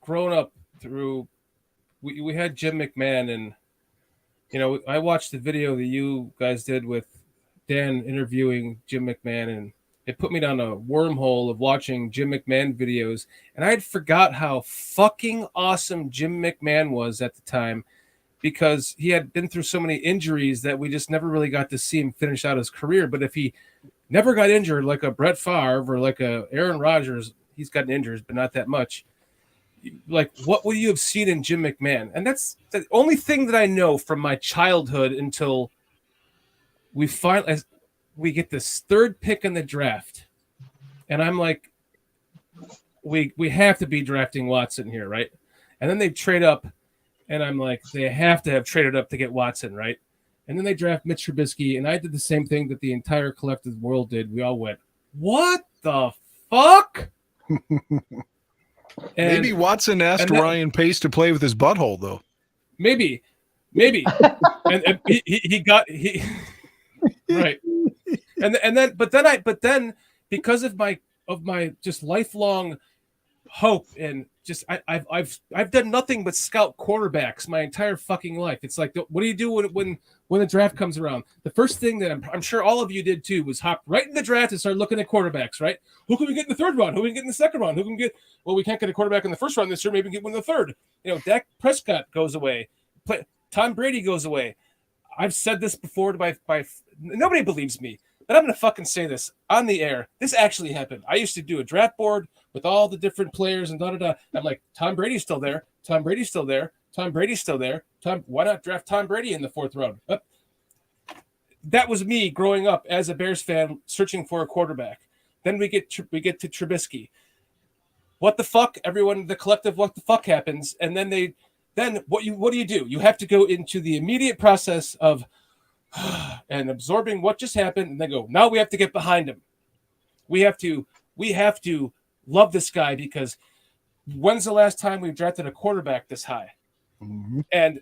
S12: grown up through. We had Jim McMahon, and I watched the video that you guys did with Dan interviewing Jim McMahon, and it put me down a wormhole of watching Jim McMahon videos, and I had forgot how fucking awesome Jim McMahon was at the time, because he had been through so many injuries that we just never really got to see him finish out his career. But if he never got injured like a Brett Favre or like a Aaron Rodgers, he's gotten injured, but not that much. Like, what would you have seen in Jim McMahon? And that's the only thing that I know from my childhood until we get this third pick in the draft. And I'm like, we have to be drafting Watson here, right? And then they trade up, and I'm like, they have to have traded up to get Watson, right? And then they draft Mitch Trubisky, and I did the same thing that the entire collective world did. We all went, what the fuck?
S5: Maybe Watson asked Ryan Pace to play with his butthole, though.
S12: Maybe, and he right, but then because of my just lifelong hope, and just I've done nothing but scout quarterbacks my entire fucking life. It's like, what do you do when when the draft comes around, the first thing that I'm sure all of you did too was hop right in the draft and start looking at quarterbacks, right? Who can we get in the third round? Who can we get in the second round? Who can get? Well, we can't get a quarterback in the first round this year. Maybe we get one in the third. You know, Dak Prescott goes away. Tom Brady goes away. I've said this before to my nobody believes me, but I'm going to fucking say this on the air. This actually happened. I used to do a draft board with all the different players and da-da-da. I'm like, Tom Brady's still there. Tom Brady's still there. Tom Brady's still there. Why not draft Tom Brady in the fourth round? But that was me growing up as a Bears fan searching for a quarterback. Then we get to Trubisky. What the fuck? Everyone, the collective, what the fuck happens? And then what do you do? You have to go into the immediate process of and absorbing what just happened, and then go, now we have to get behind him. We have to love this guy, because when's the last time we drafted a quarterback this high? Mm-hmm. And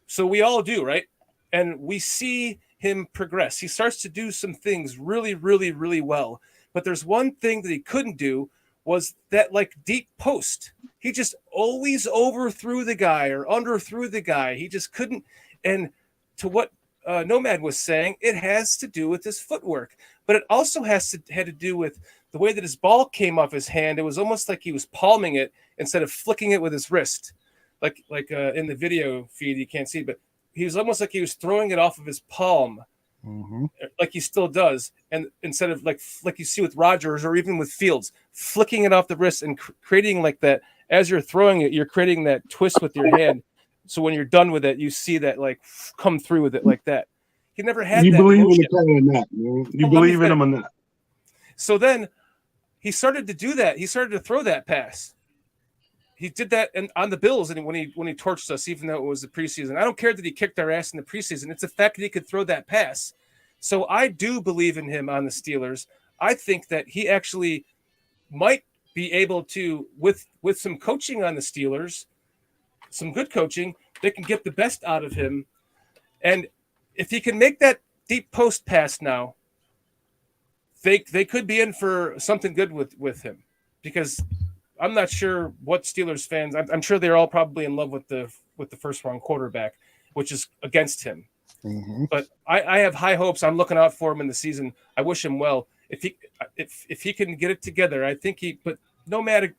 S12: so we all do, right? And we see him progress. He starts to do some things really, really, really well. But there's one thing that he couldn't do, was that like deep post. He just always overthrew the guy or underthrew the guy. He just couldn't. And to what Nomad was saying, it has to do with his footwork, but it also had to do with the way that his ball came off his hand. It was almost like he was palming it instead of flicking it with his wrist. Like in the video feed, you can't see, but he was almost like he was throwing it off of his palm. Mm-hmm. Like he still does, and instead of like you see with Rodgers or even with Fields, flicking it off the wrist and creating like that as you're throwing it, you're creating that twist with your hand. So when you're done with it, you see that like come through with it like that. He never had.
S13: You
S12: that
S13: believe
S12: motion.
S13: in the guy or not, man? You believe in him or not?
S12: So then he started to do that. He started to throw that pass. He did that on the Bills, and when he torched us, even though it was the preseason. I don't care that he kicked our ass in the preseason. It's the fact that he could throw that pass. So I do believe in him on the Steelers. I think that he actually might be able to, with some coaching on the Steelers, some good coaching, they can get the best out of him. And if he can make that deep post pass now, they could be in for something good with him, because I'm not sure what Steelers fans. I'm sure they're all probably in love with the first round quarterback, which is against him. Mm-hmm. But I have high hopes. I'm looking out for him in the season. I wish him well. If he can get it together, I think he. But Nomad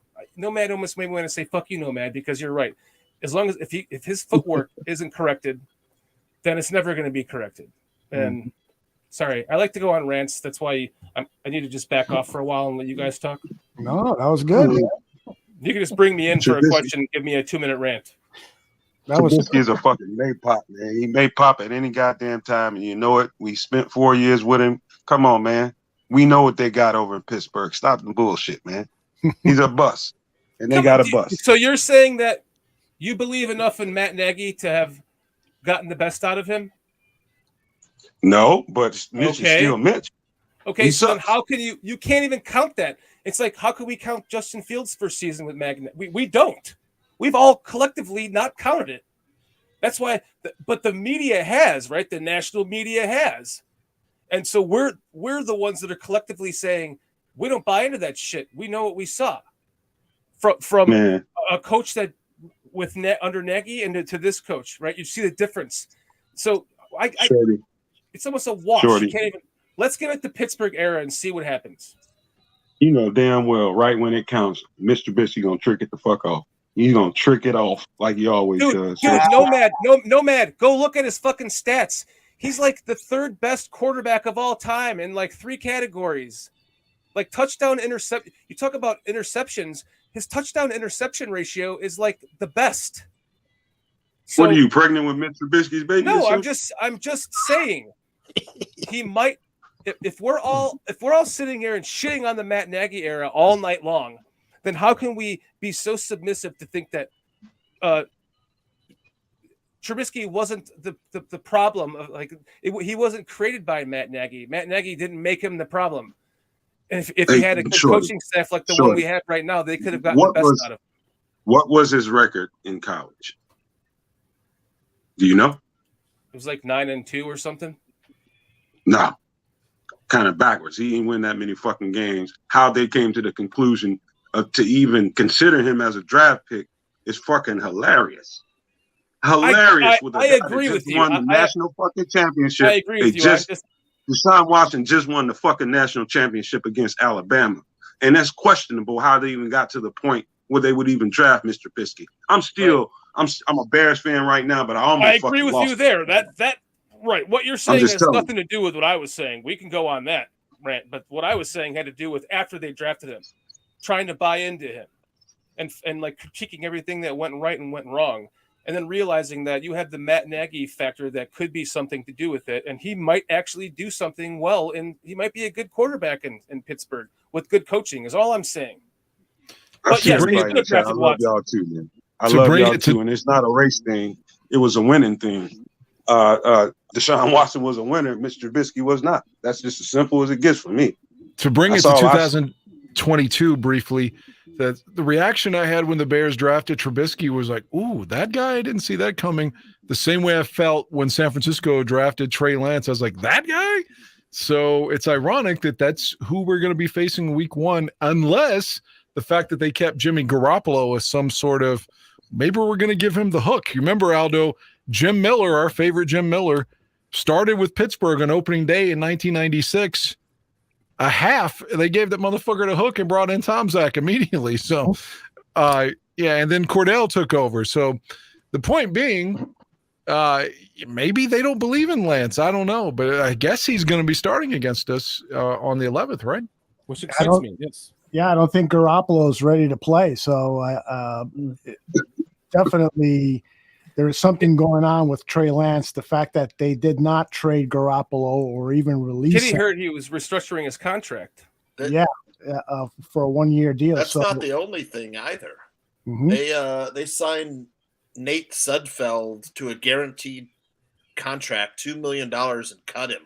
S12: almost made me want to say fuck you, Nomad, because you're right. As long as if his footwork isn't corrected, then it's never going to be corrected. And sorry, I like to go on rants. That's why I need to just back off for a while and let you guys talk.
S4: No, that was good.
S12: You can just bring me in for a question and give me a 2-minute rant.
S13: Trubisky's a fucking may pop, man. He may pop at any goddamn time, and you know it. We spent 4 years with him. Come on, man. We know what they got over in Pittsburgh. Stop the bullshit, man. He's a bust, and they got a bust.
S12: So you're saying that you believe enough in Matt Nagy to have gotten the best out of him?
S13: No, but Mitch is still Mitch.
S12: Okay, so then how can you can't even count that? It's like, how can we count Justin Fields' first season with Matt? We don't. We've all collectively not counted it. That's why, but the media has, right? The national media has. And so we're the ones that are collectively saying, we don't buy into that shit. We know what we saw from a coach that under Nagy and to this coach, right? You see the difference. So it's almost a wash. You can't even, let's give it the Pittsburgh era and see what happens.
S13: You know damn well, right when it counts, Mr. Trubisky gonna trick it the fuck off. He's gonna trick it off like he always does.
S12: Dude, Nomad, go look at his fucking stats. He's like the third best quarterback of all time in like 3 categories. Like touchdown, intercept. You talk about interceptions. His touchdown interception ratio is like the best. So,
S13: what are you, pregnant with Mr. Trubisky's baby?
S12: No, I'm just saying he might. If we're all sitting here and shitting on the Matt Nagy era all night long, then how can we be so submissive to think that Trubisky wasn't the problem? Of he wasn't created by Matt Nagy. Matt Nagy didn't make him the problem. And if he had a good coaching staff like the one we have right now, they could have gotten the best out of him.
S13: What was his record in college? Do you know?
S12: It was like 9-2 or something.
S13: No, kind of backwards. He didn't win that many fucking games. How they came to the conclusion to even consider him as a draft pick is fucking hilarious. hilarious with a
S12: I
S13: guy
S12: agree
S13: that
S12: with
S13: just
S12: you.
S13: won the national fucking championship.
S12: I agree with you.
S13: Deshaun Watson just won the fucking national championship against Alabama. And that's questionable how they even got to the point where they would even draft Mr. Trubisky. I'm a Bears fan right now, but I
S12: agree with you there. That right. What you're saying has nothing to do with what I was saying. We can go on that rant, but what I was saying had to do with after they drafted him, trying to buy into him, and like critiquing everything that went right and went wrong, and then realizing that you have the Matt Nagy factor that could be something to do with it, and he might actually do something well, and he might be a good quarterback in Pittsburgh with good coaching. Is all I'm saying. But yes, they could have drafted
S13: I love
S12: Watson.
S13: y'all too, man. I love y'all too, and it's not a race thing. It was a winning thing. Deshaun Watson was a winner. Mr. Trubisky was not. That's just as simple as it gets for me.
S5: To bring it to 2022 briefly, the reaction I had when the Bears drafted Trubisky was like, ooh, that guy, I didn't see that coming. The same way I felt when San Francisco drafted Trey Lance. I was like, that guy? So it's ironic that that's who we're going to be facing week one, unless the fact that they kept Jimmy Garoppolo as some sort of, maybe we're going to give him the hook. You remember, Aldo, Jim Miller, our favorite Jim Miller, started with Pittsburgh on opening day in 1996. A half, they gave that motherfucker the hook and brought in Tom Zach immediately. So, and then Cordell took over. So the point being, maybe they don't believe in Lance. I don't know, but I guess he's going to be starting against us on the 11th, right?
S12: Which excites me, yes.
S4: Yeah, I don't think Garoppolo is ready to play. So definitely there is something going on with Trey Lance. The fact that they did not trade Garoppolo or even release
S12: Kitty
S4: him.
S12: heard he was restructuring his contract.
S4: Yeah, for a 1-year deal.
S8: That's not the only thing either.
S4: Mm-hmm.
S8: They signed Nate Sudfeld to a guaranteed contract, $2 million, and cut him.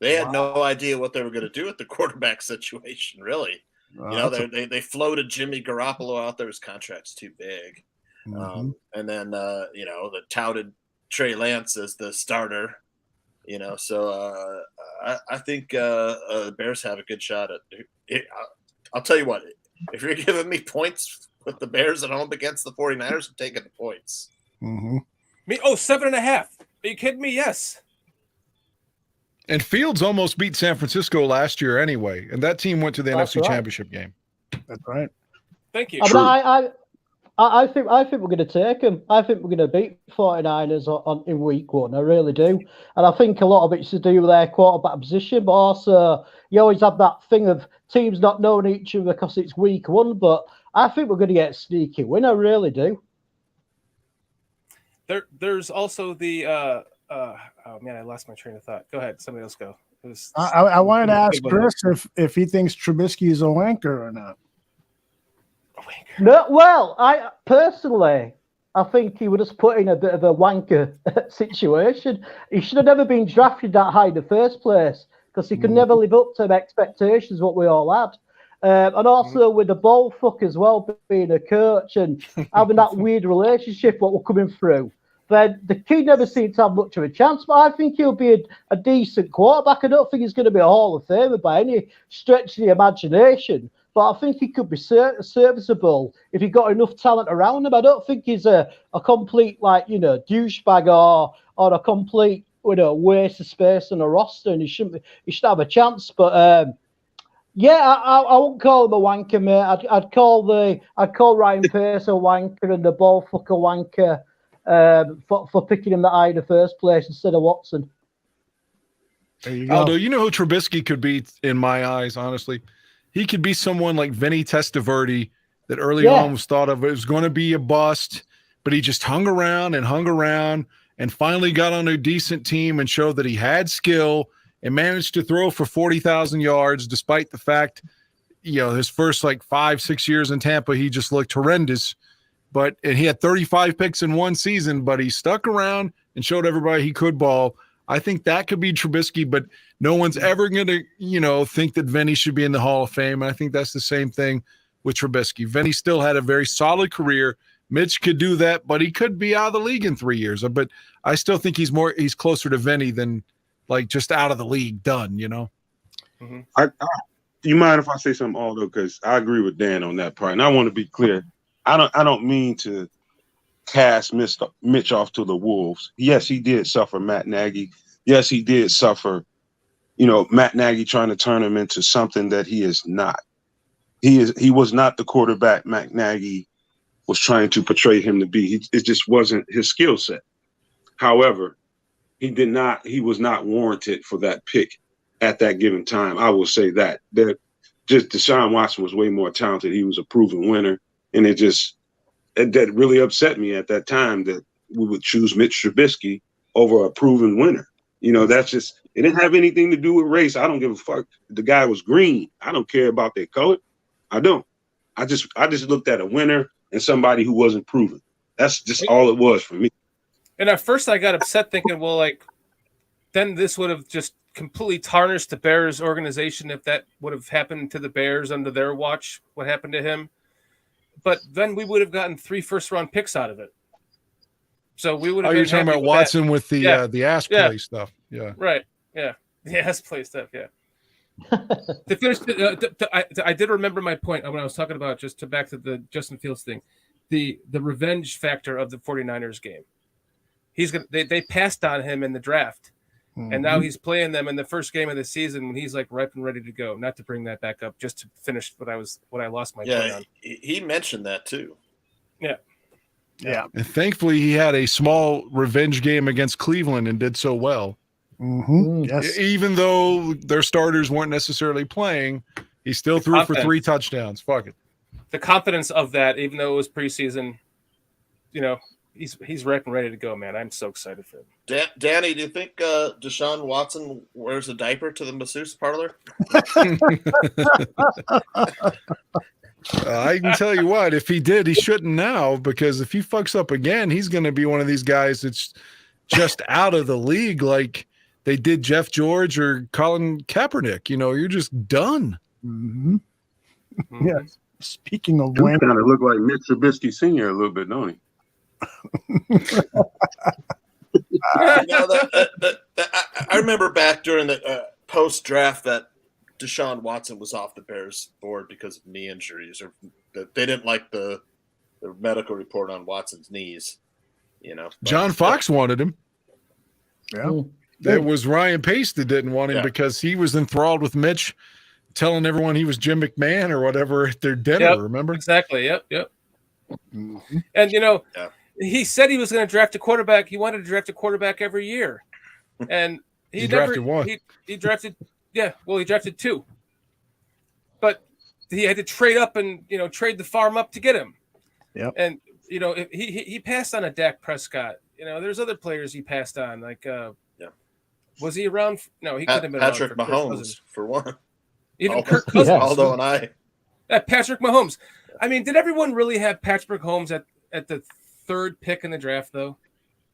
S8: They had no idea what they were going to do with the quarterback situation, really. They floated Jimmy Garoppolo out there. His contract's too big.
S4: Mm-hmm.
S8: And then, the touted Trey Lance as the starter, so I think the Bears have a good shot at it. I'll tell you what, if you're giving me points with the Bears at home against the 49ers, I'm taking the points.
S4: Mm-hmm.
S12: 7.5. Are you kidding me? Yes.
S5: And Fields almost beat San Francisco last year anyway, and that team went to the NFC Championship game.
S4: That's right.
S12: Thank you.
S17: I think we're going to take them. I think we're going to beat 49ers in week one. I really do. And I think a lot of it's to do with their quarterback position, but also you always have that thing of teams not knowing each other because it's week one. But I think we're going to get a sneaky win. I really do.
S12: There's also the oh man, I lost my train of thought. Go ahead. Somebody else go.
S4: I wanted to ask Chris if he thinks Trubisky is a wanker or not.
S17: No, well, I personally, I think he would have put in a bit of a wanker situation. He should have never been drafted that high in the first place because he could never live up to the expectations what we all had. And also with the ball fuck as well, being a coach and having that weird relationship what we're coming through. Then the kid never seemed to have much of a chance, but I think he'll be a decent quarterback. I don't think he's going to be a Hall of Famer by any stretch of the imagination, but I think he could be serviceable if he got enough talent around him. I don't think he's a complete douchebag or a complete waste of space on a roster, and he should have a chance. But I won't call him a wanker, mate. I'd call Ryan Pace a wanker and the ball fucker wanker. For picking him that high in the first place instead of Watson.
S5: There you go. Aldo, you know who Trubisky could be in my eyes, honestly? He could be someone like Vinny Testaverde that early on was thought of as going to be a bust, but he just hung around and finally got on a decent team and showed that he had skill and managed to throw for 40,000 yards despite the fact, his first 5-6 years in Tampa, he just looked horrendous. And he had 35 picks in one season, but he stuck around and showed everybody he could ball. I think that could be Trubisky, but no one's ever going to, think that Vinny should be in the Hall of Fame. And I think that's the same thing with Trubisky. Vinny still had a very solid career. Mitch could do that, but he could be out of the league in 3 years. But I still think he's closer to Vinny than just out of the league done,
S13: Mm-hmm. You mind if I say something, Aldo? Because I agree with Dan on that part. And I want to be clear. I don't mean to cast Mitch off to the wolves. Yes, he did suffer Matt Nagy. Yes, he did suffer, Matt Nagy trying to turn him into something that he is not. He was not the quarterback Matt Nagy was trying to portray him to be. It just wasn't his skill set. However, he was not warranted for that pick at that given time. I will say that just Deshaun Watson was way more talented. He was a proven winner. And that really upset me at that time that we would choose Mitch Trubisky over a proven winner. That's just, it didn't have anything to do with race. I don't give a fuck. The guy was green. I don't care about their color. I don't. I just looked at a winner and somebody who wasn't proven. That's just all it was for me.
S12: And at first I got upset thinking, well, then this would have just completely tarnished the Bears organization if that would have happened to the Bears under their watch, what happened to him. But then we would have gotten 3 first-round picks out of it. So we would have.
S5: You're talking about Watson with the ass play stuff. Yeah.
S12: Right. Yeah. The ass play stuff. Yeah. To finish, I did remember my point when I was talking about back to the Justin Fields thing, the revenge factor of the 49ers game. They passed on him in the draft. And now he's playing them in the first game of the season when he's ripe and ready to go. Not to bring that back up, just to finish what I lost my point on.
S8: He mentioned that too.
S12: Yeah.
S4: Yeah.
S5: And thankfully, he had a small revenge game against Cleveland and did so well.
S4: Yes.
S5: Even though their starters weren't necessarily playing, he still threw for 3 touchdowns. Fuck it.
S12: The confidence of that, even though it was preseason, he's ripe and ready to go, man. I'm so excited for him.
S8: Danny, do you think Deshaun Watson wears a diaper to the masseuse parlor?
S5: I can tell you what, if he did, he shouldn't now, because if he fucks up again, he's going to be one of these guys that's just out of the league like they did Jeff George or Colin Kaepernick. You're just done.
S4: Yeah. Speaking of
S13: winning, kind of look like Mitch Trubisky Sr. a little bit, don't he?
S8: I remember back during the post-draft that Deshaun Watson was off the Bears board because of knee injuries, or they didn't like the medical report on Watson's knees.
S5: John Fox wanted him.
S4: Yeah.
S5: It was Ryan Pace that didn't want him because he was enthralled with Mitch telling everyone he was Jim McMahon or whatever at their dinner. Remember?
S12: Exactly. Yep. And he said he was going to draft a quarterback. He wanted to draft a quarterback every year, and he
S5: drafted one.
S12: He drafted, he drafted 2, but he had to trade up and trade the farm up to get him.
S4: Yep.
S12: And he passed on a Dak Prescott. There's other players he passed on. Was he around? No, he couldn't have been
S8: Patrick
S12: around for
S8: Mahomes for one.
S12: Even Kirk Cousins,
S8: Aldo and I.
S12: Patrick Mahomes. I mean, did everyone really have Patrick Mahomes at the 3rd pick in the draft, though?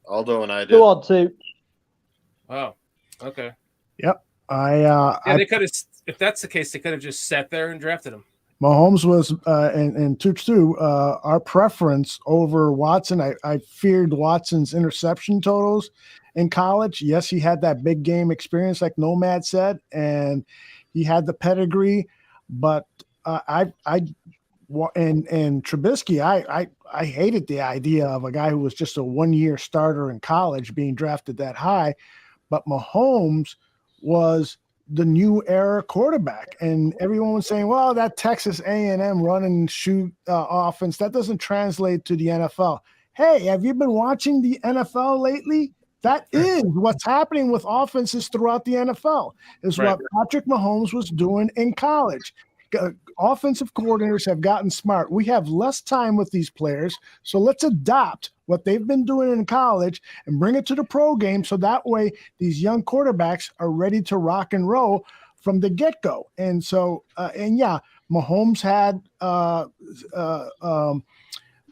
S8: Aldo and I did.
S17: Go on to.
S12: Wow. Okay.
S4: Yep.
S12: They could have. If that's the case, they could have just sat there and drafted him.
S4: Mahomes was, and Tooch too, our preference over Watson. I feared Watson's interception totals in college. Yes, he had that big game experience, like Nomad said, and he had the pedigree. But and Trubisky, I hated the idea of a guy who was just a 1-year starter in college being drafted that high. But Mahomes was the new era quarterback, and everyone was saying, well, that Texas A&M run and shoot offense, that doesn't translate to the NFL. Hey, have you been watching the NFL lately? That is what's happening with offenses throughout the NFL, is what Patrick Mahomes was doing in college. Offensive coordinators have gotten smart. We have less time with these players, so let's adopt what they've been doing in college and bring it to the pro game, so that way these young quarterbacks are ready to rock and roll from the get-go. And so, Mahomes had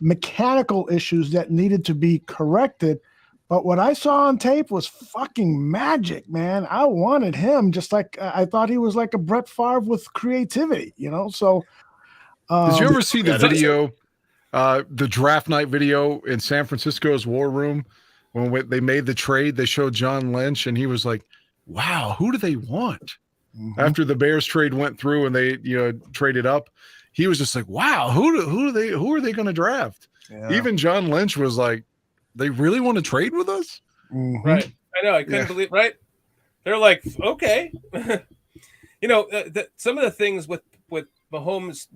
S4: mechanical issues that needed to be corrected. But what I saw on tape was fucking magic, man. I wanted him, just like I thought he was like a Brett Favre with creativity, So,
S5: did you ever see the video, the draft night video in San Francisco's War Room when they made the trade? They showed John Lynch, and he was like, "Wow, who do they want?" After the Bears trade went through and they traded up, he was just like, "Wow, who are they going to draft?" even John Lynch was like, they really want to trade with us?
S4: Mm-hmm.
S12: Right. I know. I couldn't believe. Right. They're like, okay. Some of the things with Mahomes'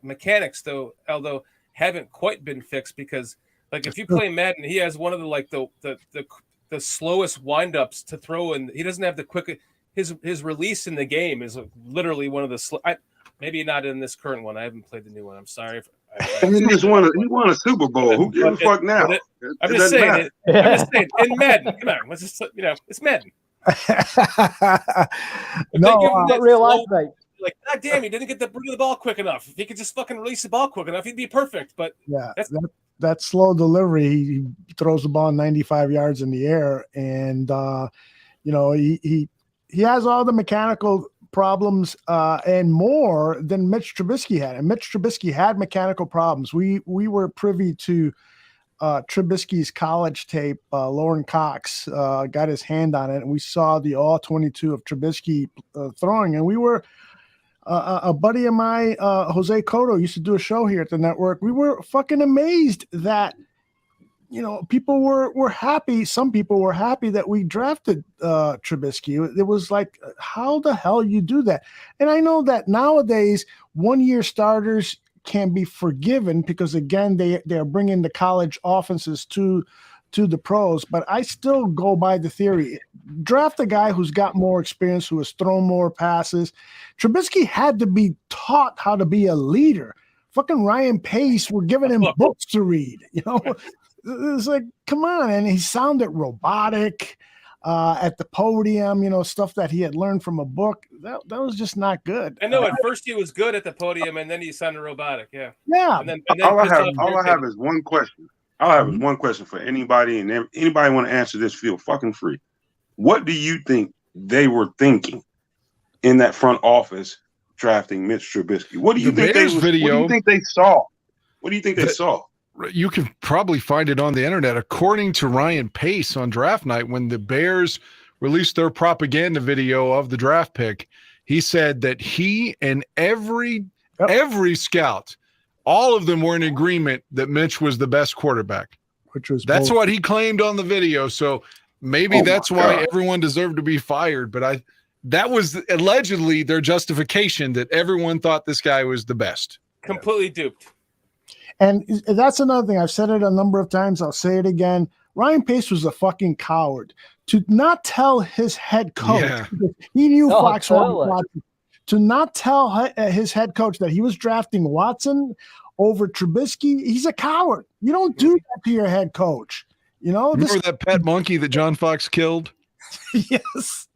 S12: mechanics, though, Aldo, haven't quite been fixed because, like, if you play Madden, he has one of the slowest windups to throw, and he doesn't have the quick. His release in the game is literally one of the maybe not in this current one. I haven't played the new one. I'm sorry.
S13: He won a Super Bowl. Who gives a fuck now?
S12: I'm just saying. In Madden, come on, let's just it's Madden.
S17: No, real life, mate.
S12: Like, God damn, he didn't get rid of the ball quick enough. If he could just fucking release the ball quick enough, he'd be perfect. But
S4: yeah, that slow delivery, he throws the ball 95 yards in the air, and he has all the mechanical problems and more than Mitch Trubisky had. And Mitch Trubisky had mechanical problems. We were privy to Trubisky's college tape. Lauren Cox got his hand on it, and we saw the all 22 of Trubisky throwing. And we were a buddy of mine, Jose Cotto, used to do a show here at the network. We were fucking amazed that people were happy. Some people were happy that we drafted Trubisky. It was like, how the hell you do that? And I know that nowadays 1-year starters can be forgiven because, again, they're bringing the college offenses to the pros. But I still go by the theory: draft a guy who's got more experience, who has thrown more passes. Trubisky had to be taught how to be a leader. Fucking Ryan Pace were giving him books to read. It's like, come on. And he sounded robotic at the podium, stuff that he had learned from a book. That was just not good.
S12: I know at first he was good at the podium, and then he sounded robotic. Yeah.
S4: Yeah.
S12: And then
S13: all I have is one question. Is one question for anybody, and anybody want to answer this, feel fucking free. What do you think they were thinking in that front office drafting Mitch Trubisky? What do you think they saw? What do you think they saw?
S5: You can probably find it on the internet. According to Ryan Pace on draft night, when the Bears released their propaganda video of the draft pick, he said that he and every scout, all of them were in agreement that Mitch was the best quarterback. That's what he claimed on the video. So maybe that's why everyone deserved to be fired. But that was allegedly their justification, that everyone thought this guy was the best.
S12: Completely duped.
S4: And that's another thing. I've said it a number of times. I'll say it again. Ryan Pace was a fucking coward to not tell his head coach. Yeah. He knew Fox Watson. To not tell his head coach that he was drafting Watson over Trubisky. He's a coward. You don't do that to your head coach.
S5: Remember that pet monkey that John Fox killed?
S4: Yes.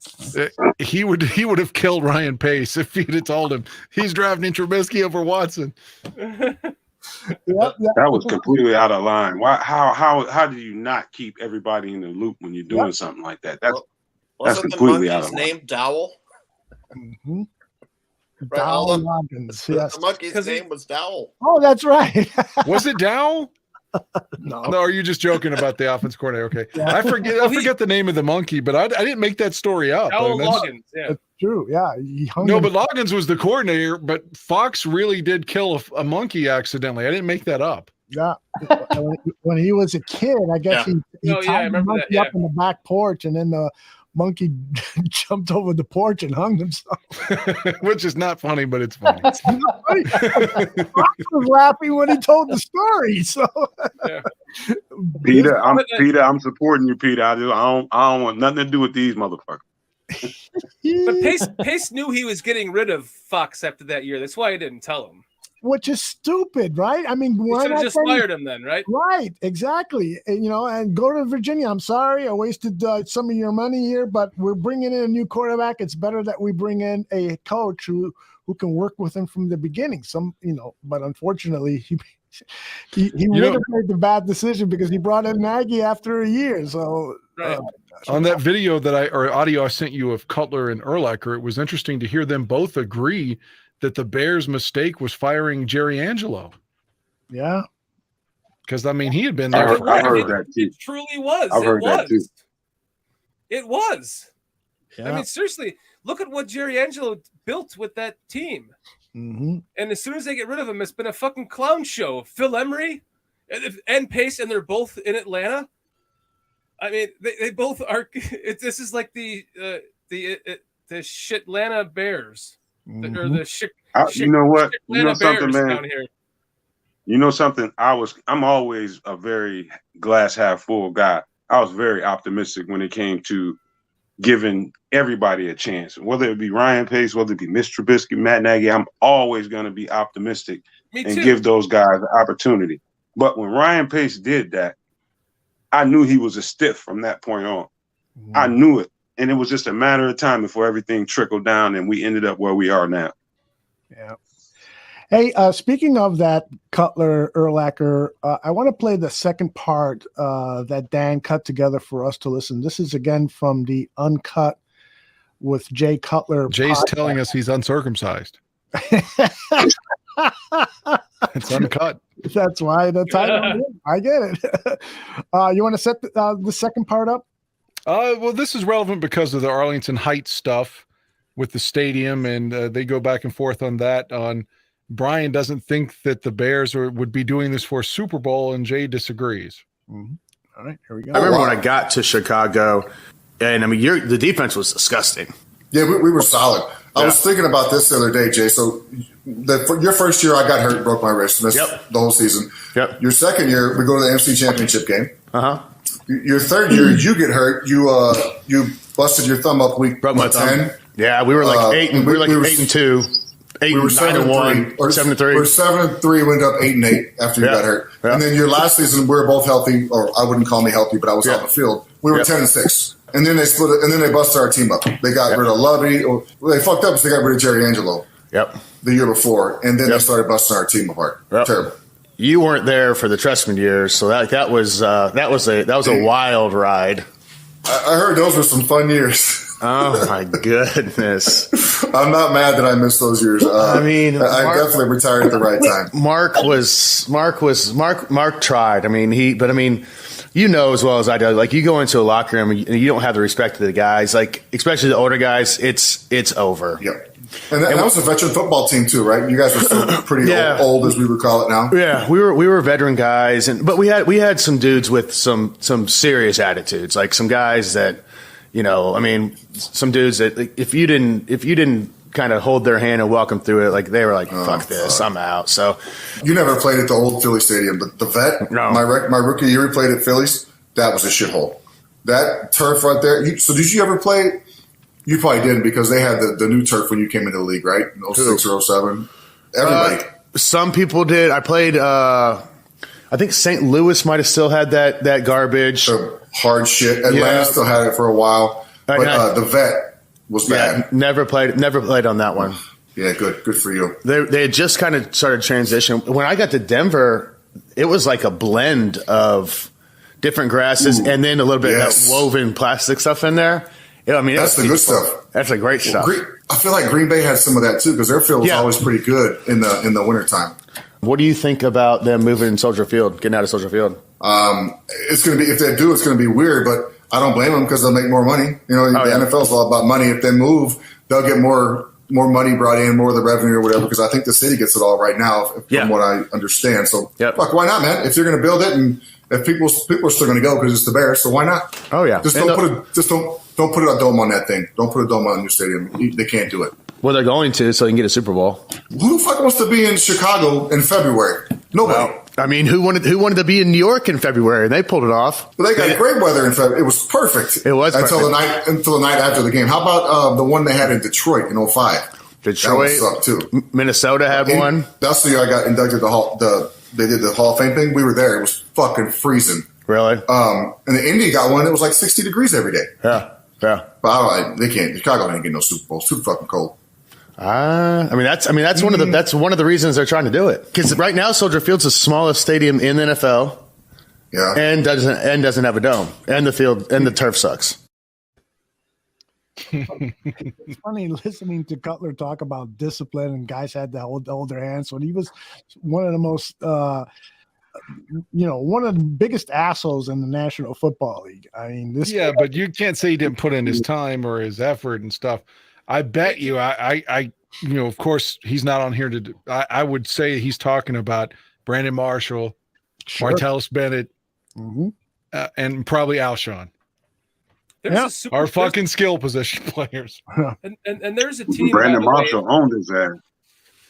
S5: He would have killed Ryan Pace if he'd have told him he's drafting Trubisky over Watson.
S13: That was completely out of line. Why? How do you not keep everybody in the loop when you're doing something like that? That's completely out of line.
S8: Name Dowell.
S4: Mm-hmm.
S8: Right,
S4: Dowell Loggins. Yes.
S8: The monkey's name was Dowell.
S4: Oh, that's right.
S5: Was it Dowell?
S4: No,
S5: are you just joking about the offense coordinator? Okay, yeah. I forget the name of the monkey, but I didn't make that story up.
S12: Loggins,
S4: that's true. Yeah,
S5: but Loggins was the coordinator, but Fox really did kill a monkey accidentally. I didn't make that up.
S4: Yeah, when he was a kid, I guess he tied the monkey up in the back porch, and then the monkey jumped over the porch and hung himself.
S5: Which is not funny, but it's funny.
S4: It's not funny. I was laughing when he told the story. So,
S13: Peter, I'm supporting you, Peter. I don't want nothing to do with these motherfuckers.
S12: But Pace knew he was getting rid of Fox after that year. That's why he didn't tell him.
S4: Which is stupid, right? I mean,
S12: why should have just fired him then, right?
S4: Right, exactly. And go to Virginia. I'm sorry, I wasted some of your money here, but we're bringing in a new quarterback. It's better that we bring in a coach who can work with him from the beginning. But unfortunately, he would have made the bad decision because he brought in Nagy after a year. So.
S12: Right.
S5: On that video audio I sent you of Cutler and Urlacher, it was interesting to hear them both agree that the Bears' mistake was firing Jerry Angelo.
S4: Yeah.
S5: Because, he had been there
S13: I heard that too.
S12: It truly was.
S13: I heard that too.
S12: It was.
S4: Yeah.
S12: Seriously, look at what Jerry Angelo built with that team.
S4: Mm-hmm.
S12: And as soon as they get rid of him, it's been a fucking clown show. Phil Emery, and Pace, and they're both in Atlanta. I mean, they both are. This is like the Shitlanta Bears, or the
S13: you know what? You know
S12: Shitlanta
S13: something,
S12: Bears
S13: man.
S12: down here.
S13: You know something? I'm always a very glass half full guy. I was very optimistic when it came to giving everybody a chance, whether it be Ryan Pace, whether it be Mr. Trubisky, Matt Nagy. I'm always going to be optimistic and give those guys the opportunity. But when Ryan Pace did that, I knew he was a stiff from that point on. I knew it. And it was just a matter of time before everything trickled down and we ended up where we are now.
S4: Yeah. Hey, speaking of that, Cutler, Urlacher, I want to play the second part that Dan cut together for us to listen. This is again from the Uncut with Jay Cutler.
S5: Jay's
S4: podcast.
S5: telling us he's uncircumcised. It's uncut.
S4: That's why the title. I get it. You want to set the second part up?
S5: Well, this is relevant because of the Arlington Heights stuff with the stadium, and they go back and forth on that. On Brian doesn't think that the Bears would be doing this for a Super Bowl, and Jay disagrees.
S4: Mm-hmm. All right, here we go.
S11: I remember when I got to Chicago, and I mean, the defense was disgusting.
S1: Yeah, we were solid. I was thinking about this the other day, Jay. So your first year, I got hurt, broke my wrist, missed the whole season.
S11: Yep.
S1: Your second year, we go to the NFC Championship game.
S11: Uh-huh.
S1: Your third year, you get hurt. You busted your thumb up week 10.
S11: Yeah, we were like 8 and 2. 8
S1: we were
S11: 9-1, 7-3.
S1: We were 7-3. We ended up 8-8 after you got hurt. Yeah. And then your last season, we were both healthy, or I wouldn't call me healthy, but I was on the field. We were 10-6. And then they split it, and then they busted our team up. They got rid of Lovey, or they fucked up because they got rid of Jerry Angelo.
S11: Yep.
S1: The year before, and then they started busting our team apart.
S11: Yep.
S1: Terrible.
S11: You weren't there for the Trestman years, so that was a wild ride.
S1: I heard those were some fun years.
S11: Oh my goodness!
S1: I'm not mad that I missed those years. I mean, I definitely retired at the right time.
S11: Mark tried. I mean, you know as well as I do. Like, you go into a locker room and you don't have the respect of the guys. Like, especially the older guys, it's over.
S1: Yeah. And that was a veteran football team too, right? You guys were still pretty old, as we would call it now.
S11: Yeah, we were veteran guys, but we had some dudes with some serious attitudes, like some guys that, you know, I mean, some dudes that if you didn't kind of hold their hand and walk them through it, like they were like, fuck this, I'm out. So
S1: you never played at the old Philly Stadium, but the Vet, my rookie year we played at Phillies, that was a shithole. That turf right there. So did you ever play? You probably didn't, because they had the new turf when you came into the league, right? In 06 or 07. Everybody.
S11: Some people did. I played. I think St. Louis might have still had that garbage.
S1: Hard shit. Atlanta still had it for a while, but the Vet was bad.
S11: Yeah, never played on that one.
S1: Yeah, good for you.
S11: They had just kind of started transition. When I got to Denver, it was like a blend of different grasses and then a little bit of that woven plastic stuff in there. Yeah, I mean,
S1: that's the good stuff.
S11: That's the great stuff.
S1: I feel like Green Bay had some of that too, because their field was always pretty good in the wintertime.
S11: What do you think about them moving Soldier Field, getting out of Soldier Field?
S1: It's going to be, if they do, it's going to be weird, but I don't blame them, because they'll make more money. You know, the NFL is all about money. If they move, they'll get more money brought in, more of the revenue or whatever, because I think the city gets it all right now, from what I understand. So, fuck, why not, man? If you're going to build it, and if people are still going to go because it's the Bears, so why not?
S11: Oh yeah,
S1: don't put a dome on that thing. Don't put a dome on your stadium. They can't do it.
S11: Well, they're going to, so they can get a Super Bowl.
S1: Who the fuck wants to be in Chicago in February? Nobody.
S11: Well, I mean, who wanted to be in New York in February? They pulled it off.
S1: But they got great weather in February. It was perfect.
S11: It was
S1: until the night after the game. How about the one they had in Detroit in 05?
S11: Detroit,
S1: that sucked too.
S11: Minnesota had one.
S1: That's the year I got inducted to they did the Hall of Fame thing. We were there. It was fucking freezing.
S11: Really?
S1: And the Indy got one. It was like 60 degrees every day.
S11: Yeah.
S1: But they can't. Chicago ain't getting no Super Bowl. It's too fucking cold.
S11: That's one of the reasons they're trying to do it, because right now Soldier Field's the smallest stadium in the NFL.
S1: Yeah,
S11: and doesn't have a dome, and the field and the turf sucks.
S4: It's funny listening to Cutler talk about discipline, and guys had to hold their hands when he was one of the most, one of the biggest assholes in the National Football League. I mean,
S5: but you can't say he didn't put in his time or his effort and stuff. I bet you, of course, he's not on here I would say he's talking about Brandon Marshall, Martellus Bennett, and probably Alshon. Our fucking skill position players.
S12: And there's a team.
S13: Brandon
S12: by the way,
S13: Marshall owned his ass.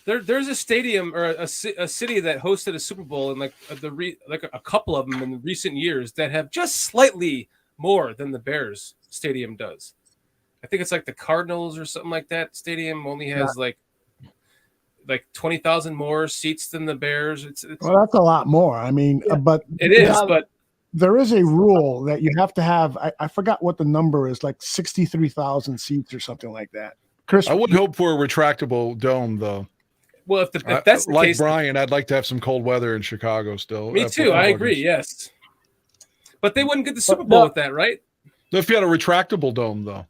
S12: There's a stadium or a city that hosted a Super Bowl in a couple of them in recent years that have just slightly more than the Bears stadium does. I think it's like the Cardinals or something like that. Stadium only has like 20,000 more seats than the Bears.
S4: Well, that's a lot more. I mean, but
S12: it is. But
S4: there is a rule that you have to have. I forgot what the number is, like 63,000 seats or something like that. Chris,
S5: I would hope for a retractable dome, though.
S12: Well, if that's the
S5: like
S12: case,
S5: Brian, I'd like to have some cold weather in Chicago still.
S12: Me too. I agree. Yes, but they wouldn't get the Super Bowl with that, right?
S5: If you had a retractable dome, though.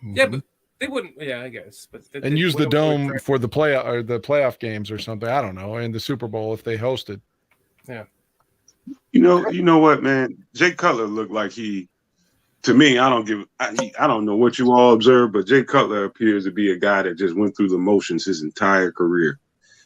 S12: Yeah, but they wouldn't. Yeah, I guess. But
S5: and use the dome for the playoff games or something. I don't know. And the Super Bowl if they hosted.
S12: Yeah.
S13: You know what, man? Jay Cutler looked like to me, I don't know what you all observed, but Jay Cutler appears to be a guy that just went through the motions his entire career.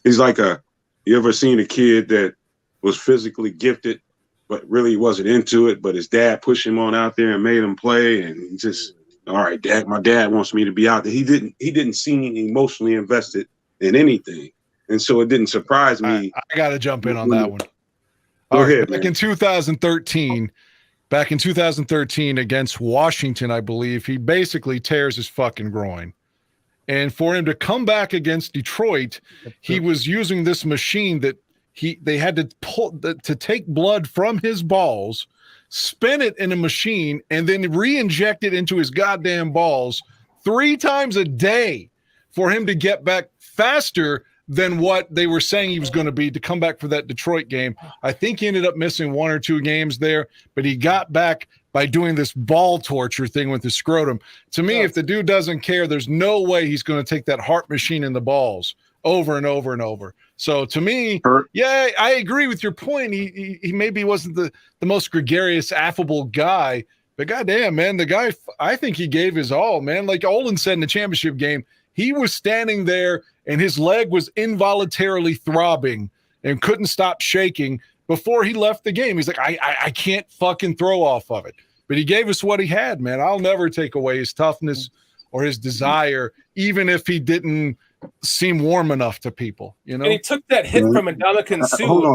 S13: He's like you ever seen a kid that was physically gifted, but really wasn't into it, but his dad pushed him on out there and made him play, and he just, all right, Dad, my dad wants me to be out there. He didn't seem emotionally invested in anything. And so it didn't surprise me.
S5: I got to jump in on that one.
S13: Go ahead,
S5: back in 2013 against Washington, I believe, he basically tears his fucking groin. And for him to come back against Detroit, he was using this machine that they had to take blood from his balls, spin it in a machine, and then re-inject it into his goddamn balls 3 times a day for him to get back faster than what they were saying he was going to be to come back for that Detroit game. I think he ended up missing 1 or 2 games there, but he got back by doing this ball torture thing with his scrotum. To me, if the dude doesn't care, there's no way he's going to take that heart machine in the balls over and over and over. So to me, yeah, I agree with your point. He maybe wasn't the most gregarious, affable guy, but goddamn, man, the guy, I think he gave his all, man. Like Olin said in the championship game, he was standing there and his leg was involuntarily throbbing and couldn't stop shaking before he left the game. He's like, I can't fucking throw off of it. But he gave us what he had, man. I'll never take away his toughness or his desire, even if he didn't seem warm enough to people, you know?
S12: And he took that hit from Ndamukong Suh.
S13: Hold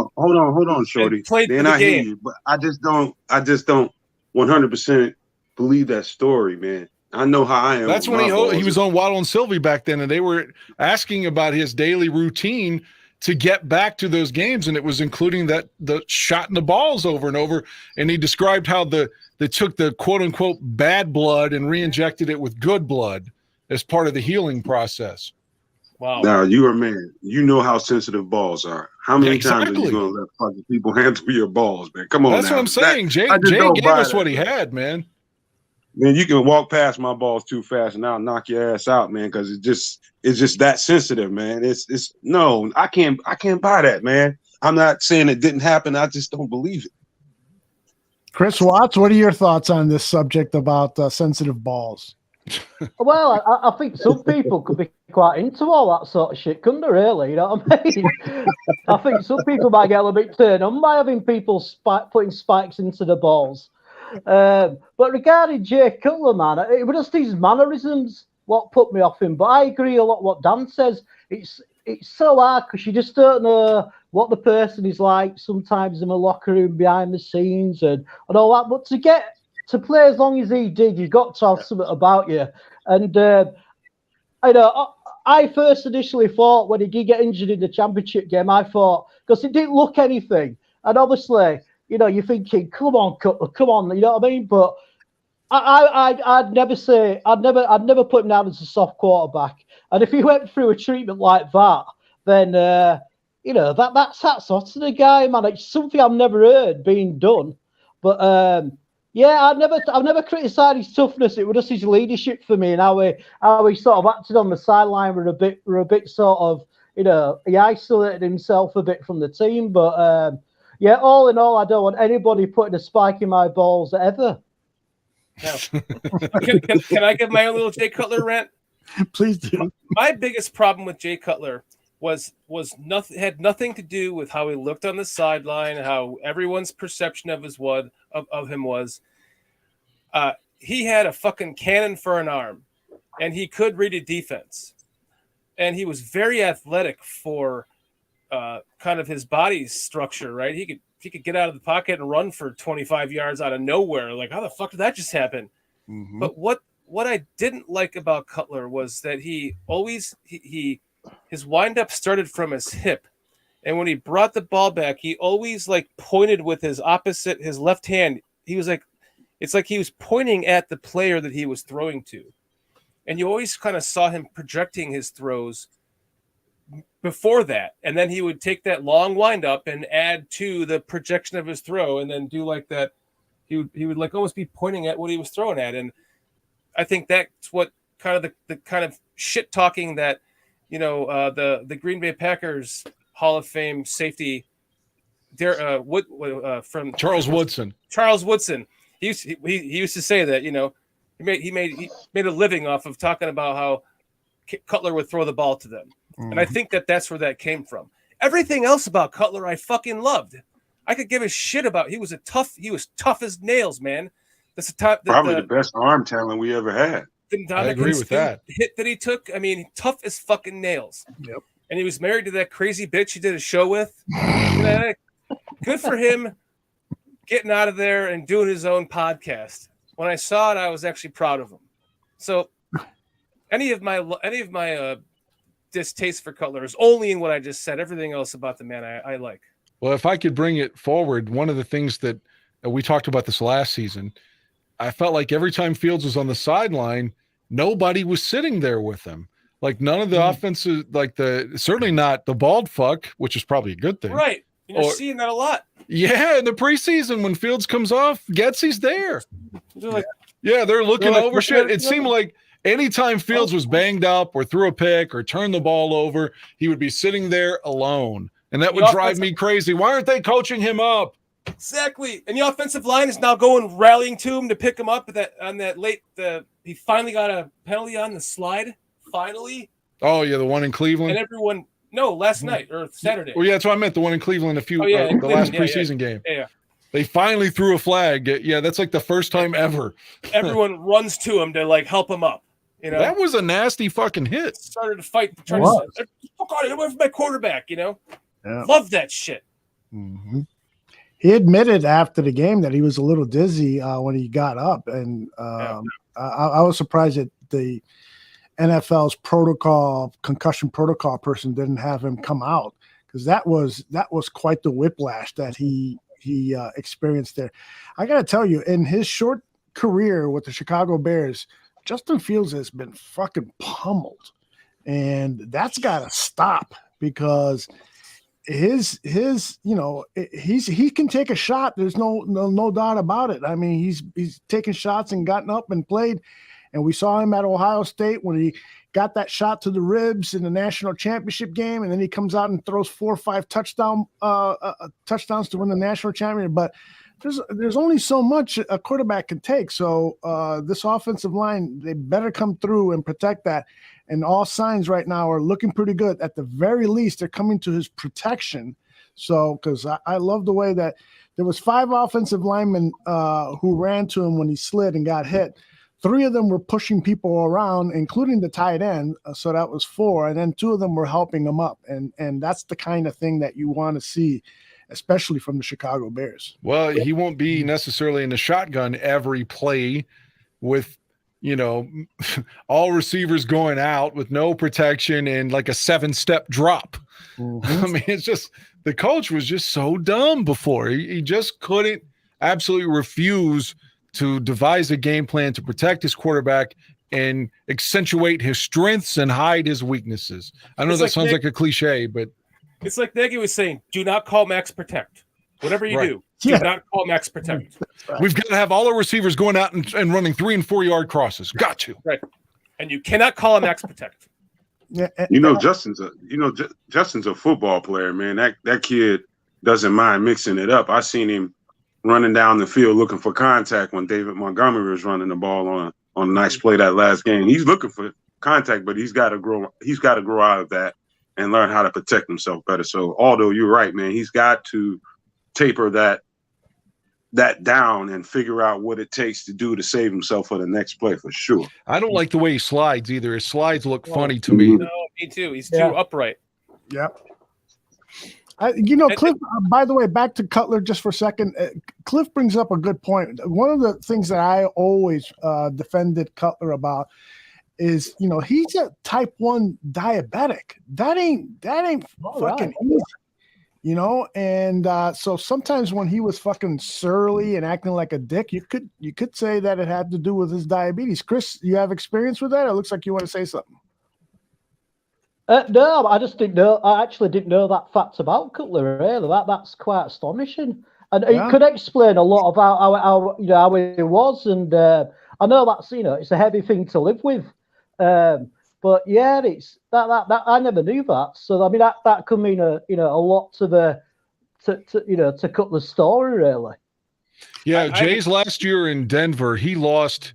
S13: on, Shorty.
S12: Then
S13: I hear you, but I just don't 100% believe that story, man. I know how I am.
S5: That's when he was on Waddle and Sylvie back then, and they were asking about his daily routine to get back to those games, and it was including the shot in the balls over and over. And he described how they took the quote unquote bad blood and re-injected it with good blood as part of the healing process.
S12: Wow.
S13: Now you're a man. You know how sensitive balls are. How many times are you going to let fucking people handle your balls, man? Come on,
S5: that's
S13: now.
S5: What I'm saying. Jay gave us what he had, man.
S13: Man, you can walk past my balls too fast and I'll knock your ass out, man, because it's just that sensitive, man. It's no, I can't buy that, man. I'm not saying it didn't happen. I just don't believe it.
S4: Chris Watts, what are your thoughts on this subject about sensitive balls?
S17: Well, I think some people could be quite into all that sort of shit, couldn't they, really? You know what I mean? I think some people might get a little bit turned on by having people putting spikes into the balls. But regarding Jay Cutler, man, it was just these mannerisms what put me off him. But I agree a lot what Dan says. It's so hard because you just don't know what the person is like sometimes in the locker room behind the scenes and all that. But to play as long as he did, you've got to have something about you. And I first initially thought when he did get injured in the championship game, I thought because it didn't look anything, and obviously, you know, you're thinking, come on, Cutler, come on, you know what I mean? But I'd never put him down as a soft quarterback. And if he went through a treatment like that, then you know that's hats off to the guy, man. It's something I've never heard being done. But yeah, I've never criticised his toughness. It was just his leadership for me, and how he sort of acted on the sideline were a bit sort of, you know, he isolated himself a bit from the team. But yeah, all in all, I don't want anybody putting a spike in my balls ever.
S12: No. Can I give my own little Jay Cutler rant?
S4: Please do.
S12: My biggest problem with Jay Cutler was nothing, had nothing to do with how he looked on the sideline, how everyone's perception of him was. He had a fucking cannon for an arm, and he could read a defense, and he was very athletic for kind of his body structure. Right, he could get out of the pocket and run for 25 yards out of nowhere. Like, how the fuck did that just happen? Mm-hmm. But what I didn't like about Cutler was that he always his windup started from his hip, and when he brought the ball back, he always like pointed with his left hand. He was like, it's like he was pointing at the player that he was throwing to, and you always kind of saw him projecting his throws before that, and then he would take that long windup and add to the projection of his throw, and then do like that. He would like almost be pointing at what he was throwing at, and I think that's what kind of the kind of shit talking that, you know, the Green Bay Packers Hall of Fame safety from
S5: Charles Woodson.
S12: Charles Woodson. He used to say that, you know, he made a living off of talking about how Cutler would throw the ball to them. Mm-hmm. And I think that's where that came from. Everything else about Cutler I fucking loved. I could give a shit about. He was tough as nails, man. That's
S13: probably the best arm talent we ever had.
S5: I agree with that.
S12: Hit that he took, I mean, tough as fucking nails.
S5: Yep.
S12: And he was married to that crazy bitch he did a show with. Good for him getting out of there and doing his own podcast. When I saw it, I was actually proud of him. So any of my distaste for Cutler is only in what I just said. Everything else about the man I like.
S5: Well, if I could bring it forward, one of the things that we talked about this last season, I felt like every time Fields was on the sideline, nobody was sitting there with him. Like none of the offenses, like certainly not the bald fuck, which is probably a good thing.
S12: Right. You're seeing that a lot.
S5: Yeah, in the preseason when Fields comes off, Getsy's there. They're looking over shit. It seemed like anytime Fields was banged up or threw a pick or turned the ball over, he would be sitting there alone. And that would drive me crazy. Why aren't they coaching him up?
S12: Exactly. And the offensive line is now rallying to him to pick him up he finally got a penalty on the slide. Finally.
S5: Oh, yeah, the one in Cleveland.
S12: And everyone, last night or Saturday.
S5: Well, yeah, that's what I meant. The one in Cleveland the last preseason game.
S12: Yeah.
S5: They finally threw a flag. Yeah, that's like the first time ever.
S12: Everyone runs to him to like help him up. You know,
S5: that was a nasty fucking hit.
S12: Started to fight. Fuck out of here, away from my quarterback. You know, love that shit.
S4: Mm-hmm. He admitted after the game that he was a little dizzy when he got up, and I was surprised that the NFL's concussion protocol person didn't have him come out, because that was quite the whiplash that he experienced there. I got to tell you, in his short career with the Chicago Bears, Justin Fields has been fucking pummeled, and that's got to stop, because he can take a shot. There's no doubt about it. I mean, he's taken shots and gotten up and played, and we saw him at Ohio State when he got that shot to the ribs in the national championship game, and then he comes out and throws 4 or 5 touchdowns to win the national championship. But there's only so much a quarterback can take. So this offensive line, they better come through and protect that. And all signs right now are looking pretty good. At the very least, they're coming to his protection. So, because I love the way that there was 5 offensive linemen who ran to him when he slid and got hit. 3 of them were pushing people around, including the tight end. So that was 4. And then 2 of them were helping him up. And that's the kind of thing that you want to see, especially from the Chicago Bears.
S5: Well, he won't be necessarily in the shotgun every play with, all receivers going out with no protection and like a 7-step drop. Mm-hmm. I mean, it's just, the coach was just so dumb before. He just couldn't absolutely refuse to devise a game plan to protect his quarterback and accentuate his strengths and hide his weaknesses. I know that sounds like a cliche, but
S12: it's like Nagy was saying, do not call max protect. Whatever you do not call max protect.
S5: We've got to have all our receivers going out and running 3 and 4 yard crosses. Got you.
S12: Right. And you cannot call a max protect.
S13: Yeah. Justin's a football player, man. That kid doesn't mind mixing it up. I seen him running down the field looking for contact when David Montgomery was running the ball on a nice play that last game. He's looking for contact, but he's got to grow out of that and learn how to protect himself better. So Aldo, you're right, man. He's got to taper that down and figure out what it takes to do to save himself for the next play for sure.
S5: I don't like the way he slides either. His slides look funny to me.
S12: No, me too. He's too upright.
S4: Yep. Cliff, by the way, back to Cutler just for a second. Cliff brings up a good point. One of the things that I always defended Cutler about is, he's a type 1 diabetic. That ain't fucking easy, and so sometimes when he was fucking surly and acting like a dick, you could say that it had to do with his diabetes. Chris, you have experience with that? It looks like you want to say something.
S17: No, I just didn't know. I actually didn't know that fact about Cutler. Really, that's quite astonishing, and it could explain a lot about how he was. And I know that's it's a heavy thing to live with, but yeah, it's that I never knew that. So I mean that could mean a lot to Cutler's story, really.
S5: Yeah, Jay's last year in Denver, he lost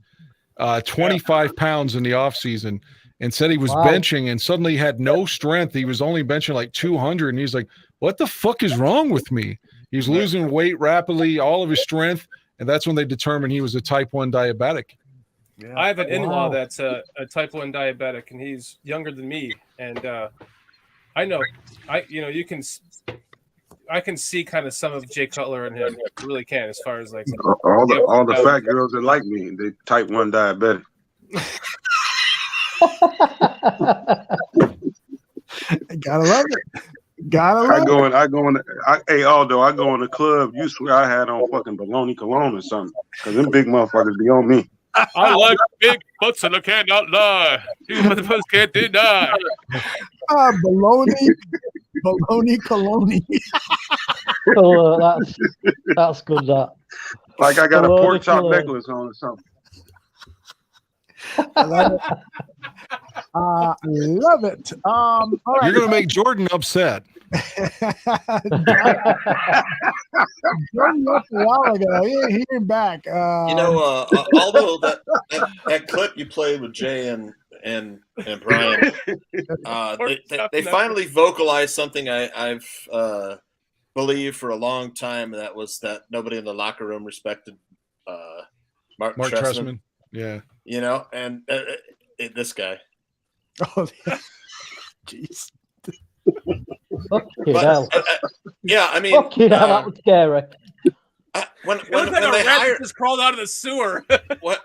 S5: 25 pounds in the offseason. And said he was benching and suddenly had no strength. He was only benching like 200. And he's like, what the fuck is wrong with me? He's losing weight rapidly, all of his strength. And that's when they determined he was a type 1 diabetic.
S12: Yeah. I have an in-law that's a type 1 diabetic, and he's younger than me. And I know, I can see kind of some of Jay Cutler in him. I really can, as far as like
S13: all the fat girls that like me, they type 1 diabetic.
S4: Gotta love it.
S13: Hey Aldo, I go in the club. You swear I had on fucking bologna cologne or something, because them big motherfuckers be on me.
S12: I like big butts and I cannot lie. You motherfuckers can't deny.
S4: Bologna cologne.
S17: Oh, that's good. That.
S13: Like I got a pork chop necklace on or something.
S4: I love it. All right.
S5: You're gonna make Jordan upset.
S4: Jordan left a while ago. He ain't back.
S8: Although that clip you played with Jay and Brian, they finally vocalized something I've believed for a long time, and that was that nobody in the locker room respected Mark Trestman.
S5: Yeah.
S8: And this guy.
S4: Oh, jeez.
S8: Yeah, I mean,
S17: that was scary.
S8: When
S12: they hired, just crawled out of the sewer.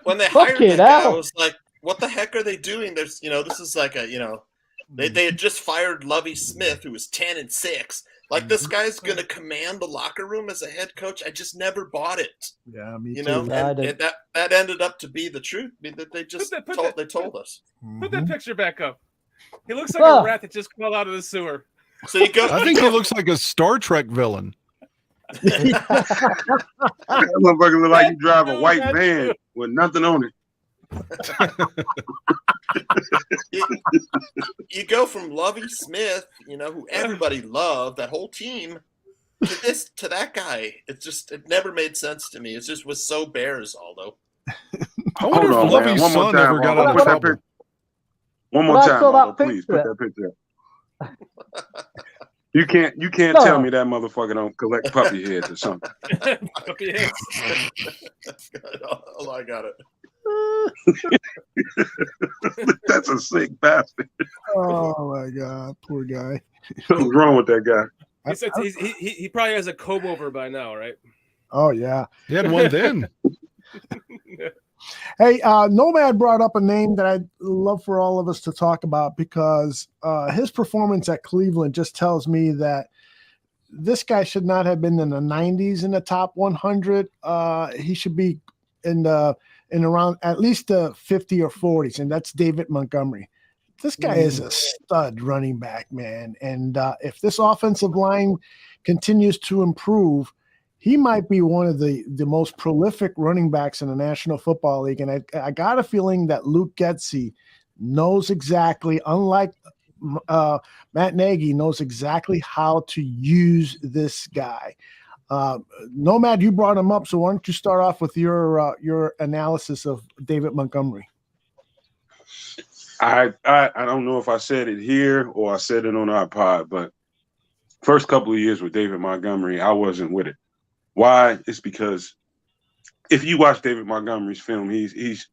S8: when they hired that guy, I was like, "What the heck are they doing?" There's, this is like they had just fired Lovie Smith, who was 10-6. Like, this guy's going to command the locker room as a head coach. I just never bought it.
S4: Yeah, me too.
S8: And that ended up to be the truth. I mean, that they just told us.
S12: Put that picture back up. He looks like a rat that just crawled out of the sewer.
S8: So you go.
S5: I think he looks like a Star Trek villain.
S13: That motherfucker look like you drive a white van with nothing on it.
S8: You go from Lovie Smith, who everybody loved, that whole team, to that guy. It never made sense to me. It just was so Bears, Aldo.
S5: I wonder if Lovie's son ever got out of trouble.
S13: One more time, Aldo, please put that picture up. You can't tell me that motherfucker don't collect puppy heads or something.
S12: Puppy heads.
S8: That's good. Oh, I got it.
S13: That's a sick bastard.
S4: Oh my god, poor guy.
S13: What's wrong with that guy?
S12: He probably has a comb over by now, right?
S4: Oh yeah,
S5: he had one then.
S4: Hey, Nomad brought up a name that I'd love for all of us to talk about, because his performance at Cleveland just tells me that this guy should not have been in the 90s in the top 100. He should be in around at least the 50 or 40s, and that's David Montgomery. This guy is a stud running back, man. And if this offensive line continues to improve, he might be one of the most prolific running backs in the National Football League. And I got a feeling that Luke Getsy knows exactly, unlike Matt Nagy, knows exactly how to use this guy. Nomad, you brought him up, so why don't you start off with your analysis of David Montgomery?
S13: I don't know if I said it here or I said it on our pod, but first couple of years with David Montgomery, I wasn't with it. Why? It's because if you watch David Montgomery's film, he's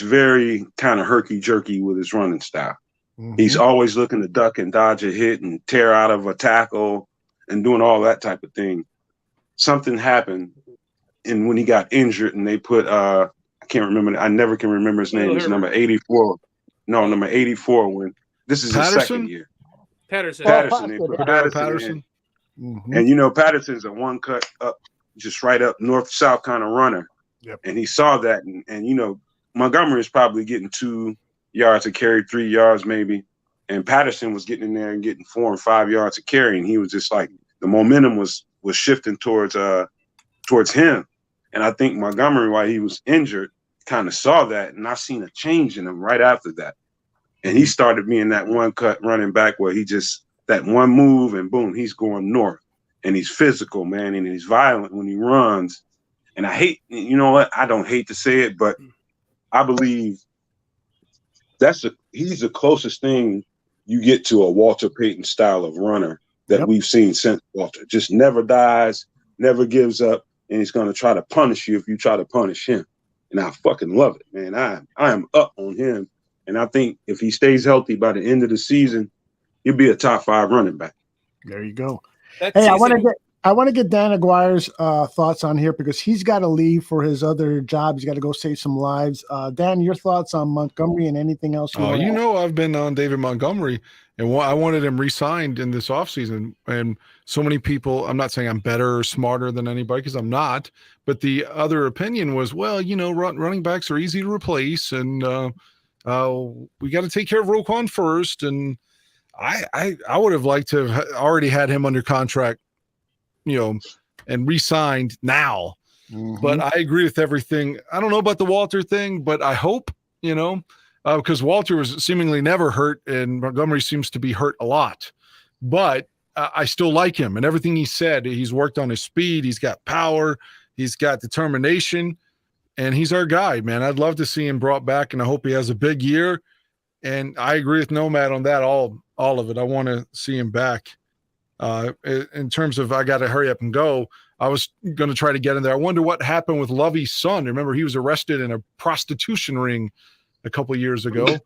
S13: very kind of herky jerky with his running style. Mm-hmm. He's always looking to duck and dodge a hit and tear out of a tackle and doing all that type of thing. Something happened, and when he got injured, and they put I can't remember. I never can remember his name. It's number 84. No, number 84. When this is his second year.
S12: Patterson.
S13: They put Patterson. Mm-hmm. And you know, Patterson's a one cut up, just right up north-south kind of runner. Yep. And he saw that, and you know, Montgomery is probably getting 2 yards a carry, 3 yards maybe, and Patterson was getting in there and getting 4 and 5 yards a carry, and he was just like the momentum was shifting towards him. And I think Montgomery, while he was injured, kind of saw that, and I seen a change in him right after that. And he started being that one cut running back where he just that one move and boom, he's going north. And he's physical, man, and he's violent when he runs. And I hate, you know what? I don't hate to say it, but I believe he's the closest thing you get to a Walter Payton style of runner that we've seen since Walter. Just never dies, never gives up, and he's going to try to punish you if you try to punish him. And I fucking love it, man. I am up on him. And I think if he stays healthy by the end of the season, he'll be a top 5 running back.
S4: There you go. Hey, I want to get Dan Aguirre's thoughts on here because he's got to leave for his other job. He's got to go save some lives. Dan, your thoughts on Montgomery and anything else?
S5: I've been on David Montgomery, and I wanted him re-signed in this offseason. And so many people, I'm not saying I'm better or smarter than anybody because I'm not, but the other opinion was, well, you know, running backs are easy to replace, and we got to take care of Roquan first. And I would have liked to have already had him under contract, you know, and re-signed now. Mm-hmm. But I agree with everything. I don't know about the Walter thing, but I hope, you know, because Walter was seemingly never hurt and Montgomery seems to be hurt a lot. But I still like him and everything he said. He's worked on his speed. He's got power. He's got determination. And he's our guy, man. I'd love to see him brought back, and I hope he has a big year. And I agree with Nomad on that, all of it. I want to see him back. In terms of I got to hurry up and go, I was going to try to get in there. I wonder what happened with Lovey's son. Remember, he was arrested in a prostitution ring a couple of years ago.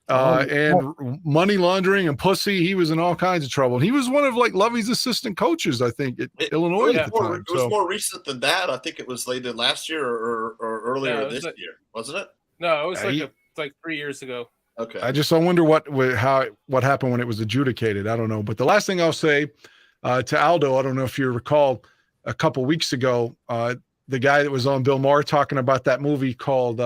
S5: And money laundering and pussy. He was in all kinds of trouble. And he was one of like Lovey's assistant coaches, I think, at Illinois at the time.
S8: It was more recent than that. I think it was later last year or earlier this year, wasn't it?
S12: No, it was like 3 years ago.
S8: Okay.
S5: I wonder what happened when it was adjudicated. I don't know. But the last thing I'll say to Aldo, I don't know if you recall a couple weeks ago, the guy that was on Bill Maher talking about that movie called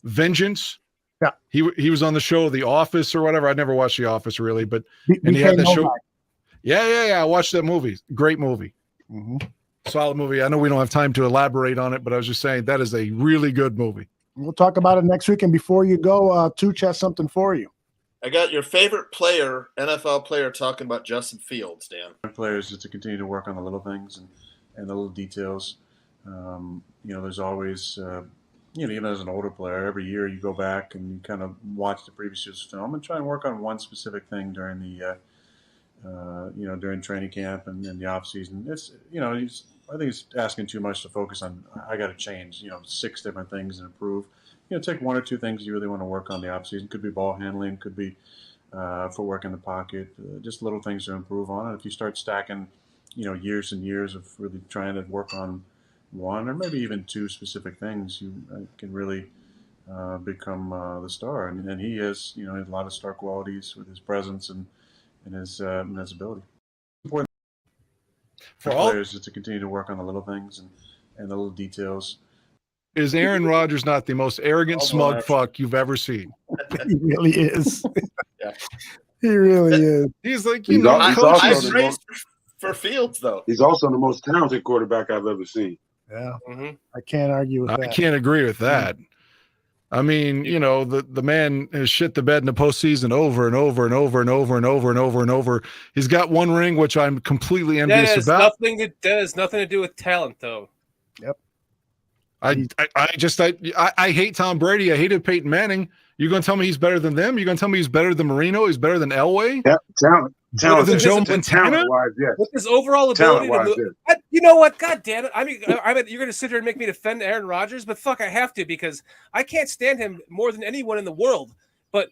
S5: Vengeance.
S4: Yeah.
S5: He was on the show The Office or whatever. I never watched The Office really, but and he had the show. Yeah. I watched that movie. Great movie.
S4: Mm-hmm.
S5: Solid movie. I know we don't have time to elaborate on it, but I was just saying that is a really good movie.
S4: We'll talk about it next week. And before you go, Tooch has something for you.
S8: I got your favorite player, NFL player, talking about Justin Fields, Dan.
S2: Players just to continue to work on the little things and the little details. There's always, even as an older player, every year you go back and you kind of watch the previous year's film and try and work on one specific thing during the, during training camp and the off season. It's, I think it's asking too much to focus on. I got to change, 6 different things and improve. Take 1 or 2 things you really want to work on the off season. Could be ball handling, could be footwork in the pocket, just little things to improve on. And if you start stacking, years and years of really trying to work on 1 or maybe even 2 specific things, you can really become the star. And he has, he has a lot of star qualities with his presence and his ability. For players is to continue to work on the little things and the little details.
S5: Is Aaron Rodgers not the most arrogant smug fuck you've ever seen?
S4: He really is.
S8: Yeah.
S4: He really is.
S5: He's like,
S8: I praised for Fields, though.
S13: He's also the most talented quarterback I've ever seen.
S4: Yeah. Mm-hmm. I can't argue with that.
S5: I can't agree with that. I mean, the man has shit the bed in the postseason over and over and over and over and over and over and over. He's got 1 ring, which I'm completely envious about.
S12: That has nothing to do with talent, though.
S4: Yep.
S5: I hate Tom Brady. I hated Peyton Manning. You going to tell me he's better than them? You going to tell me he's better than Marino? He's better than Elway?
S13: Yeah,
S5: Better than Joe Montana?
S13: Talent-wise, yes.
S12: With his overall ability to
S13: Talent-wise,
S12: move.
S13: yes.
S12: You know what? God damn it! I mean, you're going to sit here and make me defend Aaron Rodgers, but fuck, I have to because I can't stand him more than anyone in the world. But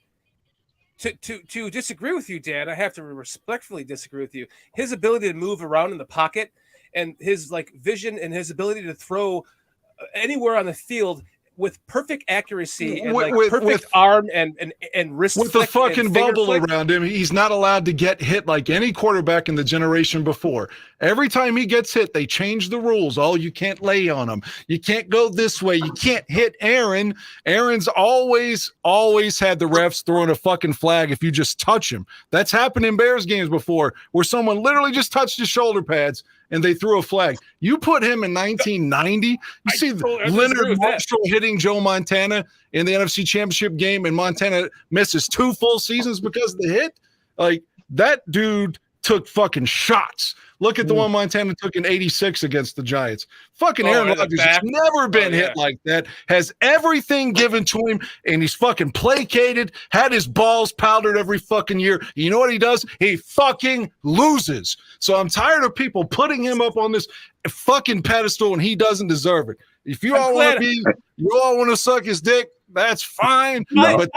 S12: to disagree with you, Dan, I have to respectfully disagree with you. His ability to move around in the pocket and his like vision and his ability to throw anywhere on the field with perfect accuracy and perfect arm and wrist
S5: with the
S12: flick
S5: fucking
S12: and finger
S5: bubble
S12: flick.
S5: around him, he's not allowed to get hit like any quarterback in the generation before. Every time he gets hit, they change the rules. Oh, you can't lay on him. You can't go this way. You can't hit Aaron. Aaron's always had the refs throwing a fucking flag if you just touch him. That's happened in Bears games before where someone literally just touched his shoulder pads and they threw a flag. You put him in 1990. You see Leonard Marshall hitting Joe Montana in the NFC Championship game, and Montana misses 2 full seasons because of the hit. Like, that dude took fucking shots. Look at the one Montana took in 86 against the Giants. Fucking Aaron Rodgers has never been hit like that, has everything given to him, and he's fucking placated, had his balls powdered every fucking year. You know what he does? He fucking loses. So I'm tired of people putting him up on this fucking pedestal, and he doesn't deserve it. If you all want to suck his dick, that's fine. But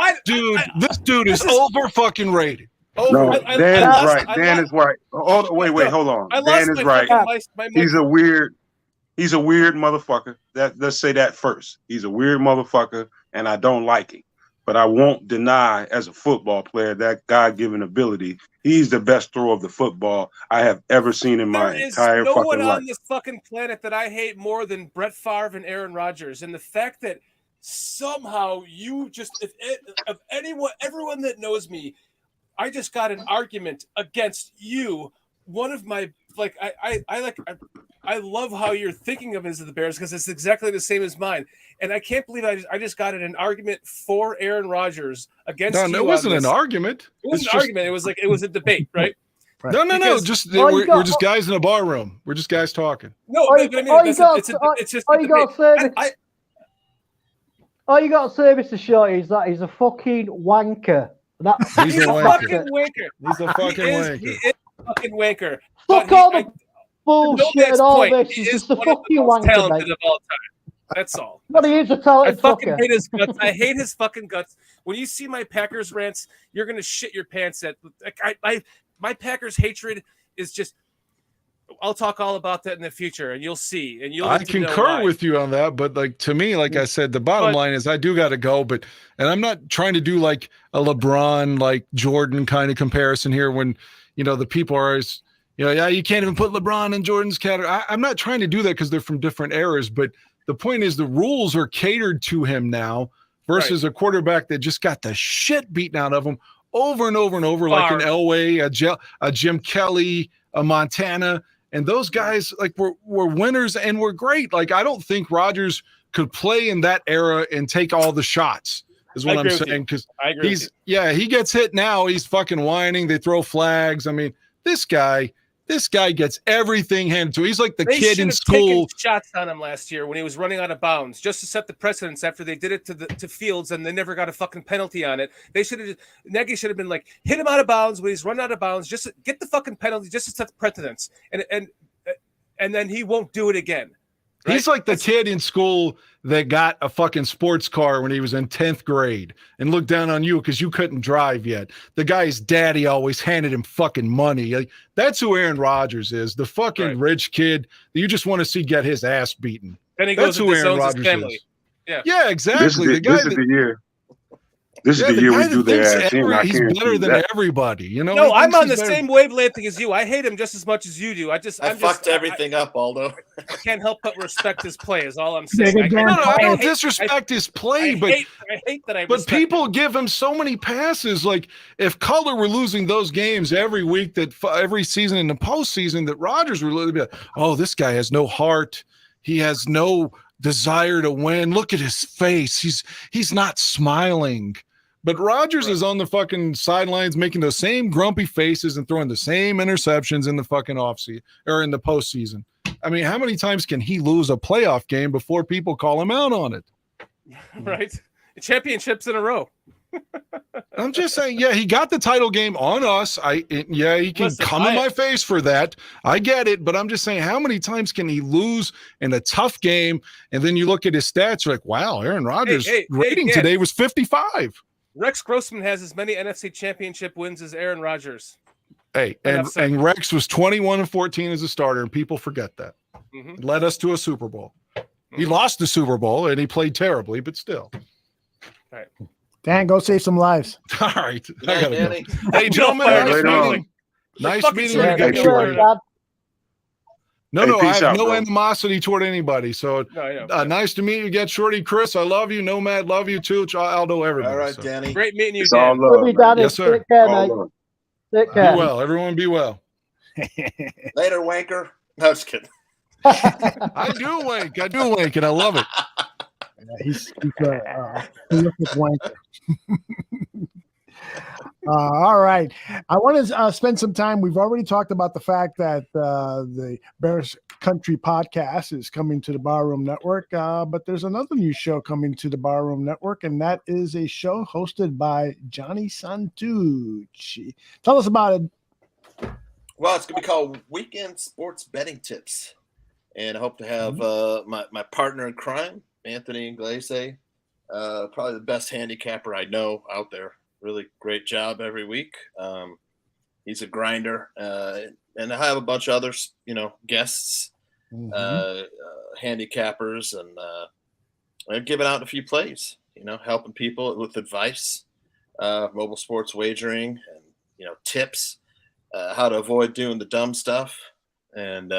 S5: this dude is over fucking rated.
S13: No, Dan is right. Dan is right. Wait, hold on. Dan is right. He's a weird motherfucker. Let's say that first. He's a weird motherfucker, and I don't like him. But I won't deny, as a football player, that God-given ability. He's the best thrower of the football I have ever seen in my entire fucking life.
S12: There's no one on this fucking planet that I hate more than Brett Favre and Aaron Rodgers. And the fact that somehow you just, everyone that knows me, I just got an argument against you. One of my I love how you're thinking of as the Bears because it's exactly the same as mine. And I can't believe I just got in an argument for Aaron Rodgers against you.
S5: No, it wasn't an argument.
S12: It was an argument. It was a debate, right?
S5: No. We're just guys in a bar room. We're just guys talking.
S12: No,
S17: all you got to say, Mr. Shorty, is that he's a fucking wanker.
S5: He's a
S12: fucking wanker.
S5: He's a fucking wanker.
S12: He is a fucking wanker.
S17: Fuck all the bullshit and all this. He's just a fucking wanker,
S12: talented of all time. That's all.
S17: But he is a talented
S12: fucker. Hate his guts. I hate his fucking guts. When you see my Packers rants, you're gonna shit your pants at. My Packers hatred is just. I'll talk all about that in the future, and you'll see. And you'll.
S5: I concur with you on that, but to me, like I said, the bottom line is I do got to go. And I'm not trying to do like a LeBron, Jordan kind of comparison here. When the people are always, you can't even put LeBron in Jordan's category. I'm not trying to do that because they're from different eras. But the point is, the rules are catered to him now versus a quarterback that just got the shit beaten out of him over and over and over, like an Elway, a Jim Kelly, a Montana. And those guys were winners and were great. I don't think Rodgers could play in that era and take all the shots, is what I'm saying. Because he gets hit now. He's fucking whining. They throw flags. I mean, this guy gets everything handed to him. He's like the kid in school.
S12: Shots on him last year when he was running out of bounds, just to set the precedence after they did it to Fields and they never got a fucking penalty on it. Nagy should have been like, hit him out of bounds when he's running out of bounds, just get the fucking penalty, just to set the precedence, and then he won't do it again. Right?
S5: He's like the kid in school that got a fucking sports car when he was in 10th grade and looked down on you because you couldn't drive yet. The guy's daddy always handed him fucking money. That's who Aaron Rodgers is, the fucking rich kid that you just want to see get his ass beaten.
S12: And he goes to Aaron Rodgers family. Is. Yeah,
S5: exactly.
S13: This is the year. This is the year we do their ass in.
S5: He's better than everybody.
S12: No, I'm on the same wavelength as you. I hate him just as much as you do. I
S8: fucked everything up, Aldo.
S12: I can't help but respect his play. Is all I'm saying.
S5: I don't disrespect his play, but
S12: I hate that.
S5: But people give him so many passes. Like if Cutler were losing those games every week, every season in the postseason, that Rodgers would literally be like, "Oh, this guy has no heart. He has no desire to win. Look at his face. He's not smiling." But Rodgers is on the fucking sidelines making those same grumpy faces and throwing the same interceptions in the fucking offseason or in the postseason. I mean, how many times can he lose a playoff game before people call him out on it?
S12: Right. Championships in a row.
S5: I'm just saying, yeah, he got the title game on us. He can come in my face for that. I get it, but I'm just saying, how many times can he lose in a tough game? And then you look at his stats, you're like, wow, Aaron Rodgers' rating today was 55.
S12: Rex Grossman has as many NFC Championship wins as Aaron Rodgers.
S5: Hey, and Rex was 21-14 as a starter, and people forget that.
S12: Mm-hmm.
S5: Led us to a Super Bowl. He lost the Super Bowl, and he played terribly, but still.
S12: All right.
S4: Dan, go save some lives.
S5: All right. I gotta
S8: Danny.
S5: go. Hey, gentlemen, nice meeting you.
S17: Thank you,
S5: Shorty.
S17: Dad.
S5: No, I have no
S13: bro.
S5: animosity toward anybody. So nice to meet you again, Shorty. Chris, I love you. Nomad, love you too. Aldo, everybody.
S8: All right,
S5: so.
S8: Danny.
S12: Great meeting you,
S13: It's all
S12: Dan.
S13: love.
S17: Love you, Danny.
S5: Yes, sir.
S17: Take care,
S13: All
S17: mate.
S13: love.
S17: Take
S5: Be
S17: care.
S5: well. Everyone be well.
S8: Later, wanker. No, just kidding.
S5: I do wink, and I love it.
S4: He's a terrific wanker. All right. I want to spend some time. We've already talked about the fact that the Bears Country podcast is coming to the Barroom Network, but there's another new show coming to the Barroom Network, and that is a show hosted by Johnny Santucci. Tell us about it.
S8: Well, it's going to be called Weekend Sports Betting Tips. And I hope to have my partner in crime, Anthony Inglese, probably the best handicapper I know out there. Really great job every week. He's a grinder. And I have a bunch of others, guests, handicappers, and giving out a few plays, helping people with advice, mobile sports wagering, and, tips, how to avoid doing the dumb stuff. And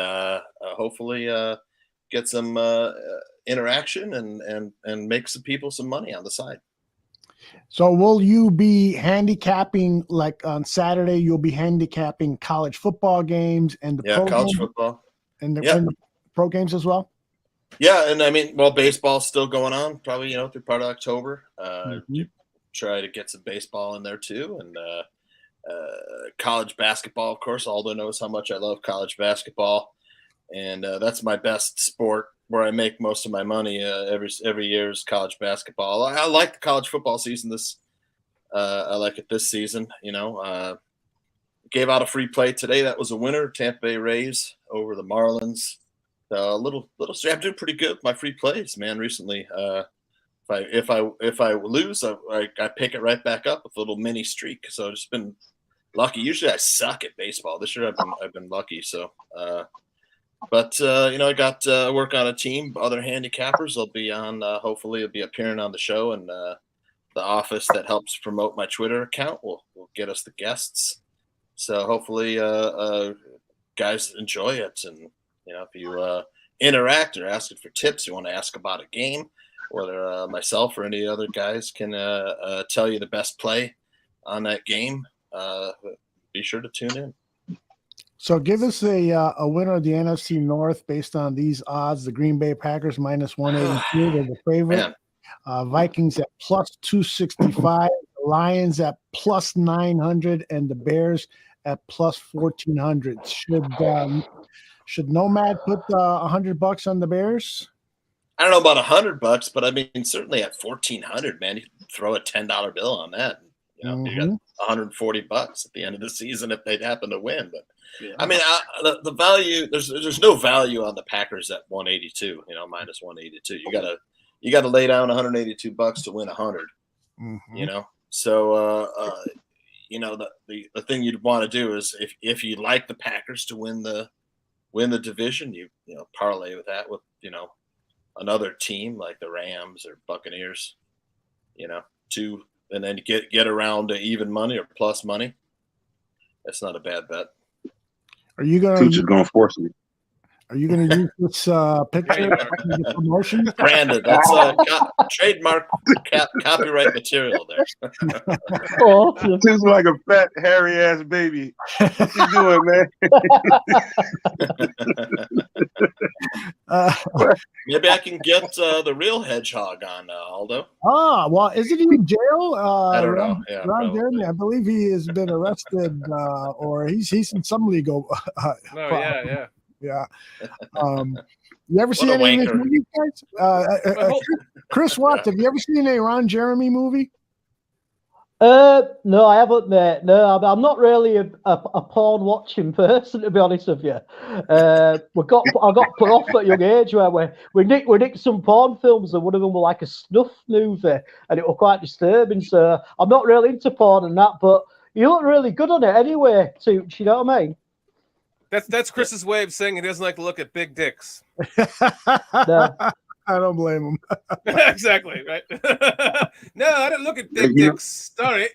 S8: hopefully get some interaction and make some people some money on the side.
S4: So will you be handicapping, like on Saturday, you'll be handicapping college football games and the
S8: college football
S4: and the pro games as well?
S8: Yeah, and I mean, baseball's still going on, probably, through part of October. Try to get some baseball in there too. And college basketball, of course. Aldo knows how much I love college basketball, and that's my best sport, where I make most of my money every year is college basketball. I like the college football season. I like it this season. Gave out a free play today. That was a winner. Tampa Bay Rays over the Marlins. A little. I'm doing pretty good with my free plays, man. Recently, if I lose, I pick it right back up with a little mini streak. So I've just been lucky. Usually I suck at baseball. This year I've been lucky. So, but I got work on a team. Other handicappers will be on. Hopefully, will be appearing on the show, and the office that helps promote my Twitter account will get us the guests. So hopefully, guys enjoy it, and if you interact or asking for tips, you want to ask about a game, whether myself or any other guys can tell you the best play on that game, be sure to tune in.
S4: So give us a winner of the NFC North based on these odds. The Green Bay Packers -182, they're the favorite. Vikings at +265, Lions at +900, and the Bears at +1400. Should Nomad put $100 on the Bears?
S8: I don't know about $100, but I mean, certainly at 1,400, man, you can throw a $10 bill on that. You got $140 at the end of the season if they'd happen to win. But I mean, the value, there's no value on the Packers at 182. -182. You gotta lay down $182 to win 100. So the thing you'd want to do is if you like the Packers to win the division, you parlay with that with another team like the Rams or Buccaneers, and then get around to even money or plus money. That's not a bad bet.
S4: Are you going
S13: Tooch is going to force me.
S4: Are you going to use this picture in the promotion?
S8: Branded. That's trademark copyright material there.
S13: Tooch like a fat, hairy ass baby. What you doing, man?
S8: Maybe I can get the real hedgehog on Aldo.
S4: Well, isn't he in jail?
S8: I don't know.
S4: Ron Jeremy, I believe he has been arrested, or he's in some legal. Yeah. You ever seen any of his movies, guys? Chris Watts, have you ever seen a Ron Jeremy movie?
S17: No, I haven't, mate. No, I'm not really a porn watching person, to be honest with you. I got put off at a young age where we nicked some porn films, and one of them was like a snuff movie, and it was quite disturbing. So I'm not really into porn and that, but you look really good on it anyway, Tooch. You know what I mean?
S12: That's Chris's way of saying he doesn't like to look at big dicks.
S17: No.
S4: I don't blame him.
S12: Exactly, right? No, I didn't look at big dicks. Sorry.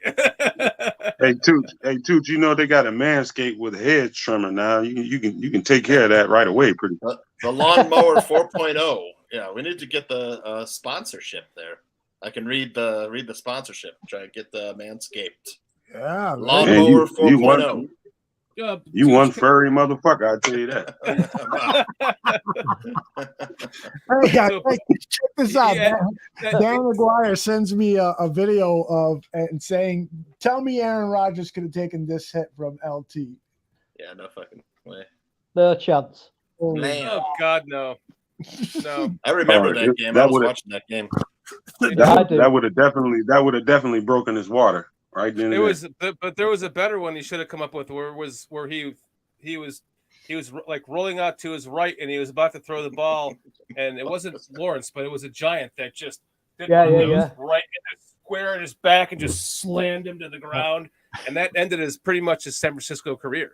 S13: Hey, Tooch, you know they got a Manscaped with a hedge trimmer now. You can take care of that right away.
S8: The lawnmower 4.0. Yeah, we need to get the sponsorship there. I can read the sponsorship. Try to get the Manscaped.
S4: Yeah,
S8: lawnmower 4.0.
S13: You one furry motherfucker, I tell you that.
S4: Hey guys, check this out. Dan McGuire sends me a video of and saying, "Tell me Aaron Rodgers could have taken this hit from LT."
S8: Yeah, no fucking way.
S17: No chance.
S12: Oh God, no. No.
S8: I remember that game. I was watching that game.
S13: That would have definitely broken his water. Right then,
S12: but there was a better one he should have come up with, where he was like rolling out to his right, and he was about to throw the ball, and it wasn't Lawrence, but it was a giant that just did right in the square in his back and just slammed him to the ground, and that ended pretty much his San Francisco career.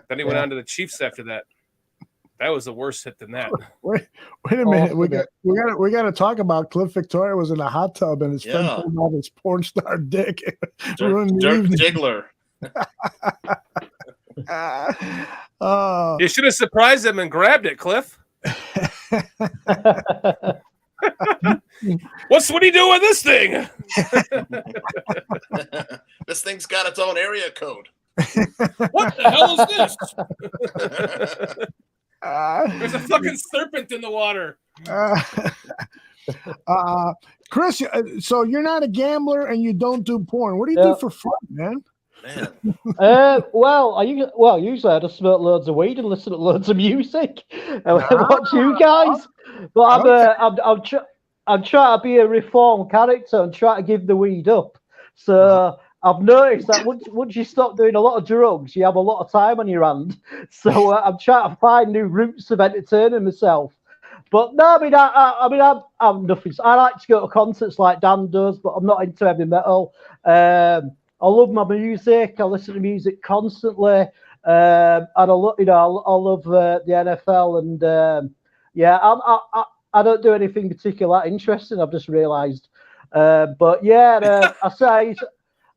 S12: Then he went on to the Chiefs after that. That was a worse hit than that.
S4: Wait a minute. We got to talk about Cliff Victoria was in a hot tub and his friend pulled out his porn star dick.
S8: Dirk Diggler.
S12: You should have surprised him and grabbed it, Cliff. What are you doing with this thing?
S8: This thing's got its own area code.
S12: What the hell is this? There's a fucking serpent in the water.
S4: Chris, so you're not a gambler and you don't do porn. What do you do for fun, man?
S17: Usually I just smoke loads of weed and listen to loads of music and watch you guys. But I'm trying to be a reformed character and try to give the weed up. So I've noticed that once you stop doing a lot of drugs, you have a lot of time on your hand. So I'm trying to find new routes of entertaining myself. But no, I'm nothing. I like to go to concerts like Dan does, but I'm not into heavy metal. I love my music. I listen to music constantly, and I love the NFL. And I don't do anything particularly interesting. I've just realised.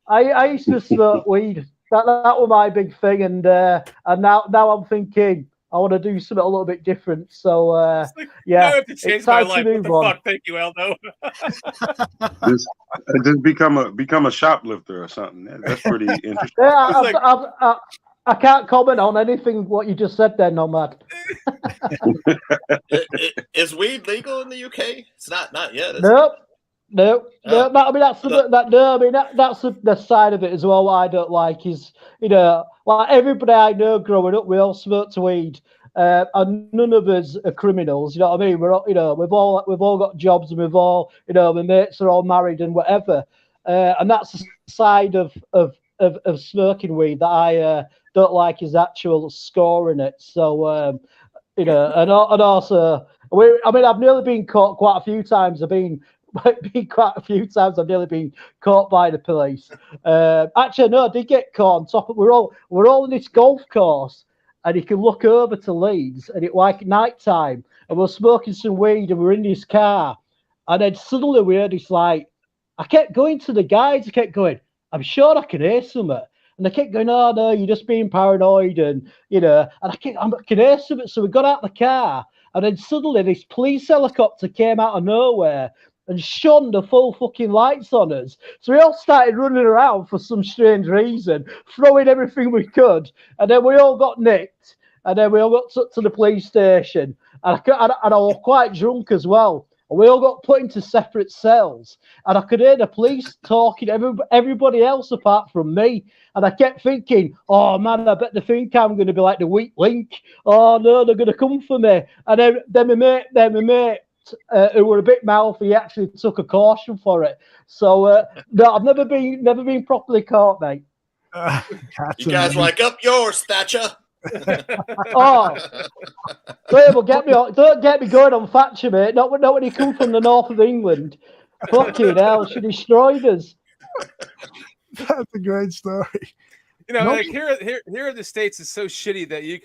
S17: I used to smoke weed. That was my big thing, and now I'm thinking I want to do something a little bit different. So
S12: I have to change my life. What the fuck? Thank you, Aldo.
S13: just become a shoplifter or something. That's pretty interesting.
S17: I can't comment on anything what you just said there, Nomad.
S8: Is weed legal in the UK? It's not yet.
S17: No. That's the side of it as well. What I don't like is, like everybody I know growing up, we all smoked weed, and none of us are criminals. You know what I mean? We're all, we've all got jobs, and we've all, my mates are all married and whatever. And that's the side of smoking weed that I don't like, is actual score in it. So, and also, I've nearly been caught quite a few times. I've nearly been caught by the police. Actually, no, I did get caught on top of. We're all in this golf course, and you can look over to Leeds, and it's like night time, and we're smoking some weed, and we're in this car, and then suddenly we heard this like. I kept going to the guides. I kept going, I'm sure I can hear something. And they kept going, oh, no, you're just being paranoid. And, and I can hear something. So we got out of the car. And then suddenly this police helicopter came out of nowhere and shone the full fucking lights on us. So we all started running around for some strange reason, throwing everything we could. And then we all got nicked. And then we all got took to the police station. And I was quite drunk as well. We all got put into separate cells, and I could hear the police talking to everybody else apart from me. And I kept thinking, oh man, I bet they think I'm going to be like the weak link. Oh no, they're going to come for me. And then my mate who were a bit mouthy, he actually took a caution for it. So no, I've never been properly caught, mate.
S8: You guys were like, up yours, Thatcher.
S17: Oh, don't get me going on Thatcher, mate. Not when he come from the north of England. Fucking hell, she destroyed us.
S4: That's a great story.
S12: You know, like here in the States is so shitty that you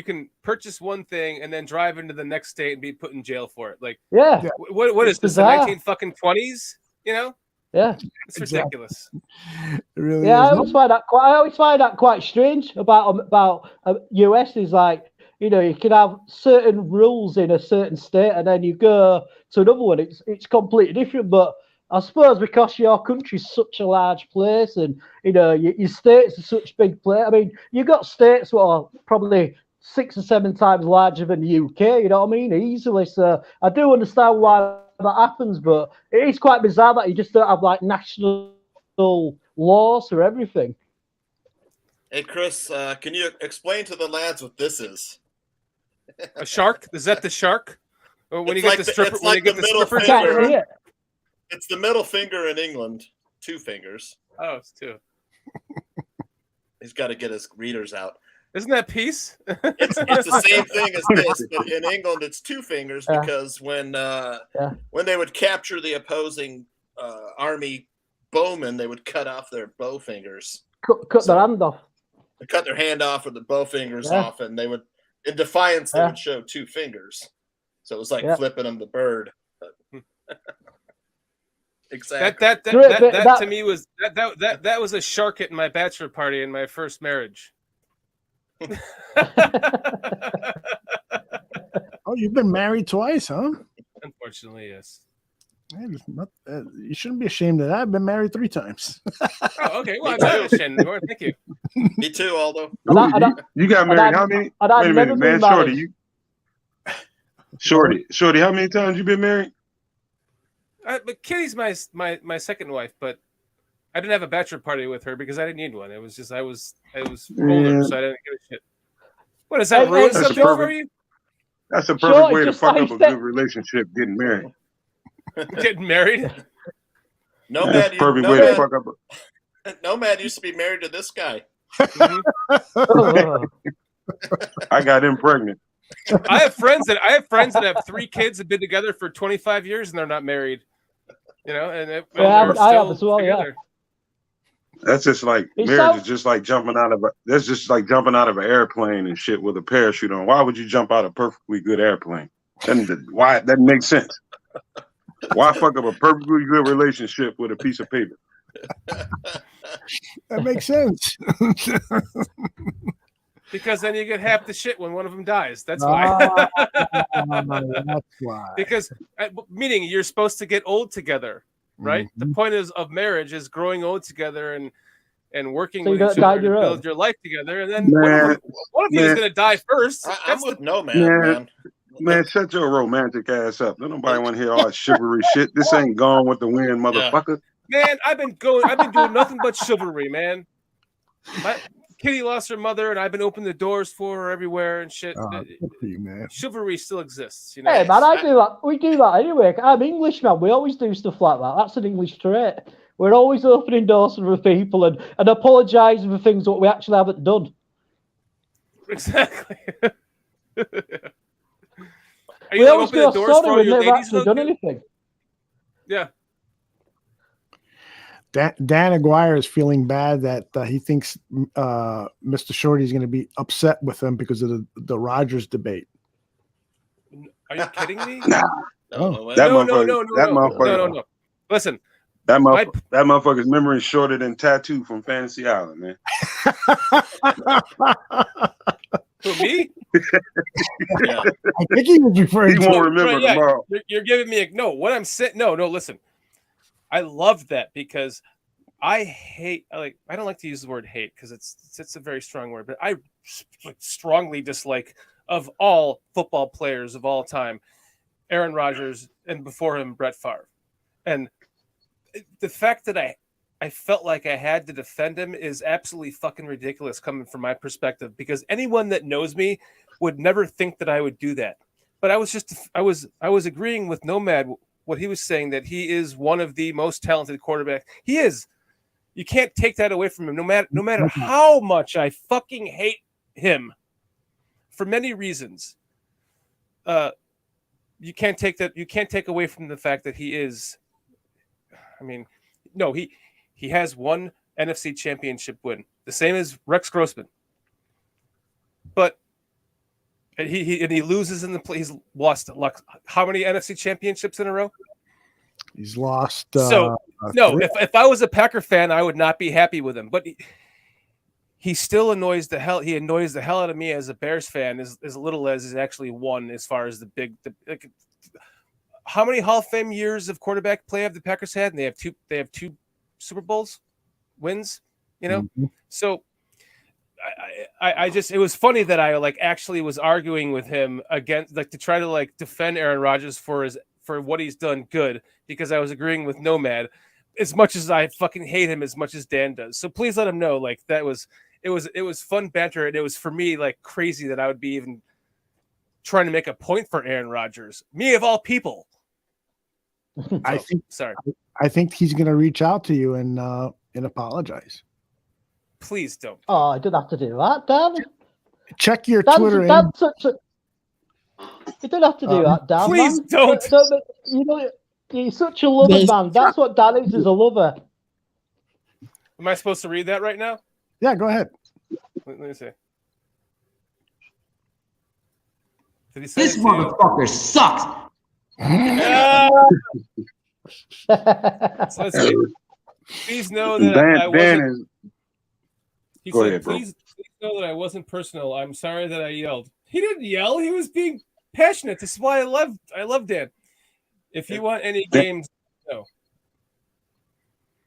S12: can purchase one thing and then drive into the next state and be put in jail for it. Like,
S17: yeah,
S12: what is this? The 1920s? You know?
S17: Yeah,
S12: it's ridiculous.
S4: It really
S17: yeah,
S4: is.
S17: I always find that quite strange about US. Is like, you know, you can have certain rules in a certain state, and then you go to another one. It's completely different. But I suppose because your country's such a large place, and you know your states are such big place. I mean, you've got states that are probably 6 or 7 times larger than the UK. You know what I mean? Easily. So I do understand why that happens, but it is quite bizarre that you just don't have like national laws for everything.
S8: Hey, Chris, can you explain to the lads what this is?
S12: A shark? Is that the shark? Or when
S8: It's
S12: you
S8: like
S12: get the
S8: the-
S12: stripper?
S8: it's
S12: When
S8: like
S12: you get
S8: the
S12: the
S8: middle
S12: stripper?
S8: finger.
S17: Yeah.
S8: It's the middle finger in England. 2 fingers.
S12: Oh, it's 2.
S8: He's got to get his readers out.
S12: Isn't that peace?
S8: It's the same thing as this, but in England it's 2 fingers because when they would capture the opposing army bowmen, they would cut off their bow fingers.
S17: Cut their hand off.
S8: They cut their hand off or the bow fingers
S17: Yeah.
S8: off, and they would, in defiance, they would show 2 fingers. So it was like flipping them the bird. Exactly.
S12: That to me was that was a shark at my bachelor party in my first marriage.
S4: Oh, you've been married twice, huh?
S12: Unfortunately, yes.
S4: Man, you shouldn't be ashamed of that. I've been married 3 times.
S12: Oh, okay. Well, I'm not ashamed anymore. Thank you.
S8: Me too, Aldo.
S13: You got married how many? Wait a minute, man. Shorty, how many times you been married?
S12: But Kitty's my second wife, but I didn't have a bachelor party with her because I didn't need one. It was just I was older, so I didn't give a shit. What is that? Ruin something for you?
S13: That's a perfect way to fuck up a good relationship. Getting married.
S12: Getting married.
S8: Nomad,
S13: That's a perfect way to fuck up.
S8: Nomad used to be married to this guy.
S13: I got him pregnant.
S12: I have friends that have 3 kids that have been together for 25 years and they're not married. You know, and
S17: I have as well.
S12: Together.
S13: That's just like marriage is just like jumping out of an airplane and shit with a parachute on. Why would you jump out of a perfectly good airplane? Why that makes sense? Why fuck up a perfectly good relationship with a piece of paper?
S4: That makes sense.
S12: Because then you get half the shit when one of them dies. That's why.
S4: That's why.
S12: Because meaning you're supposed to get old together, right?
S4: Mm-hmm.
S12: The point of marriage is growing old together and working
S17: So
S12: with
S17: you
S12: each
S17: don't die
S12: other to
S17: your
S12: build
S17: own.
S12: your life together. And then one of you is going to die first.
S8: I'm with Nomad, man.
S13: Man, shut your romantic ass up. Don't nobody want to hear all that chivalry shit. This ain't Gone with the Wind, motherfucker.
S12: Man, I've been doing nothing but chivalry, man. Kitty lost her mother, and I've been opening the doors for her everywhere and shit.
S4: Good for you, man.
S12: Chivalry still exists, you know.
S17: Hey man, I do that. We do that anyway. I'm English, man. We always do stuff like that. That's an English trait. We're always opening doors for people and apologising for things that we actually haven't done.
S12: Exactly.
S17: We always go sorry we've never actually done anything.
S12: Yeah.
S4: Dan Aguirre is feeling bad that he thinks Mr. Shorty is going to be upset with him because of the Rogers debate.
S12: Are you kidding me?
S13: No.
S12: No. Listen.
S13: That motherfucker's memory is shorter than Tattoo from Fantasy Island, man.
S12: Who, me?
S8: Yeah.
S4: I think he was referring
S13: He
S4: to.
S13: won't remember tomorrow.
S12: You're giving me what I'm saying. No, listen. I love that because I don't like to use the word hate because it's a very strong word, but I strongly dislike of all football players of all time, Aaron Rodgers and before him Brett Favre. And the fact that I felt like I had to defend him is absolutely fucking ridiculous coming from my perspective because anyone that knows me would never think that I would do that. But I was agreeing with Nomad what he was saying, that he is one of the most talented quarterbacks. He is. You can't take that away from him. No matter how much I fucking hate him, for many reasons. You can't take that. You can't take away from the fact that he is. I mean, no, he has one NFC Championship win, the same as Rex Grossman. But he loses in the play. He's lost how many NFC Championships in a row?
S4: He's lost.
S12: So no, if I was a Packer fan, I would not be happy with him. But he still annoys the hell. He annoys the hell out of me as a Bears fan, as little as he's actually won as far as how many Hall of Fame years of quarterback play have the Packers had? And they have two Super Bowls wins. You know, so. I just, it was funny that I actually was arguing with him against, to try to defend Aaron Rodgers for what he's done good, because I was agreeing with Nomad as much as I fucking hate him as much as Dan does. So please let him know it was fun banter, and it was for me crazy that I would be even trying to make a point for Aaron Rodgers, me of all people.
S4: I think he's going to reach out to you and
S12: Please
S4: apologize.
S12: don't.
S17: Oh, I don't have to do that, Dan.
S4: Check your
S17: Dan's,
S4: Twitter.
S17: Dan's such a... You don't have to do that, Dan.
S12: Please
S17: man.
S12: don't.
S17: But, you know, he's such a lover, man. That's what Dan is a lover.
S12: Am I supposed to read that right now?
S4: Yeah, go ahead.
S12: Let me see. Did he say
S20: This motherfucker sucks.
S12: So let's see. Please know that I wasn't. He
S13: Go
S12: said,
S13: ahead, bro.
S12: please know that I wasn't personal. I'm sorry that I yelled. He didn't yell. He was being passionate. This is why I love Dan. If you want any games, no.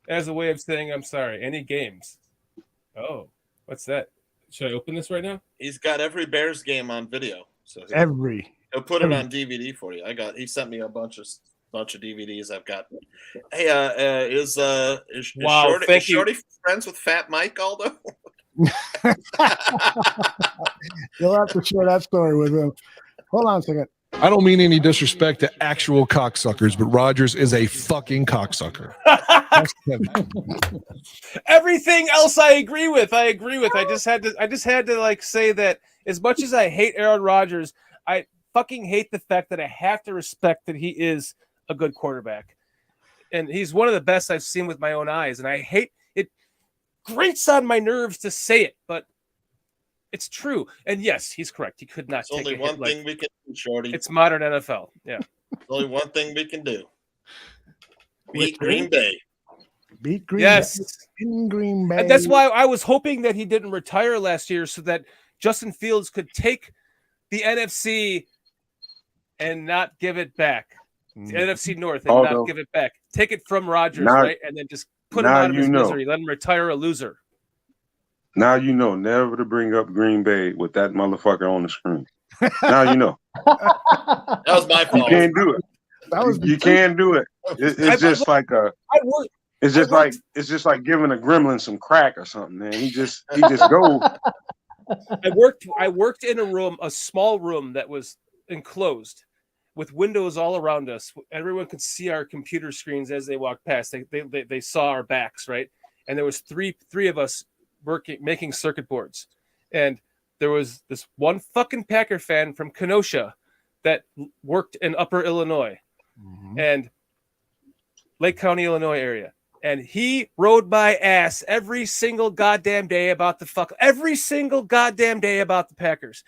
S12: As a way of saying I'm sorry. Any games. Oh, what's that? Should I open this right now?
S8: He's got every Bears game on video. So he'll put it on DVD for you. He sent me a bunch of DVDs I've got. Hey, is Shorty friends with Fat Mike, Aldo?
S4: You'll have to share that story with him. Hold on a second.
S5: I don't mean any disrespect to actual cocksuckers, but Rodgers is a fucking cocksucker.
S12: Everything else I agree with. I just had to say that as much as I hate Aaron Rodgers, I fucking hate the fact that I have to respect that he is a good quarterback. And he's one of the best I've seen with my own eyes. And I hate it. Grates on my nerves to say it, but it's true. And yes, he's correct. He could not take
S8: only
S12: a
S8: one
S12: hit
S8: thing we can do, Shorty.
S12: It's modern NFL. Yeah.
S8: There's only one thing we can do. Beat Green Bay.
S4: Beat Green
S12: Bay.
S4: In Green Bay.
S12: And that's why I was hoping that he didn't retire last year, so that Justin Fields could take the NFC and not give it back. The NFC North and not give it back. Take it from Rodgers, right? And then just put him out of his misery. Let him retire a loser.
S13: Now you know never to bring up Green Bay with that motherfucker on the screen. Now you know.
S8: That was my fault.
S13: You can't do it. You can't do it. It's just like it's just like giving a gremlin some crack or something, man. He just goes.
S12: I worked in a small room that was enclosed with windows all around us. Everyone could see our computer screens as they walked past. They saw our backs, right? And there was three of us making circuit boards. And there was this one fucking Packer fan from Kenosha that worked in Upper Illinois and Lake County, Illinois area. And he rode my ass every single goddamn day about the Packers.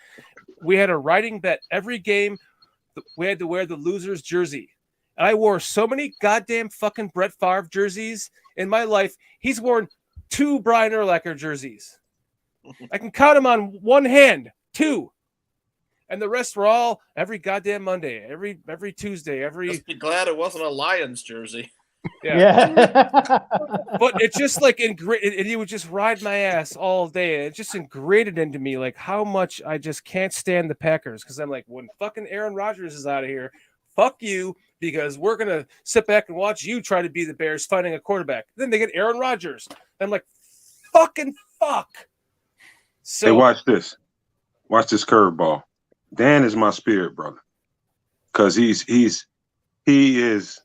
S12: We had a riding bet every game. We had to wear the loser's jersey. And I wore so many goddamn fucking Brett Favre jerseys in my life. He's worn 2 Brian Urlacher jerseys. I can count them on one hand. 2. And the rest were all every goddamn Monday, every Tuesday,
S8: Just be glad it wasn't a Lions jersey.
S12: Yeah. But it's just and he would just ride my ass all day. It just ingrained into me how much I just can't stand the Packers, because I'm like, when fucking Aaron Rodgers is out of here, fuck you, because we're gonna sit back and watch you try to be the Bears finding a quarterback. Then they get Aaron Rodgers. I'm like, fucking fuck. So
S13: hey, watch this curveball. Dan is my spirit brother. because he is.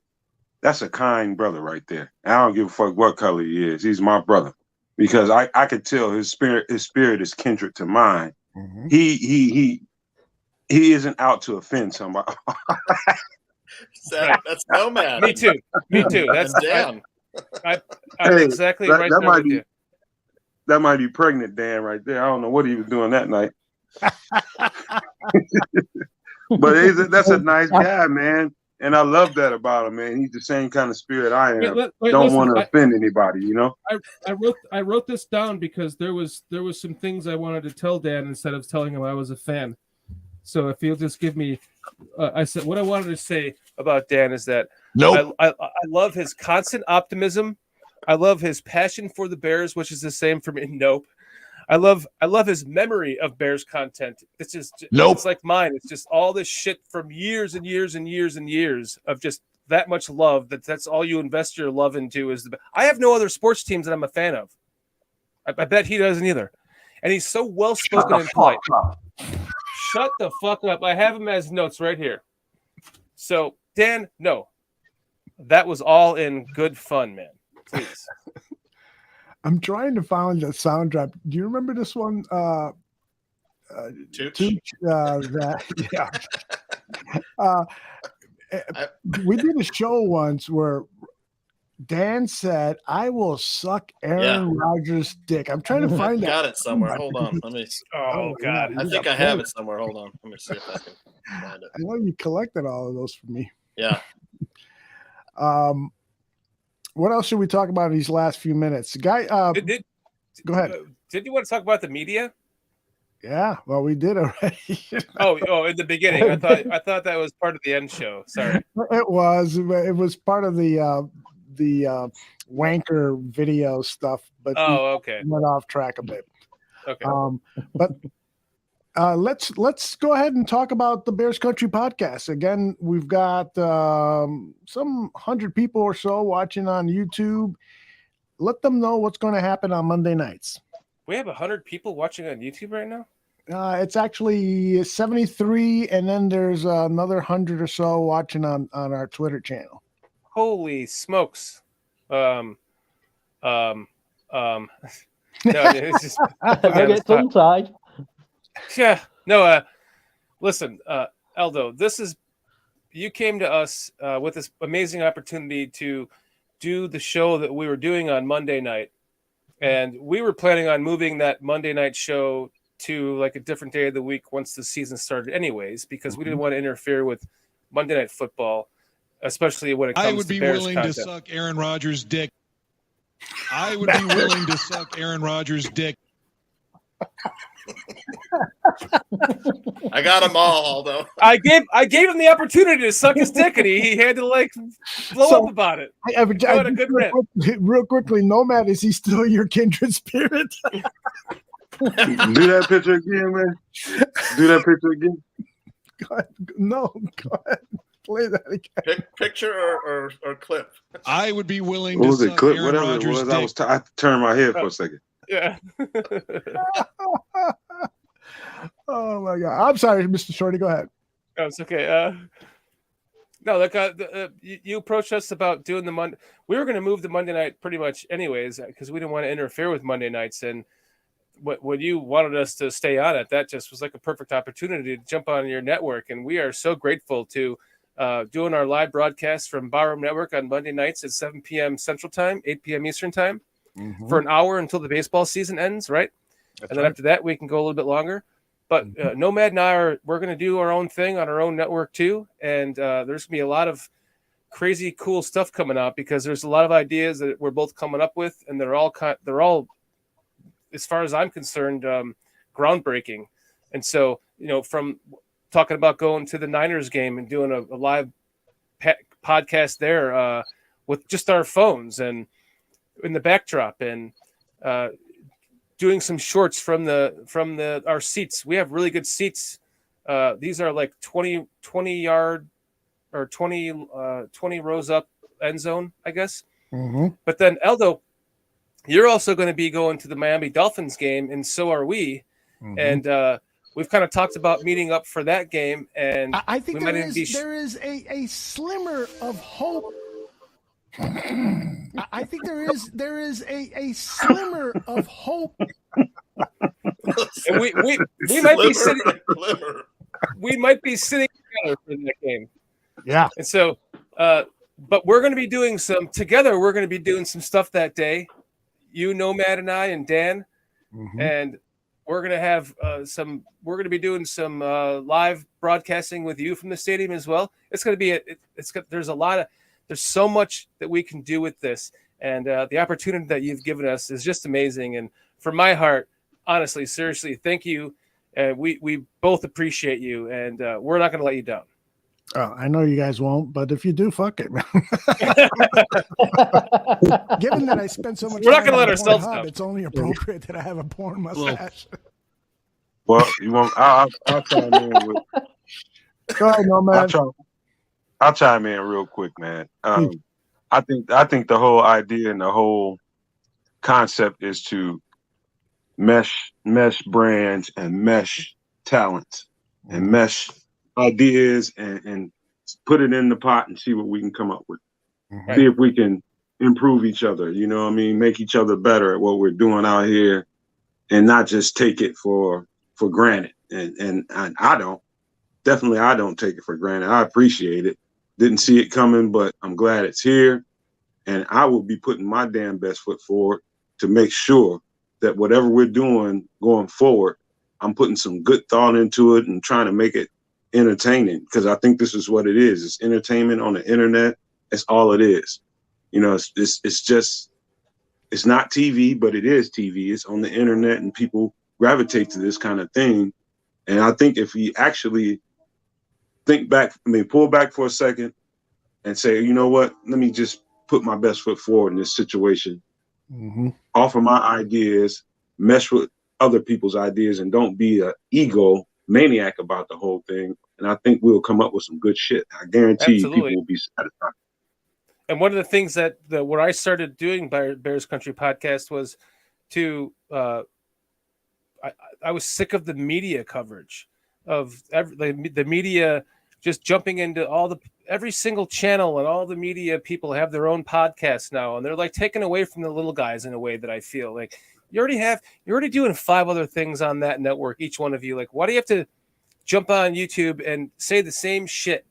S13: That's a kind brother right there. I don't give a fuck what color he is. He's my brother because I could tell his spirit is kindred to mine.
S4: Mm-hmm.
S13: He isn't out to offend somebody.
S8: That's Nomad.
S12: Me too. That's
S8: Dan.
S12: I'm
S13: Hey,
S12: exactly
S13: that-
S12: right
S13: that
S12: there
S13: might
S12: with
S13: be-
S12: you.
S13: That might be pregnant Dan right there. I don't know what he was doing that night. But that's a nice guy, man. And I love that about him, man. He's the same kind of spirit I am. Don't
S3: listen,
S13: want to offend anybody, you know?
S3: I wrote this down because there was some things I wanted to tell Dan instead of telling him I was a fan. So if you'll just give me, I said what I wanted to say.
S12: About Dan is that
S22: Nope.
S12: I love his constant optimism. I love his passion for the Bears, which is the same for me. Nope. I love his memory of Bears content. It's just
S22: Nope.
S12: It's like mine. It's just all this shit from years and years and years and years of just that much love. That's all you invest your love into. I have no other sports teams that I'm a fan of. I bet he doesn't either. And he's so well spoken and polite. Shut the fuck up. I have him as notes right here. So Dan, no, that was all in good fun, man. Please.
S4: I'm trying to find the sound drop. Do you remember this one?
S8: Tooch?
S4: Yeah. We did a show once where Dan said, "I will suck Aaron Rodgers' dick." I'm trying to find
S8: Got it somewhere. Hold on. Let me.
S12: Oh God.
S8: I think I have it somewhere. Hold on. Let me see if I can find it.
S4: I know you collected all of those for me.
S8: Yeah.
S4: What else should we talk about in these last few minutes? Guy, go ahead.
S12: Did you want to talk about the media?
S4: Yeah, well, we did already.
S12: oh, in the beginning. I thought that was part of the end show. Sorry.
S4: It was part of the Wanker video stuff, but
S12: okay.
S4: Went off track a bit.
S12: Okay.
S4: But let's go ahead and talk about the Bears Country podcast. Again, we've got some 100 people or so watching on YouTube. Let them know what's going to happen on Monday nights.
S12: We have 100 people watching on YouTube right now?
S4: It's actually 73, and then there's another 100 or so watching on our Twitter channel.
S12: Holy smokes. No, it's just
S17: I get tongue-tied.
S12: Yeah. No, listen, Aldo, you came to us with this amazing opportunity to do the show that we were doing on Monday night. And we were planning on moving that Monday night show to like a different day of the week once the season started anyways, because we didn't want to interfere with Monday Night Football, especially when it comes to
S7: I would be
S12: Bears
S7: willing
S12: content.
S7: to suck Aaron Rodgers' dick. I would be willing to suck Aaron Rodgers' dick.
S8: I got them all, Aldo.
S12: I gave him the opportunity to suck his dick, and he had to like blow up about it. What a good rant.
S4: Real quickly, Nomad, is he still your kindred spirit?
S13: Do that picture again, man. Do that picture again.
S4: Go ahead. No, go ahead. Play that again.
S8: Picture or clip?
S7: I would be willing
S13: What
S7: to
S13: was it?
S7: suck
S13: Clip,
S7: Aaron
S13: whatever it
S7: Rodgers'
S13: was.
S7: dick.
S13: I turned my head for a second.
S12: Yeah.
S4: Oh my God! I'm sorry, Mr. Shorty. Go ahead.
S12: No, it's okay. No, like you approached us about doing the Monday. We were going to move the Monday night pretty much anyways because we didn't want to interfere with Monday nights. And when you wanted us to stay on it, that just was like a perfect opportunity to jump on your network. And we are so grateful to doing our live broadcast from Barroom Network on Monday nights at 7 p.m. Central Time, 8 p.m. Eastern Time for an hour until the baseball season ends, right?
S4: That's
S12: and then
S4: right.
S12: after that, we can go a little bit longer. But Nomad and we're going to do our own thing on our own network too. And there's going to be a lot of crazy, cool stuff coming out because there's a lot of ideas that we're both coming up with, and they're all, as far as I'm concerned, groundbreaking. And so, from talking about going to the Niners game and doing a live podcast there with just our phones and in the backdrop and doing some shorts from our seats. We have really good seats. These are like 20 yard or 20 rows up end zone, I guess.
S4: Mm-hmm.
S12: But then Aldo, you're also going to be going to the Miami Dolphins game, and so are we.
S4: Mm-hmm.
S12: And we've kind of talked about meeting up for that game, and
S4: I think
S12: we might
S4: there
S12: even be
S4: is a slimmer of hope. I think there is a slimmer of hope.
S12: And we might be sitting. We might be sitting together for that game.
S4: Yeah.
S12: And so, but we're going to be doing some together. We're going to be doing some stuff that day. You, Nomad, and I, and Dan, and we're going to have some. We're going to be doing some live broadcasting with you from the stadium as well. It's going to be. There's so much that we can do with this, and the opportunity that you've given us is just amazing. And from my heart, honestly, seriously, thank you. We both appreciate you, and we're not going to let you down.
S4: Oh, I know you guys won't, but if you do, fuck it. Given that I spent so much
S12: We're not
S4: time
S12: going to let
S4: on
S12: ourselves
S4: Pornhub,
S12: down.
S4: it's only appropriate that I have a porn mustache.
S13: Well, you want? I'll chime in with.
S4: Go ahead, Nomad.
S13: I'll chime in real quick, man. I think the whole idea and the whole concept is to mesh brands and mesh talents and mesh ideas and put it in the pot and see what we can come up with. See if we can improve each other. You know what I mean? Make each other better at what we're doing out here, and not just take it for granted. And I don't take it for granted. I appreciate it. Didn't see it coming, but I'm glad it's here. And I will be putting my damn best foot forward to make sure that whatever we're doing going forward, I'm putting some good thought into it and trying to make it entertaining, because I think this is what it is. It's entertainment on the internet. That's all it is. You know, it's not TV, but it is TV. It's on the internet, and people gravitate to this kind of thing. And I think if we actually pull back for a second and say, you know what, let me just put my best foot forward in this situation, offer my ideas, mesh with other people's ideas, and don't be an ego maniac about the whole thing. And I think we'll come up with some good shit. I guarantee you people will be satisfied.
S12: And one of the things that when I started doing Bears Country podcast was to I was sick of the media coverage of the media just jumping into every single channel, and all the media people have their own podcasts now, and they're like taken away from the little guys in a way that I feel like you're already doing 5 other things on that network, each one of you. Like, why do you have to jump on YouTube and say the same shit?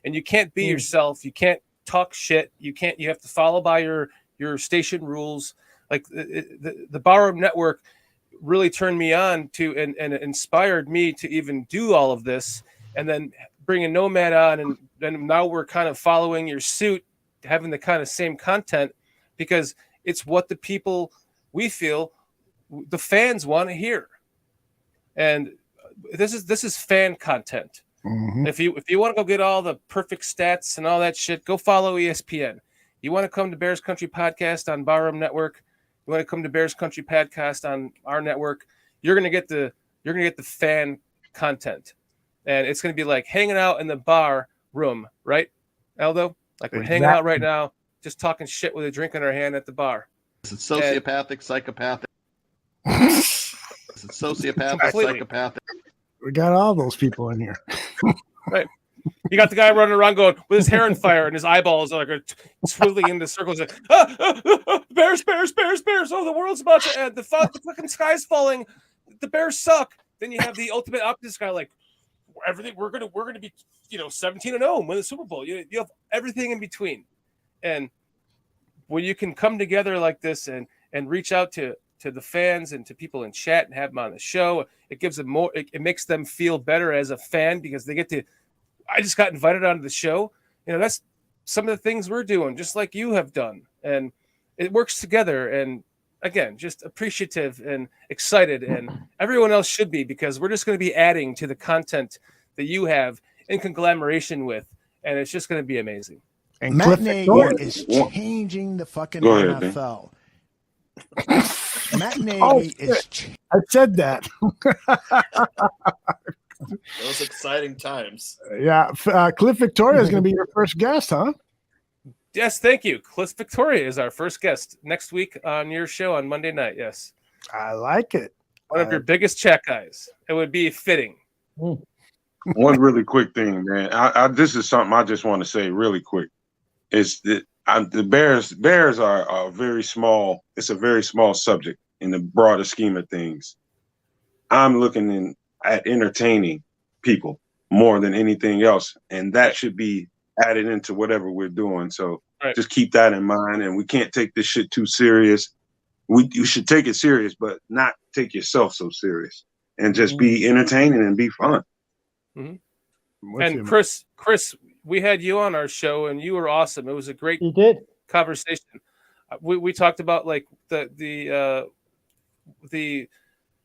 S12: And you can't be yourself. You can't talk shit. You have to follow by your station rules. Like the Barroom Network really turned me on to and inspired me to even do all of this. And then bringing Nomad on, and now we're kind of following your suit, having the kind of same content, because it's what the people, we feel the fans want to hear. And this is fan content. If you want to go get all the perfect stats and all that shit, go follow ESPN. You want to come to Bears Country Podcast on Barroom Network, you want to come to Bears Country Podcast on our network, you're gonna get the fan content. And it's going to be like hanging out in the bar room, right, Aldo? Like we're hanging out right now, just talking shit with a drink in our hand at the bar.
S9: It's sociopathic, psychopathic. It's sociopathic, psychopathic.
S4: We got all those people in here.
S12: Right. You got the guy running around going with his hair on fire and his eyeballs are like swiveling into circles. Like, Bears, Bears, Bears, Bears. Oh, the world's about to end. The fucking sky's falling. The Bears suck. Then you have the ultimate opposite guy like, everything we're gonna be 17-0 and win the Super Bowl. You have everything in between, and when you can come together like this and reach out to the fans and to people in chat and have them on the show, it gives them more. It makes them feel better as a fan, because they get to. I just got invited onto the show. That's some of the things we're doing, just like you have done, and it works together. And again, just appreciative and excited, and everyone else should be, because we're just going to be adding to the content that you have in conglomeration with, and it's just going to be amazing.
S4: And Matt Nagy is changing the fucking NFL. Matt Nagy is. I said that.
S8: Those exciting times.
S4: Yeah, Cliff Victoria is going to be your first guest, huh?
S12: Yes, thank you. Cliff Victoria is our first guest next week on your show on Monday night. Yes,
S4: I like it.
S12: One of your biggest chat guys. It would be fitting.
S13: One really quick thing, man. This is something I just want to say really quick. Is that the Bears are a very small. It's a very small subject in the broader scheme of things. I'm looking at entertaining people more than anything else, and that should be added into whatever we're doing. So just keep that in mind, and we can't take this shit too serious. You should take it serious, but not take yourself so serious, and just be entertaining and be fun.
S12: Mm-hmm. And Chris, we had you on our show, and you were awesome. It was a great conversation. We talked about like the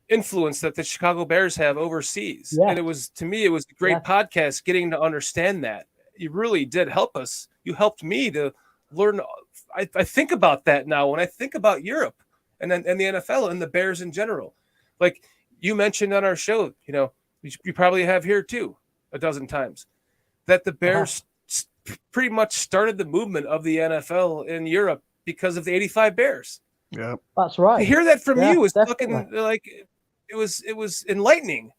S12: influence that the Chicago Bears have overseas, and it was, to me, it was a great podcast getting to understand that. You really did help us. You helped me to learn. I think about that now when I think about Europe and then the NFL and the Bears in general. Like you mentioned on our show, you know, you probably have here too a dozen times, that the Bears pretty much started the movement of the NFL in Europe because of the '85 Bears.
S4: Yeah,
S17: that's right.
S12: To hear that from you was fucking like it was enlightening.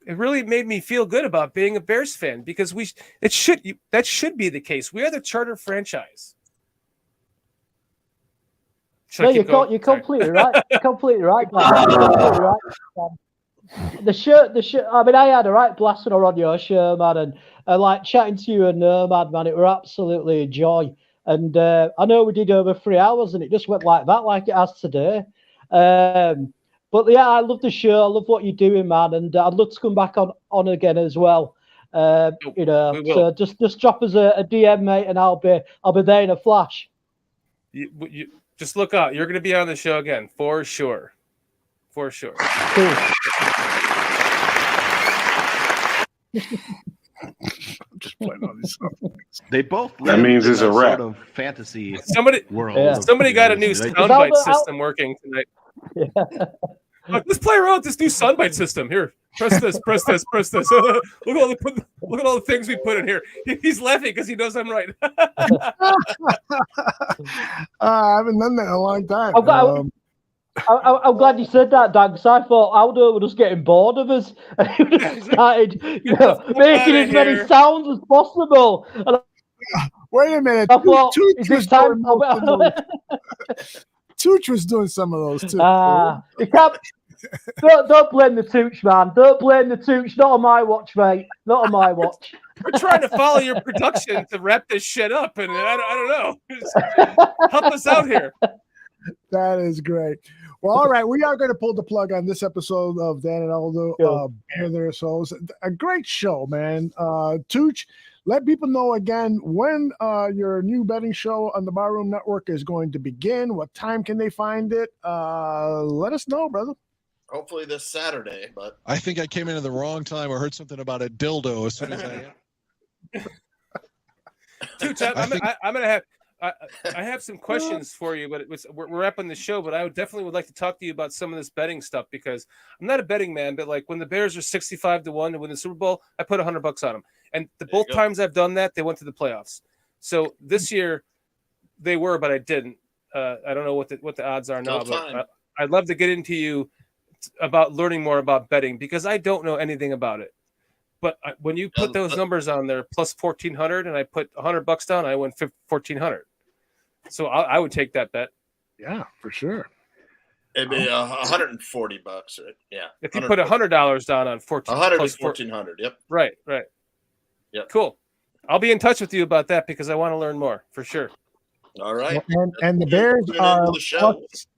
S12: It really made me feel good about being a Bears fan because that should be the case. We are the charter franchise.
S17: You're completely right. Completely right. Completely right. The shirt. I mean, I had a right blast when I was on your show, man, and like chatting to you and Nomad, man. It were absolutely a joy. And I know we did over 3 hours, and it just went like that, like it has today. But yeah, I love the show. I love what you're doing, man, and I'd love to come back on again as well. You know, so just drop us a DM, mate, and I'll be there in a flash.
S12: You just look out. You're going to be on the show again for sure. For sure.
S17: Cool.
S5: Just playing on these songs.
S9: They both.
S13: That means it's a wrap.
S9: Sort of fantasy.
S12: Somebody got a new soundbite system working tonight.
S17: Yeah.
S12: Let's play around with this new soundbite system. Here, press this, press this, press this. look at all the things we put in here. He's laughing because he knows I'm right.
S4: I haven't done that in a long time.
S17: I'm glad you said that, Dan, because I thought Aldo was just getting bored of us and he would have started making as many sounds as possible. And
S4: wait a minute.
S17: I thought,
S4: Tooch was doing some of those too.
S17: You can't. Don't blame the Tooch, man. Don't blame the Tooch. Not on my watch, mate. Not on my watch.
S12: We're trying to follow your production to wrap this shit up, and I don't know. Just help us out here.
S4: That is great. Well, all right. We are going to pull the plug on this episode of Dan and Aldo Bear Their Souls. A great show, man. Tooch, let people know again when your new betting show on the Barroom Network is going to begin. What time can they find it? Let us know, brother.
S8: Hopefully this Saturday, but
S7: I think I came in at the wrong time. I heard something about a dildo as soon as I.
S12: Tooch, I'm gonna have. I have some questions for you, but we're wrapping the show. But I would like to talk to you about some of this betting stuff because I'm not a betting man. But like when the Bears are 65-1 to win the Super Bowl, I put $100 on them. And both times I've done that, they went to the playoffs. So this year they were, but I didn't. I don't know what the odds are now. But I'd love to get into you about learning more about betting because I don't know anything about it. But when you put those numbers on there, plus 1,400, and I put $100 down, I win 1,400. So I would take that bet.
S4: Yeah, for sure.
S8: It'd be $140, right? Yeah.
S12: If you put $100 down on 14,
S8: 1,400. Yep.
S12: Right. Yep. Cool. I'll be in touch with you about that because I want to learn more for sure.
S8: All right.
S4: And the Bears are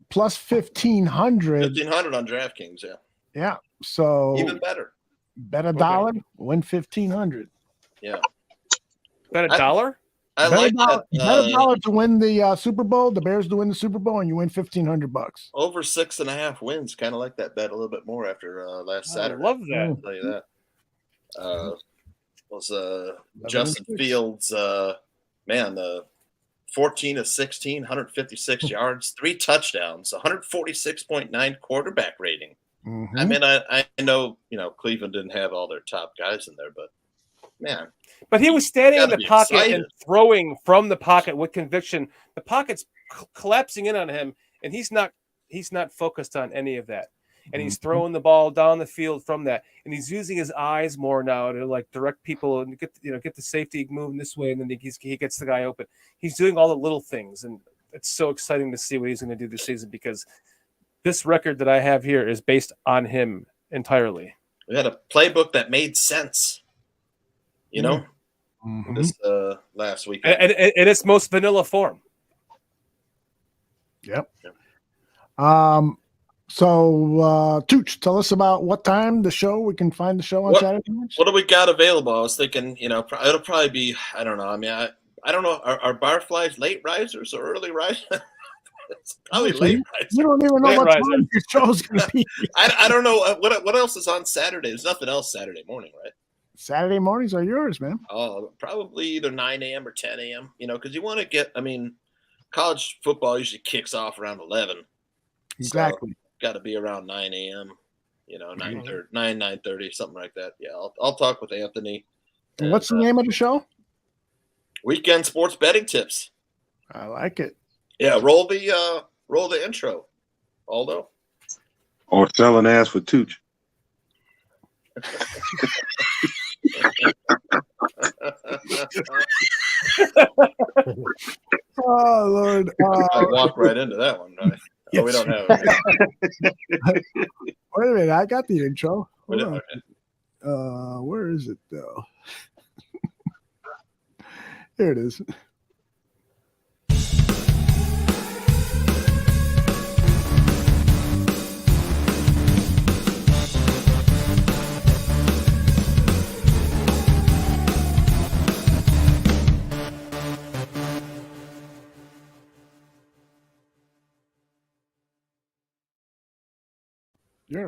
S4: plus 1,500.
S8: 1,500 on DraftKings. Yeah.
S4: Yeah. So
S8: even better.
S4: Bet $1, win 1,500.
S8: Yeah.
S12: Bet $1?
S8: I like that.
S4: Bet $1 to win the Super Bowl. The Bears to win the Super Bowl, and you win $1,500.
S8: Over 6.5 wins. Kind of like that bet a little bit more after last Saturday.
S12: I love that.
S8: I'll tell you that. Was Justin Fields? Man, the 14 of 16, 156 yards, 3 touchdowns, 146.9 quarterback rating.
S4: Mm-hmm.
S8: I mean, I know Cleveland didn't have all their top guys in there, but man.
S12: But he was standing in the pocket and throwing from the pocket with conviction. The pocket's collapsing in on him, and he's not focused on any of that. and he's throwing the ball down the field from that, and he's using his eyes more now to like direct people and get the safety moving this way, and then he gets the guy open. He's doing all the little things, and it's so exciting to see what he's going to do this season, because this record that I have here is based on him entirely.
S8: We had a playbook that made sense, you know, this last weekend.
S12: And in its most vanilla form.
S4: Yep. So, Tooch, tell us about what time the show, we can find the show on Saturday nights?
S8: What do we got available? I was thinking, it'll probably be, I don't know. I mean, I don't know. Are Barflies late risers or early risers? It's probably late risers.
S4: You don't even know what time your show's going to be.
S8: I don't know. What else is on Saturday? There's nothing else Saturday morning, right?
S4: Saturday mornings are yours, man.
S8: Oh, probably either 9 a.m. or 10 a.m., because you want to get, college football usually kicks off around 11.
S4: Exactly.
S8: So got to be around 9 a.m., 9:30, something like that. Yeah, I'll talk with Anthony.
S4: And what's the name of the show?
S8: Weekend Sports Betting Tips.
S4: I like it.
S8: Yeah, roll the intro, Aldo.
S13: Or selling ass for Tooch.
S4: Oh Lord!
S8: I walked right into that one. Right?
S4: Yes.
S8: Oh, we don't have it.
S4: Wait a minute, I got the intro.
S8: Hold
S4: Hold on. Where is it though? Here it is.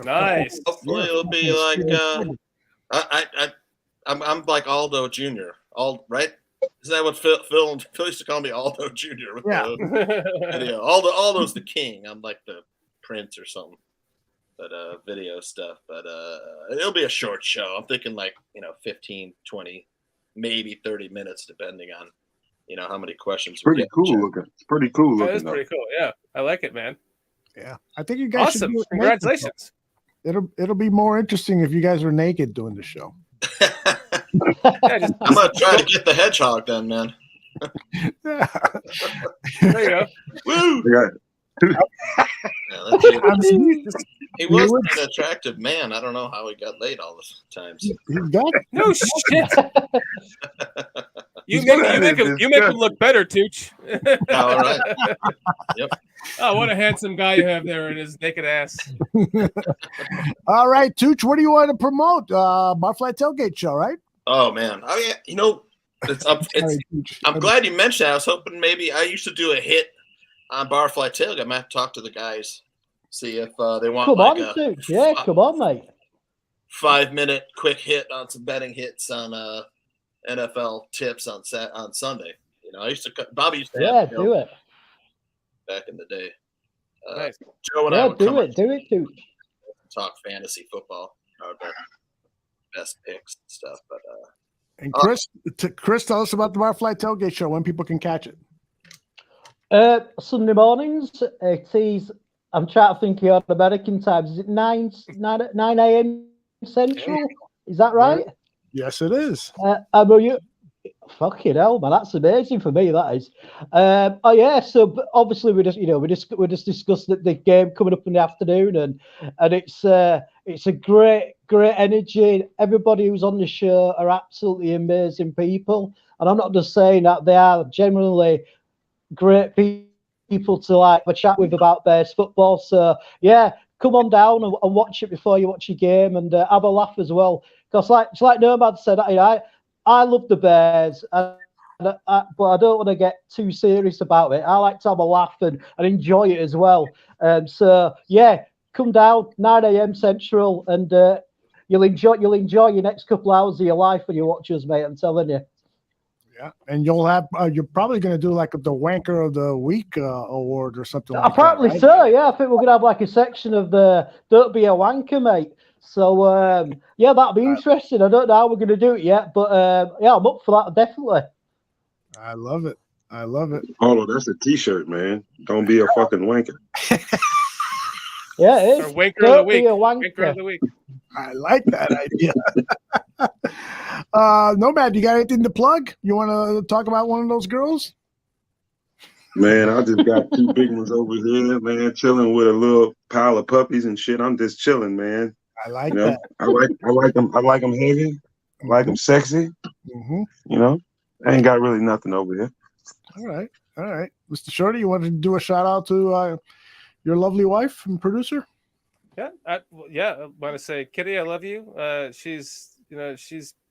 S12: Nice.
S8: Hopefully it'll be like I'm like Aldo Jr. Right? Isn't that what Phil used to call me, Aldo Jr. with the video? Aldo's the king. I'm like the prince or something. But video stuff. But it'll be a short show. I'm thinking like 15, 20, maybe 30 minutes, depending on how many questions.
S13: Pretty cool looking. It's pretty cool looking.
S12: That is pretty cool. Yeah, I like it, man.
S4: Yeah, I think you guys
S12: awesome.
S4: should do it
S12: Congratulations.
S4: Naked. It'll be more interesting if you guys were naked doing the show.
S8: I'm gonna try to get the hedgehog then, man.
S12: There you go.
S8: Woo! He was an attractive man. I don't know how he got laid all the times.
S4: He's got
S12: no shit. You make him look better, Tooch.
S8: All right. Yep.
S12: Oh, what a handsome guy you have there in his naked ass.
S4: All right, Tooch, what do you want to promote? Barfly Tailgate Show, right?
S8: Oh man, I'm glad you mentioned that. I was hoping maybe I used to do a hit on Barfly Tailgate. I might have to talk to the guys, see if they want.
S17: Come on, Tooch. Yeah, come on, mate.
S8: 5-minute quick hit on some betting hits on NFL tips on Sunday. I used to. Bobby used to have.
S17: Do it.
S8: Back in the day.
S12: Nice.
S8: Joe and I would
S17: do it, Tooch.
S8: Talk fantasy football, our best picks and stuff. But
S4: and Chris, tell us about the Barfly Tailgate Show, when people can catch it.
S17: Sunday mornings. It is. I'm trying to think here on American times. Is it 9 a.m. Central? Is that right?
S4: Yes, it is.
S17: Fucking hell, man, that's amazing for me. That is. So obviously we just discussed the game coming up in the afternoon, and it's a great energy. Everybody who's on the show are absolutely amazing people, and I'm not just saying that, they are generally great people to like have a chat with about Bears football. So yeah, come on down and watch it before you watch your game, and have a laugh as well. Because like Nomad said, I love the Bears, but I don't want to get too serious about it. I like to have a laugh and enjoy it as well. So yeah, come down 9 a.m. Central, and you'll enjoy your next couple hours of your life when you watch us, mate. I'm telling you.
S4: Yeah, and you'll have you're probably going to do like the Wanker of the Week award or something.
S17: Apparently
S4: like that, right?
S17: so. Yeah, I think we're going to have like a section of the "Don't Be a Wanker, Mate." So yeah, that'll be interesting. I don't know how we're going to do it yet, but yeah, I'm up for that definitely.
S4: I love it.
S13: Oh, that's a T-shirt, man. Don't be a fucking wanker.
S17: Yeah, it is.
S12: Or Wanker of the week.
S17: Wanker
S12: of the week.
S4: I like that idea. Nomad, you got anything to plug? You want to talk about one of those girls?
S13: Man, I just got 2 big ones over here, man, chilling with a little pile of puppies and shit. I'm just chilling, man.
S4: I like
S13: that. I like them. I like them heavy. I like them sexy.
S4: Mm-hmm.
S13: You know, I ain't got really nothing over here.
S4: All right. Mr. Shorty, you want to do a shout out to your lovely wife and producer?
S12: Yeah, I want to say, Kitty, I love you. She's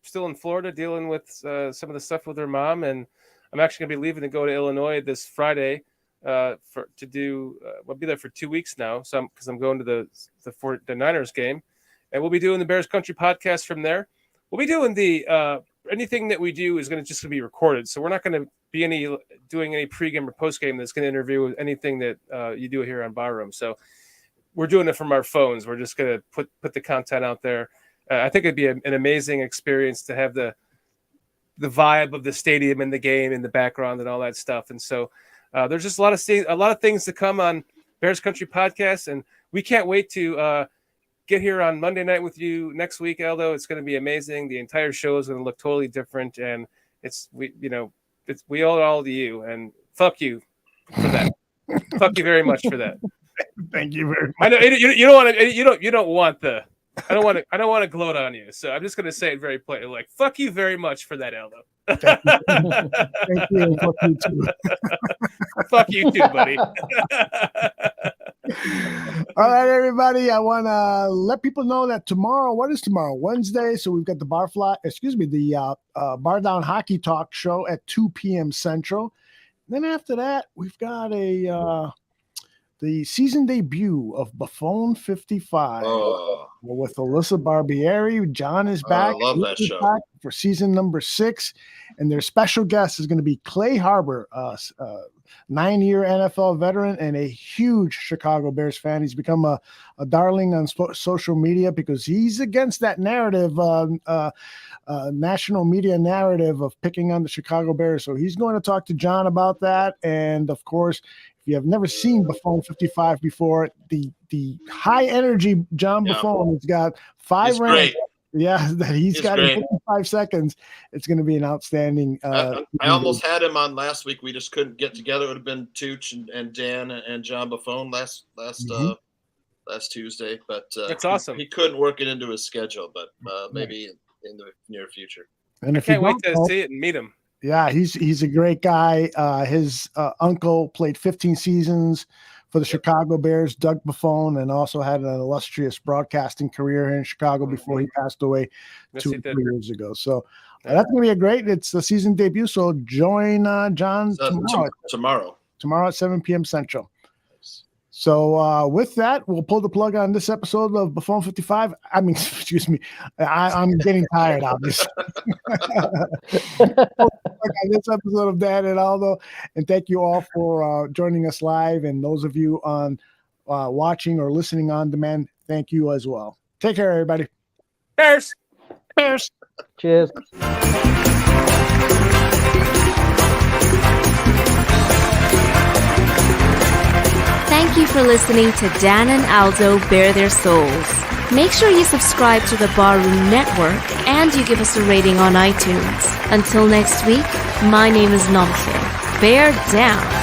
S12: still in Florida dealing with some of the stuff with her mom, and I'm actually gonna be leaving to go to Illinois this Friday I'll be there for 2 weeks now. So because I'm going to the Niners game, and we'll be doing the Bears Country podcast from there. We'll be doing anything that we do is going to be recorded. So we're not going to be doing any pregame or postgame that's going to interview with anything that you do here on Barroom. So we're doing it from our phones. We're just going to put the content out there. I think it'd be an amazing experience to have the vibe of the stadium and the game in the background and all that stuff. And so there's just a lot of things to come on Bears Country podcast, and we can't wait to get here on Monday night with you next week, Aldo. It's going to be amazing. The entire show is going to look totally different, and we owe it all to you. And fuck you for that. Fuck you very much for that.
S4: Thank you very much.
S12: I know you don't want to. You don't want the. I don't want to gloat on you. So I'm just going to say it very plainly. Like, fuck you very much for that, Aldo.
S4: Thank you. Fuck you too.
S12: Fuck you too, buddy.
S4: All right, everybody. I want to let people know that tomorrow, what is tomorrow? Wednesday. So we've got the Bar Down Hockey Talk show at 2 p.m. Central. Then after that, we've got the season debut of Buffon 55 with Alyssa Barbieri. John is back.
S8: I love that show.
S4: Back for season number 6. And their special guest is going to be Clay Harbor, 9-year NFL veteran and a huge Chicago Bears fan. He's become a darling on social media because he's against that narrative, national media narrative of picking on the Chicago Bears. So he's going to talk to John about that. And, of course, if you have never seen Buffon 55 before, the high energy John Buffon has got 5 rounds. Yeah, that he's got in 55 seconds. It's going to be an outstanding.
S8: I almost had him on last week. We just couldn't get together. It would have been Tooch and Dan and John Buffon last Tuesday, but
S12: that's awesome.
S8: He couldn't work it into his schedule, but maybe in the near future.
S4: And
S12: I can't wait to see it and meet him.
S4: Yeah, he's a great guy. His uncle played 15 seasons for the Chicago Bears, Doug Buffon, and also had an illustrious broadcasting career here in Chicago before he passed away 2 or 3 years ago. So that's going to be it's the season debut. So join John tomorrow at 7 p.m. Central. So with that, we'll pull the plug on this episode of Buffon 55. I mean, excuse me. I'm getting tired, obviously. On this episode of Dan and Aldo. And thank you all for joining us live. And those of you on watching or listening on demand, thank you as well. Take care, everybody.
S12: Bears.
S17: Cheers.
S10: Thank you for listening to Dan and Aldo Bare Their Souls. Make sure you subscribe to the Barroom Network and you give us a rating on iTunes. Until next week, my name is Nomad. Bear down.